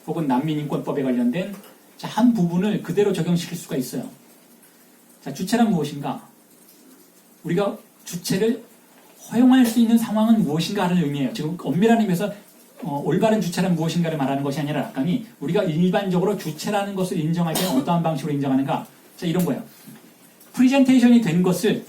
혹은 난민인권법에 관련된 자, 한 부분을 그대로 적용시킬 수가 있어요. 자, 주체란 무엇인가? 우리가 주체를 허용할 수 있는 상황은 무엇인가 하는 의미예요. 지금 엄밀한 의미에서 올바른 주체란 무엇인가를 말하는 것이 아니라 락강이 우리가 일반적으로 주체라는 것을 인정할 때는 어떠한 방식으로 인정하는가? 자, 이런 거예요. 프리젠테이션이 된 것을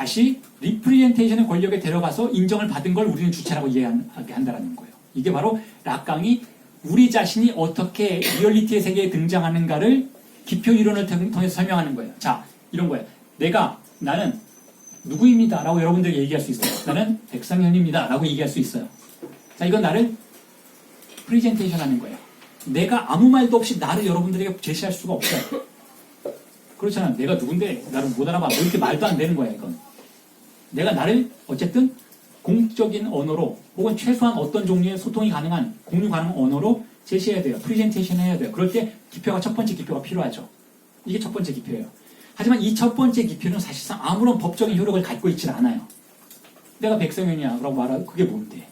다시 리프레젠테이션의 권력에 데려가서 인정을 받은 걸 우리는 주체라고 이해하게 한다는 거예요. 이게 바로 락강이 우리 자신이 어떻게 리얼리티의 세계에 등장하는가를 기표 이론을 통해서 설명하는 거예요. 자, 이런 거예요. 나는 누구입니다 라고 여러분들에게 얘기할 수 있어요. 나는 백상현입니다 라고 얘기할 수 있어요. 자, 이건 나를 프레젠테이션 하는 거예요. 내가 아무 말도 없이 나를 여러분들에게 제시할 수가 없어요. 그렇잖아. 내가 누군데 나를 못 알아봐. 뭐 이렇게 말도 안 되는 거야, 이건. 내가 나를 어쨌든 공적인 언어로 혹은 최소한 어떤 종류의 소통이 가능한 공유 가능 언어로 제시해야 돼요. 프레젠테이션 해야 돼요. 그럴 때 기표가 첫 번째 기표가 필요하죠. 이게 첫 번째 기표예요. 하지만 이 첫 번째 기표는 사실상 아무런 법적인 효력을 갖고 있지 않아요. 내가 백성현이야 라고 말하고 그게 뭔데?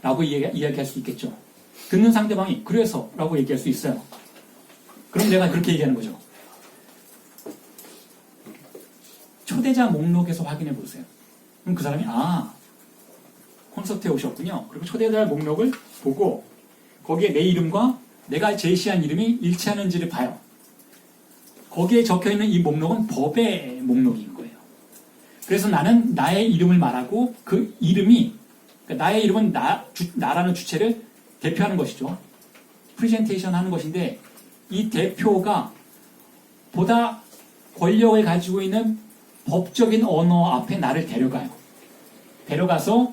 라고 이야기할 수 있겠죠. 듣는 상대방이 그래서 라고 얘기할 수 있어요. 그럼 내가 그렇게 얘기하는 거죠. 초대자 목록에서 확인해 보세요. 그럼 그 사람이 콘서트에 오셨군요. 그리고 초대자 목록을 보고 거기에 내 이름과 내가 제시한 이름이 일치하는지를 봐요. 거기에 적혀있는 이 목록은 법의 목록인 거예요. 그래서 나는 나의 이름을 말하고 그 이름이 그러니까 나의 이름은 나라는 주체를 대표하는 것이죠. 프레젠테이션 하는 것인데 이 대표가 보다 권력을 가지고 있는 법적인 언어 앞에 나를 데려가요. 데려가서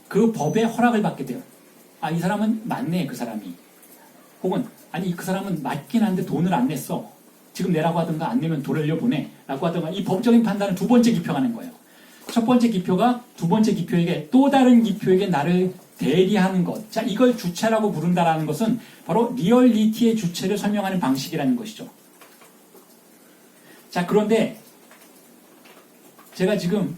그 법의 허락을 받게 돼요. 이 사람은 맞네, 그 사람이. 혹은 아니 그 사람은 맞긴 한데 돈을 안 냈어. 지금 내라고 하든가 안 내면 돌려보내 라고 하든가 이 법적인 판단은 두 번째 기표가 하는 거예요. 첫 번째 기표가 두 번째 기표에게 또 다른 기표에게 나를 대리하는 것. 자, 이걸 주체라고 부른다라는 것은 바로 리얼리티의 주체를 설명하는 방식이라는 것이죠. 자, 그런데 제가 지금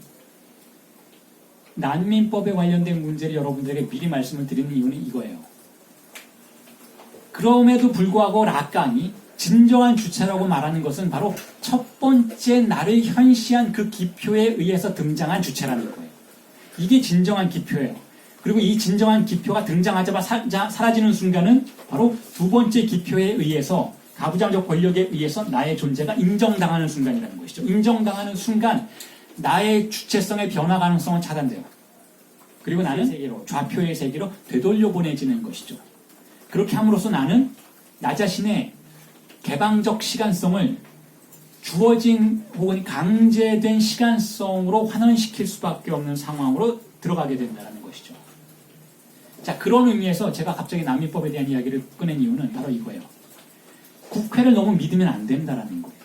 난민법에 관련된 문제를 여러분들에게 미리 말씀을 드리는 이유는 이거예요. 그럼에도 불구하고 락강이 진정한 주체라고 말하는 것은 바로 첫 번째 나를 현시한 그 기표에 의해서 등장한 주체라는 거예요. 이게 진정한 기표예요. 그리고 이 진정한 기표가 등장하자마자 사라지는 순간은 바로 두 번째 기표에 의해서 가부장적 권력에 의해서 나의 존재가 인정당하는 순간이라는 것이죠. 인정당하는 순간 나의 주체성의 변화 가능성은 차단돼요. 그리고 나는 세계로, 좌표의 세계로 되돌려 보내지는 것이죠. 그렇게 함으로써 나는 나 자신의 개방적 시간성을 주어진 혹은 강제된 시간성으로 환원시킬 수밖에 없는 상황으로 들어가게 된다는 것이죠. 자, 그런 의미에서 제가 갑자기 난민법에 대한 이야기를 꺼낸 이유는 바로 이거예요. 국회를 너무 믿으면 안 된다는 거예요.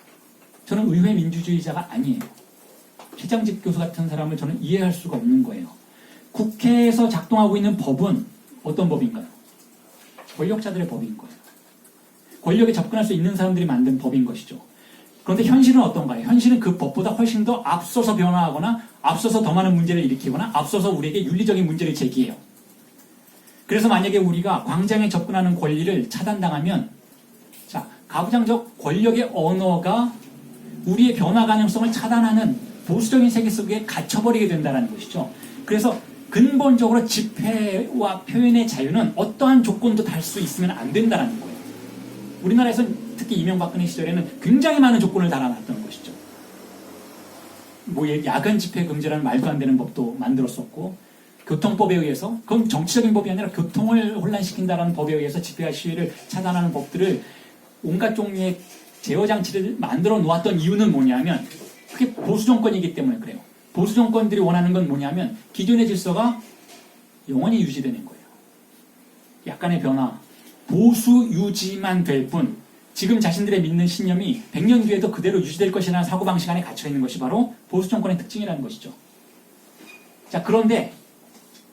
저는 의회 민주주의자가 아니에요. 최장집 교수 같은 사람을 저는 이해할 수가 없는 거예요. 국회에서 작동하고 있는 법은 어떤 법인가요? 권력자들의 법인 거예요. 권력에 접근할 수 있는 사람들이 만든 법인 것이죠. 그런데 현실은 어떤가요? 현실은 그 법보다 훨씬 더 앞서서 변화하거나 앞서서 더 많은 문제를 일으키거나 앞서서 우리에게 윤리적인 문제를 제기해요. 그래서 만약에 우리가 광장에 접근하는 권리를 차단당하면 자, 가부장적 권력의 언어가 우리의 변화 가능성을 차단하는 보수적인 세계 속에 갇혀버리게 된다는 것이죠. 그래서 근본적으로 집회와 표현의 자유는 어떠한 조건도 달 수 있으면 안 된다는 거예요. 우리나라에서는 특히 이명박근혜 시절에는 굉장히 많은 조건을 달아놨던 것이죠. 뭐 야간 집회 금지라는 말도 안 되는 법도 만들었었고 교통법에 의해서 그건 정치적인 법이 아니라 교통을 혼란시킨다는 법에 의해서 집회와 시위를 차단하는 법들을 온갖 종류의 제어 장치를 만들어 놓았던 이유는 뭐냐면 그게 보수 정권이기 때문에 그래요. 보수 정권들이 원하는 건 뭐냐면 기존의 질서가 영원히 유지되는 거예요. 약간의 변화, 보수 유지만 될 뿐 지금 자신들의 믿는 신념이 100년 뒤에도 그대로 유지될 것이라는 사고방식 안에 갇혀있는 것이 바로 보수 정권의 특징이라는 것이죠. 자, 그런데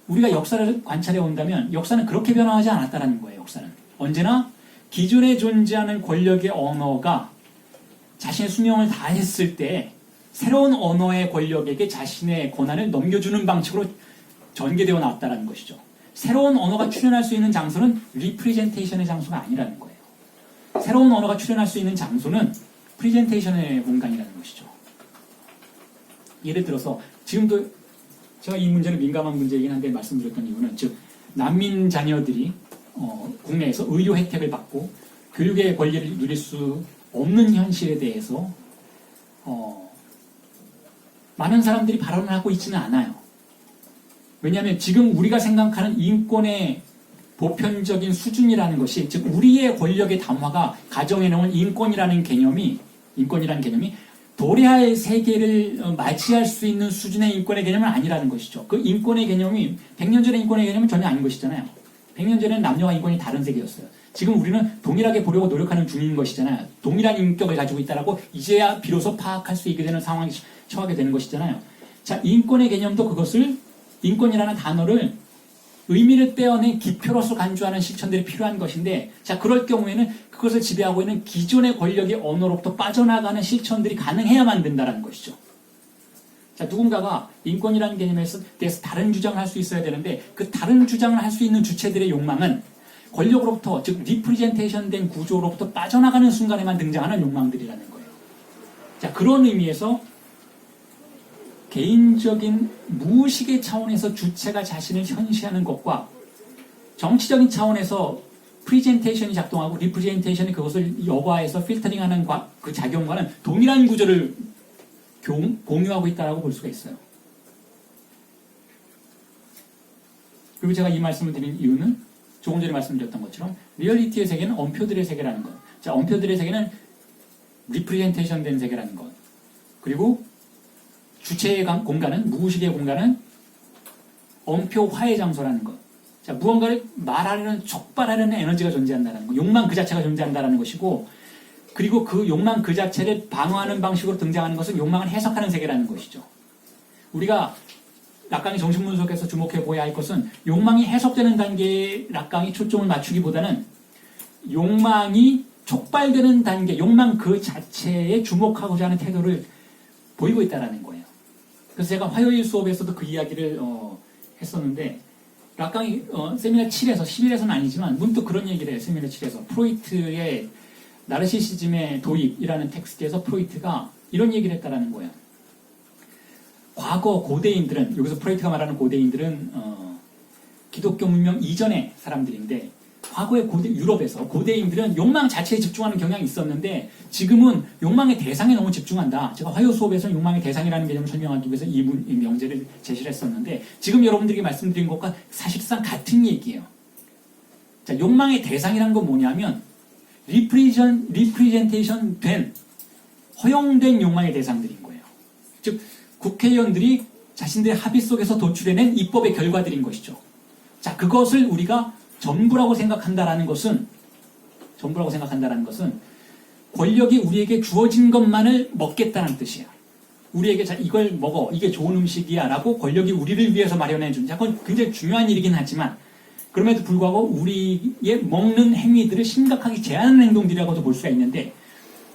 우리가 역사를 관찰해 온다면 역사는 그렇게 변화하지 않았다는 거예요. 역사는 언제나 기존에 존재하는 권력의 언어가 자신의 수명을 다했을 때 새로운 언어의 권력에게 자신의 권한을 넘겨주는 방식으로 전개되어 나왔다는 것이죠. 새로운 언어가 출현할 수 있는 장소는 리프레젠테이션의 장소가 아니라는 거예요. 새로운 언어가 출현할 수 있는 장소는 프레젠테이션의 공간이라는 것이죠. 예를 들어서 지금도 제가 이 문제는 민감한 문제이긴 한데 말씀드렸던 이유는 즉 난민 자녀들이 국내에서 의료 혜택을 받고 교육의 권리를 누릴 수 없는 현실에 대해서 많은 사람들이 발언을 하고 있지는 않아요. 왜냐하면 지금 우리가 생각하는 인권의 보편적인 수준이라는 것이, 즉 우리의 권력의 담화가 가정해놓은 인권이라는 개념이 도래할 세계를 맞이할 수 있는 수준의 인권의 개념은 아니라는 것이죠. 그 인권의 개념이 100년 전의 인권의 개념은 전혀 아닌 것이잖아요. 100년 전에는 남녀와 인권이 다른 세계였어요. 지금 우리는 동일하게 보려고 노력하는 중인 것이잖아요. 동일한 인격을 가지고 있다라고 이제야 비로소 파악할 수 있게 되는 상황에 처하게 되는 것이잖아요. 자, 인권의 개념도 그것을, 인권이라는 단어를 의미를 떼어낸 기표로서 간주하는 실천들이 필요한 것인데, 자, 그럴 경우에는 그것을 지배하고 있는 기존의 권력의 언어로부터 빠져나가는 실천들이 가능해야만 된다는 것이죠. 자, 누군가가 인권이라는 개념에 대해서 다른 주장을 할 수 있어야 되는데, 그 다른 주장을 할 수 있는 주체들의 욕망은 권력으로부터, 즉 리프리젠테이션 된 구조로부터 빠져나가는 순간에만 등장하는 욕망들이라는 거예요. 자, 그런 의미에서 개인적인 무의식의 차원에서 주체가 자신을 현시하는 것과 정치적인 차원에서 프리젠테이션이 작동하고 리프리젠테이션이 그것을 여과해서 필터링하는 그 작용과는 동일한 구조를 공유하고 있다고 볼 수가 있어요. 그리고 제가 이 말씀을 드린 이유는 조금 전에 말씀드렸던 것처럼 리얼리티의 세계는 엄표들의 세계라는 것. 자, 엄표들의 세계는 리프리젠테이션 된 세계라는 것. 그리고 주체의 공간은, 무의식의 공간은 엄표화의 장소라는 것. 자, 무언가를 말하려는, 촉발하려는 에너지가 존재한다는 것. 욕망 그 자체가 존재한다는 것이고, 그리고 그 욕망 그 자체를 방어하는 방식으로 등장하는 것은 욕망을 해석하는 세계라는 것이죠. 우리가 락강의 정신분석에서 주목해 보아야 할 것은 욕망이 해석되는 단계에 락강이 초점을 맞추기보다는 욕망이 촉발되는 단계, 욕망 그 자체에 주목하고자 하는 태도를 보이고 있다는 거예요. 그래서 제가 화요일 수업에서도 그 이야기를 했었는데, 락강이 세미나 7에서, 11에서는 아니지만 문득 그런 얘기를 해요. 세미나 7에서. 프로이트의 나르시시즘의 도입이라는 텍스트에서 프로이트가 이런 얘기를 했다라는 거예요. 과거 고대인들은, 여기서 프로이트가 말하는 고대인들은 기독교 문명 이전의 사람들인데, 과거의 유럽에서 고대인들은 욕망 자체에 집중하는 경향이 있었는데, 지금은 욕망의 대상에 너무 집중한다. 제가 화요 수업에서 욕망의 대상이라는 개념을 설명하기 위해서 이 명제를 제시를 했었는데, 지금 여러분들에게 말씀드린 것과 사실상 같은 얘기예요. 자, 욕망의 대상이라는 건 뭐냐면 리프리젠테이션 된, 허용된 욕망의 대상들인 거예요. 즉 국회의원들이 자신들의 합의 속에서 도출해낸 입법의 결과들인 것이죠. 자, 그것을 우리가 전부라고 생각한다라는 것은 권력이 우리에게 주어진 것만을 먹겠다는 뜻이야. 우리에게 자, 이걸 먹어, 이게 좋은 음식이야 라고 권력이 우리를 위해서 마련해 준, 그건 굉장히 중요한 일이긴 하지만, 그럼에도 불구하고 우리의 먹는 행위들을 심각하게 제한하는 행동들이라고도 볼 수가 있는데,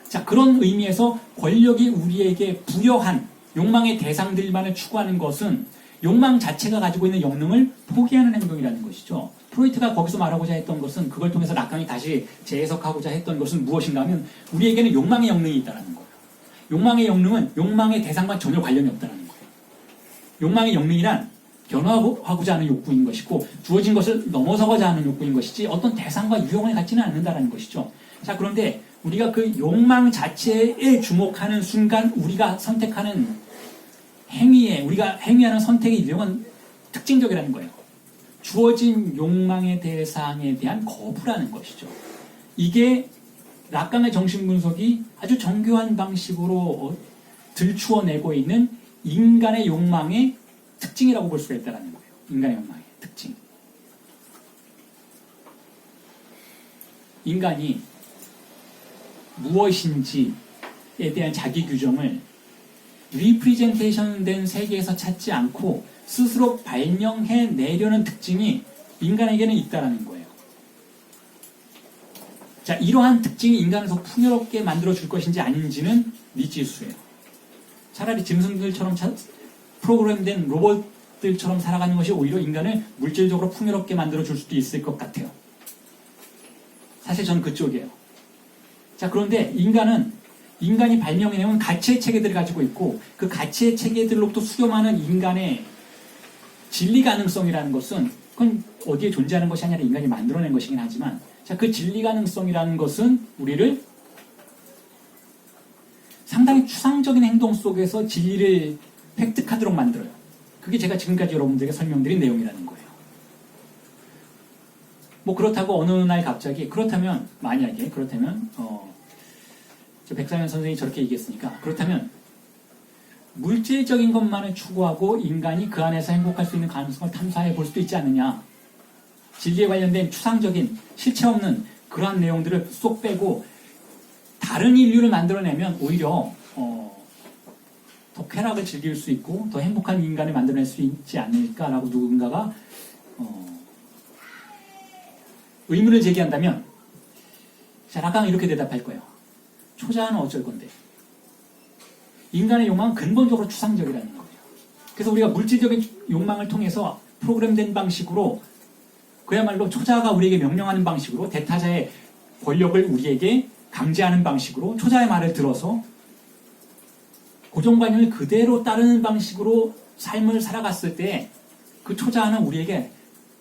자, 그런 의미에서 권력이 우리에게 부여한 욕망의 대상들만을 추구하는 것은 욕망 자체가 가지고 있는 영능을 포기하는 행동이라는 것이죠. 프로이트가 거기서 말하고자 했던 것은, 그걸 통해서 락강이 다시 재해석하고자 했던 것은 무엇인가 하면, 우리에게는 욕망의 영능이 있다는 거예요. 욕망의 영능은 욕망의 대상과 전혀 관련이 없다는 거예요. 욕망의 영능이란 변화하고자 하는 욕구인 것이고, 주어진 것을 넘어서고자 하는 욕구인 것이지 어떤 대상과 유형을 갖지는 않는다는 것이죠. 자, 그런데 우리가 그 욕망 자체에 주목하는 순간 우리가 선택하는 행위에, 우리가 행위하는 선택의 유형은 특징적이라는 거예요. 주어진 욕망의 대상에 대한 거부라는 것이죠. 이게 락강의 정신분석이 아주 정교한 방식으로 들추어내고 있는 인간의 욕망의 특징이라고 볼 수가 있다는 거예요. 인간의 욕망의 특징. 인간이 무엇인지에 대한 자기 규정을 리프리젠테이션 된 세계에서 찾지 않고 스스로 발명해 내려는 특징이 인간에게는 있다는 거예요. 자, 이러한 특징이 인간을 더 풍요롭게 만들어줄 것인지 아닌지는 미지수예요. 차라리 짐승들처럼 프로그램된 로봇들처럼 살아가는 것이 오히려 인간을 물질적으로 풍요롭게 만들어줄 수도 있을 것 같아요. 사실 저는 그쪽이에요. 자, 그런데 인간이 발명해내온 가치의 체계들을 가지고 있고, 그 가치의 체계들로부터 수렴하는 인간의 진리 가능성이라는 것은, 그건 어디에 존재하는 것이 아니라 인간이 만들어낸 것이긴 하지만, 자, 그 진리 가능성이라는 것은 우리를 상당히 추상적인 행동 속에서 진리를 팩트카드로 만들어요. 그게 제가 지금까지 여러분들에게 설명드린 내용이라는 거예요. 뭐 그렇다고 어느 날 갑자기 그렇다면 만약에 그렇다면 저 백상현 선생님이 저렇게 얘기했으니까 그렇다면 물질적인 것만을 추구하고 인간이 그 안에서 행복할 수 있는 가능성을 탐사해 볼 수도 있지 않느냐. 진리에 관련된 추상적인 실체 없는 그러한 내용들을 쏙 빼고 다른 인류를 만들어내면 오히려 더 쾌락을 즐길 수 있고 더 행복한 인간을 만들어낼 수 있지 않을까라고 누군가가 의문을 제기한다면 자, 라강은 이렇게 대답할 거예요. 초자는 어쩔 건데 인간의 욕망은 근본적으로 추상적이라는 거예요. 그래서 우리가 물질적인 욕망을 통해서 프로그램된 방식으로 그야말로 초자가 우리에게 명령하는 방식으로 대타자의 권력을 우리에게 강제하는 방식으로 초자의 말을 들어서 고정관념을 그대로 따르는 방식으로 삶을 살아갔을 때 그 초자는 우리에게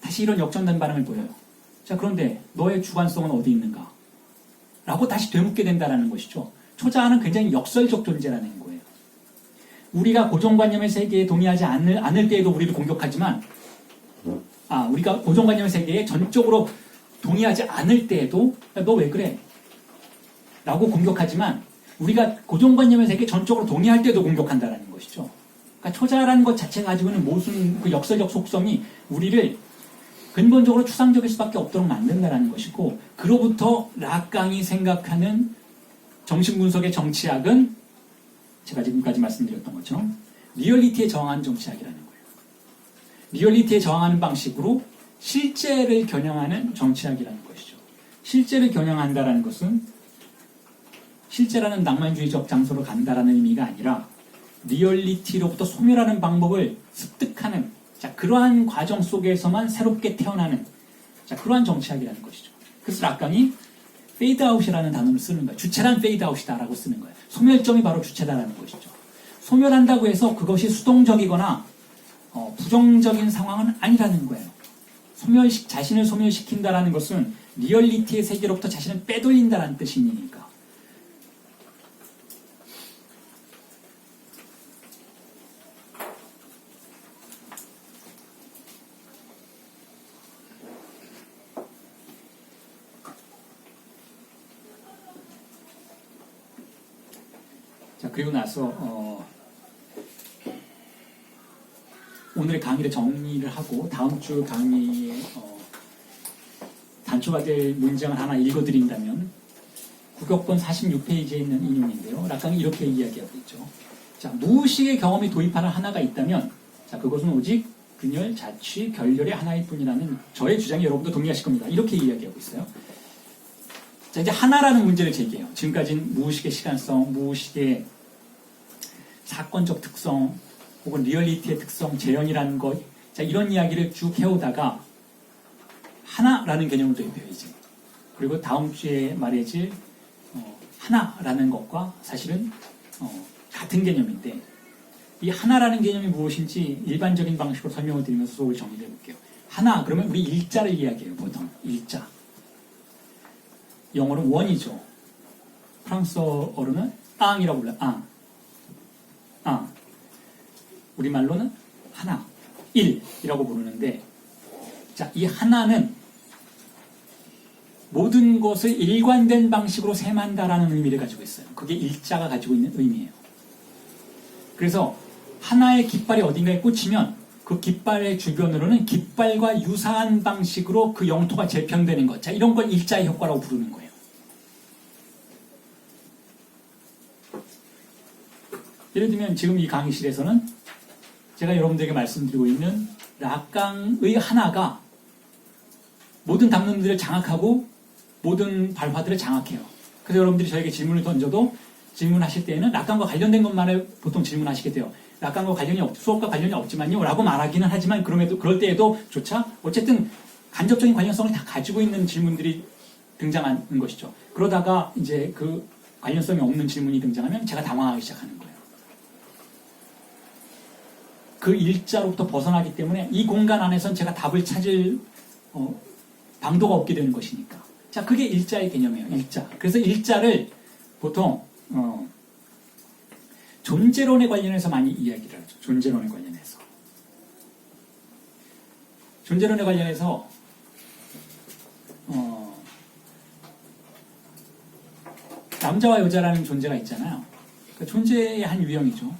다시 이런 역전된 반응을 보여요. 자, 그런데 너의 주관성은 어디 있는가? 라고 다시 되묻게 된다는 것이죠. 초자는 굉장히 역설적 존재라는 거예요. 우리가 고정관념의 세계에 동의하지 않을 때에도 우리를 공격하지만 우리가 고정관념의 세계에 전적으로 동의하지 않을 때에도 너 왜 그래? 라고 공격하지만 우리가 고정관념의 세계에 전적으로 동의할 때도 공격한다는 것이죠. 그러니까 초자라는 것 자체가 가지고 있는 모순, 그 역설적 속성이 우리를 근본적으로 추상적일 수밖에 없도록 만든다는 것이고 그로부터 라강이 생각하는 정신분석의 정치학은 제가 지금까지 말씀드렸던 것처럼 리얼리티에 저항하는 정치학이라는 거예요. 리얼리티에 저항하는 방식으로 실제를 겨냥하는 정치학이라는 것이죠. 실제를 겨냥한다는 것은 실제라는 낭만주의적 장소로 간다라는 의미가 아니라 리얼리티로부터 소멸하는 방법을 습득하는 그러한 과정 속에서만 새롭게 태어나는 그러한 정치학이라는 것이죠. 그래서 라강이 페이드아웃이라는 단어를 쓰는 거예요. 주체란 페이드아웃이다라고 쓰는 거예요. 소멸점이 바로 주체다라는 것이죠. 소멸한다고 해서 그것이 수동적이거나 부정적인 상황은 아니라는 거예요. 자신을 소멸시킨다라는 것은 리얼리티의 세계로부터 자신을 빼돌린다라는 뜻이니까. 자, 그리고 나서 오늘의 강의를 정리를 하고 다음 주 강의에 단초가 될 문장을 하나 읽어드린다면 국역본 46페이지에 있는 인용인데요. 라강이 이렇게 이야기하고 있죠. 자, 무의식의 경험이 도입하는 하나가 있다면 자, 그것은 오직 균열, 자취, 결렬의 하나일 뿐이라는 저의 주장에 여러분도 동의하실 겁니다. 이렇게 이야기하고 있어요. 자, 이제 하나라는 문제를 제기해요. 지금까지는 무의식의 시간성, 무의식의 사건적 특성, 혹은 리얼리티의 특성, 재현이라는 것, 자, 이런 이야기를 쭉 해오다가 하나라는 개념을 도입해요, 이제. 그리고 다음 주에 말해질 하나라는 것과 사실은 같은 개념인데 이 하나라는 개념이 무엇인지 일반적인 방식으로 설명을 드리면서 수업을 정리해 볼게요. 하나, 그러면 우리 일자를 이야기해요, 보통. 일자. 영어로는 원이죠. 프랑스어로는 앙이라고 불러요. 앙. 우리말로는 하나, 일이라고 부르는데 자, 이 하나는 모든 것을 일관된 방식으로 셈한다라는 의미를 가지고 있어요. 그게 일자가 가지고 있는 의미예요. 그래서 하나의 깃발이 어딘가에 꽂히면 그 깃발의 주변으로는 깃발과 유사한 방식으로 그 영토가 재편되는 것. 자, 이런 걸 일자의 효과라고 부르는 거예요. 예를 들면 지금 이 강의실에서는 제가 여러분들에게 말씀드리고 있는 라강의 하나가 모든 담론들을 장악하고 모든 발화들을 장악해요. 그래서 여러분들이 저에게 질문을 던져도 질문하실 때에는 라강과 관련된 것만을 보통 질문하시게 돼요. 라강과 수업과 관련이 없지만요 라고 말하기는 하지만 그럴 때에도 조차 어쨌든 간접적인 관련성을 다 가지고 있는 질문들이 등장하는 것이죠. 그러다가 이제 그 관련성이 없는 질문이 등장하면 제가 당황하기 시작하는 거예요. 그 일자로부터 벗어나기 때문에 이 공간 안에선 제가 답을 찾을 방도가 없게 되는 것이니까. 자, 그게 일자의 개념이에요. 일자. 그래서 일자를 보통 존재론에 관련해서 많이 이야기를 하죠. 존재론에 관련해서. 존재론에 관련해서 남자와 여자라는 존재가 있잖아요. 그 존재의 한 유형이죠.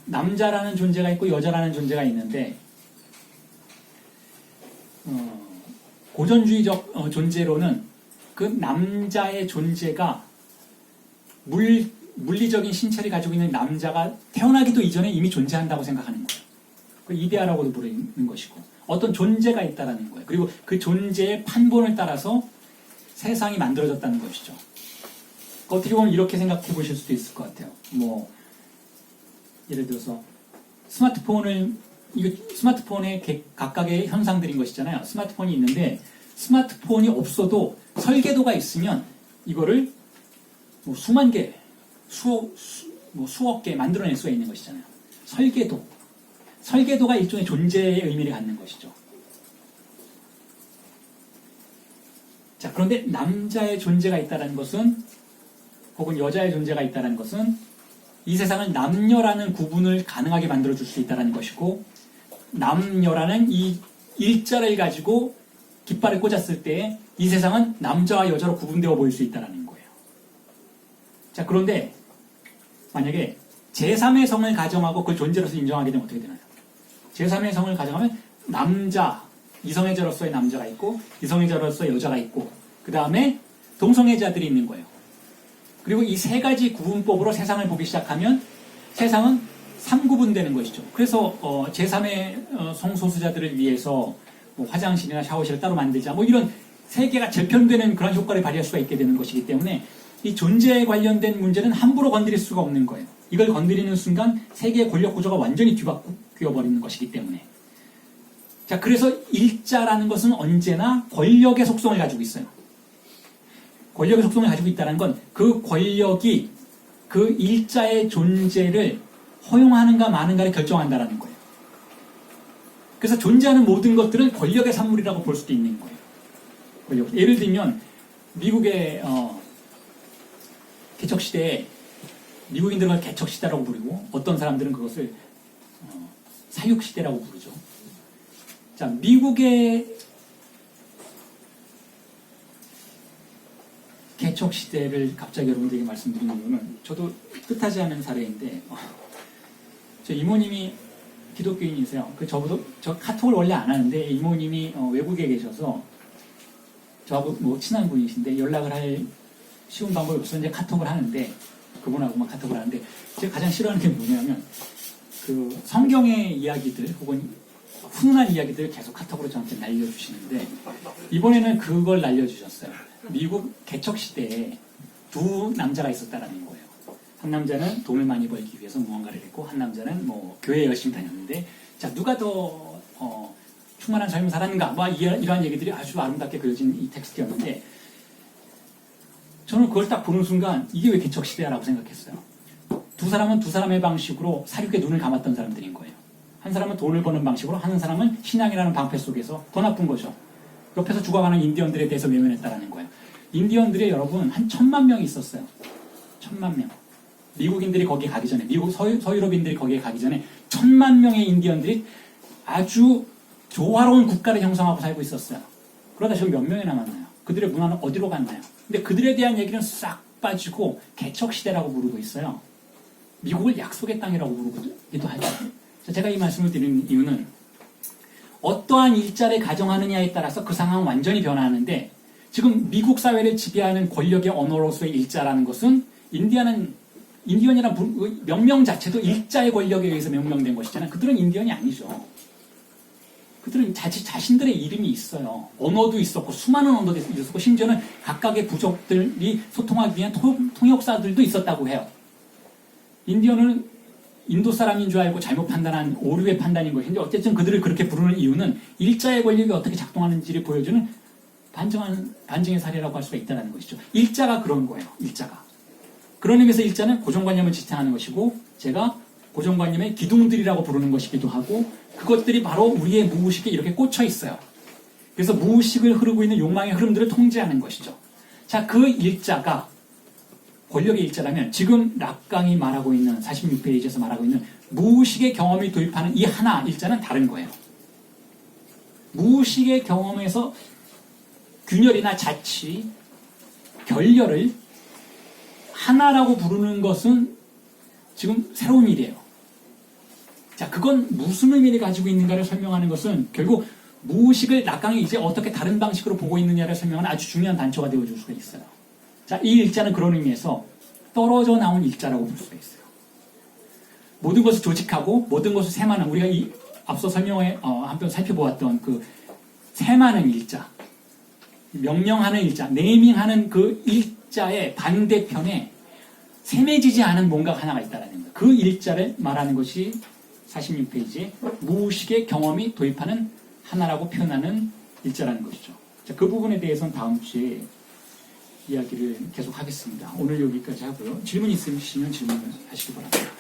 남자라는 존재가 있고 여자라는 존재가 있는데 고전주의적 존재로는 그 남자의 존재가 물리적인 신체를 가지고 있는 남자가 태어나기도 이전에 이미 존재한다고 생각하는 거예요. 그 이데아라고도 부르는 것이고 어떤 존재가 있다라는 거예요. 그리고 그 존재의 판본을 따라서 세상이 만들어졌다는 것이죠. 어떻게 보면 이렇게 생각해 보실 수도 있을 것 같아요. 뭐 예를 들어서 스마트폰의 각각의 현상들인 것이잖아요. 스마트폰이 있는데 스마트폰이 없어도 설계도가 있으면 이거를 뭐 수만 개, 수억 개 만들어낼 수가 있는 것이잖아요. 설계도가 일종의 존재의 의미를 갖는 것이죠. 자, 그런데 남자의 존재가 있다는 것은 혹은 여자의 존재가 있다는 것은 이 세상을 남녀라는 구분을 가능하게 만들어줄 수 있다는 것이고 남녀라는 이 일자를 가지고 깃발을 꽂았을 때 이 세상은 남자와 여자로 구분되어 보일 수 있다는 거예요. 자, 그런데 만약에 제3의 성을 가정하고 그걸 존재로서 인정하게 되면 어떻게 되나요? 제3의 성을 가정하면 이성애자로서의 남자가 있고 이성애자로서의 여자가 있고 그 다음에 동성애자들이 있는 거예요. 그리고 이 세 가지 구분법으로 세상을 보기 시작하면 세상은 3구분되는 것이죠. 그래서 제3의 성소수자들을 위해서 뭐 화장실이나 샤워실을 따로 만들자 뭐 이런 세계가 재편되는 그런 효과를 발휘할 수가 있게 되는 것이기 때문에 이 존재에 관련된 문제는 함부로 건드릴 수가 없는 거예요. 이걸 건드리는 순간 세계의 권력 구조가 완전히 뒤바뀌어버리는 것이기 때문에. 자, 그래서 일자라는 것은 언제나 권력의 속성을 가지고 있어요. 권력의 속성을 가지고 있다는 건 그 권력이 그 일자의 존재를 허용하는가 마는가를 결정한다는 거예요. 그래서 존재하는 모든 것들은 권력의 산물이라고 볼 수도 있는 거예요. 예를 들면 미국의 개척시대에 미국인들은 그걸 개척시대라고 부르고 어떤 사람들은 그것을 사육시대라고 부르죠. 자, 미국의 개척시대를 갑자기 여러분들에게 말씀드리는 이유는 저도 뜻하지 않은 사례인데 저 이모님이 기독교인이세요. 저 카톡을 원래 안 하는데 이모님이 외국에 계셔서 저하고 뭐 친한 분이신데 연락을 할 쉬운 방법이 없어서 이제 카톡을 하는데 그분하고만 카톡을 하는데 제가 가장 싫어하는 게 뭐냐면 그 성경의 이야기들 혹은 훈훈한 이야기들을 계속 카톡으로 저한테 날려주시는데 이번에는 그걸 날려주셨어요. 미국 개척 시대에 두 남자가 있었다라는 거예요. 한 남자는 돈을 많이 벌기 위해서 무언가를 했고 한 남자는 뭐 교회에 열심히 다녔는데 자 누가 더 충만한 삶을 살았는가 뭐 이러한 얘기들이 아주 아름답게 그려진 이 텍스트였는데 저는 그걸 딱 보는 순간 이게 왜 개척 시대야라고 생각했어요. 두 사람은 두 사람의 방식으로 사륙에 눈을 감았던 사람들인 거예요. 한 사람은 돈을 버는 방식으로 한 사람은 신앙이라는 방패 속에서 더 나쁜 거죠. 옆에서 죽어가는 인디언들에 대해서 외면했다라는 거예요. 인디언들이 여러분 한 1000만 명이 있었어요. 1000만 명. 미국인들이 거기에 가기 전에 미국 서유럽인들이 거기에 가기 전에 1000만 명의 인디언들이 아주 조화로운 국가를 형성하고 살고 있었어요. 그러다 지금 몇 명이 남았나요? 그들의 문화는 어디로 갔나요? 근데 그들에 대한 얘기는 싹 빠지고 개척시대라고 부르고 있어요. 미국을 약속의 땅이라고 부르기도 하죠. 제가 이 말씀을 드리는 이유는 어떠한 일자를 가정하느냐에 따라서 그 상황은 완전히 변화하는데 지금 미국 사회를 지배하는 권력의 언어로서의 일자라는 것은 인디언이라는 명명 자체도 일자의 권력에 의해서 명명된 것이잖아요. 그들은 인디언이 아니죠. 그들은 자신들의 이름이 있어요. 언어도 있었고 수많은 언어도 있었고 심지어는 각각의 부족들이 소통하기 위한 통역사들도 있었다고 해요. 인디언은 인도 사람인 줄 알고 잘못 판단한 오류의 판단인 것인데 어쨌든 그들을 그렇게 부르는 이유는 일자의 권력이 어떻게 작동하는지를 보여주는 반증의 사례라고 할 수가 있다는 것이죠. 일자가 그런 거예요. 일자가. 그런 의미에서 일자는 고정관념을 지탱하는 것이고 제가 고정관념의 기둥들이라고 부르는 것이기도 하고 그것들이 바로 우리의 무의식에 이렇게 꽂혀 있어요. 그래서 무의식을 흐르고 있는 욕망의 흐름들을 통제하는 것이죠. 자, 그 일자가 권력의 일자라면 지금 락강이 말하고 있는 46페이지에서 말하고 있는 무의식의 경험이 도입하는 이 하나 일자는 다른 거예요. 무의식의 경험에서 균열이나 자치, 결렬을 하나라고 부르는 것은 지금 새로운 일이에요. 자, 그건 무슨 의미를 가지고 있는가를 설명하는 것은 결국 무의식을 락강이 이제 어떻게 다른 방식으로 보고 있느냐를 설명하는 아주 중요한 단초가 되어줄 수가 있어요. 자, 이 일자는 그런 의미에서 떨어져 나온 일자라고 볼 수가 있어요. 모든 것을 조직하고 모든 것을 세마는 우리가 이 앞서 설명에 한편 살펴보았던 그 세마는 일자, 명령하는 일자, 네이밍하는 그 일자의 반대편에 세매지지 않은 뭔가 하나가 있다는 겁니다. 그 일자를 말하는 것이 46페이지에 무의식의 경험이 도입하는 하나라고 표현하는 일자라는 것이죠. 자, 그 부분에 대해서는 다음 주에 이야기를 계속 하겠습니다. 오늘 여기까지 하고요. 질문 있으시면 질문을 하시기 바랍니다.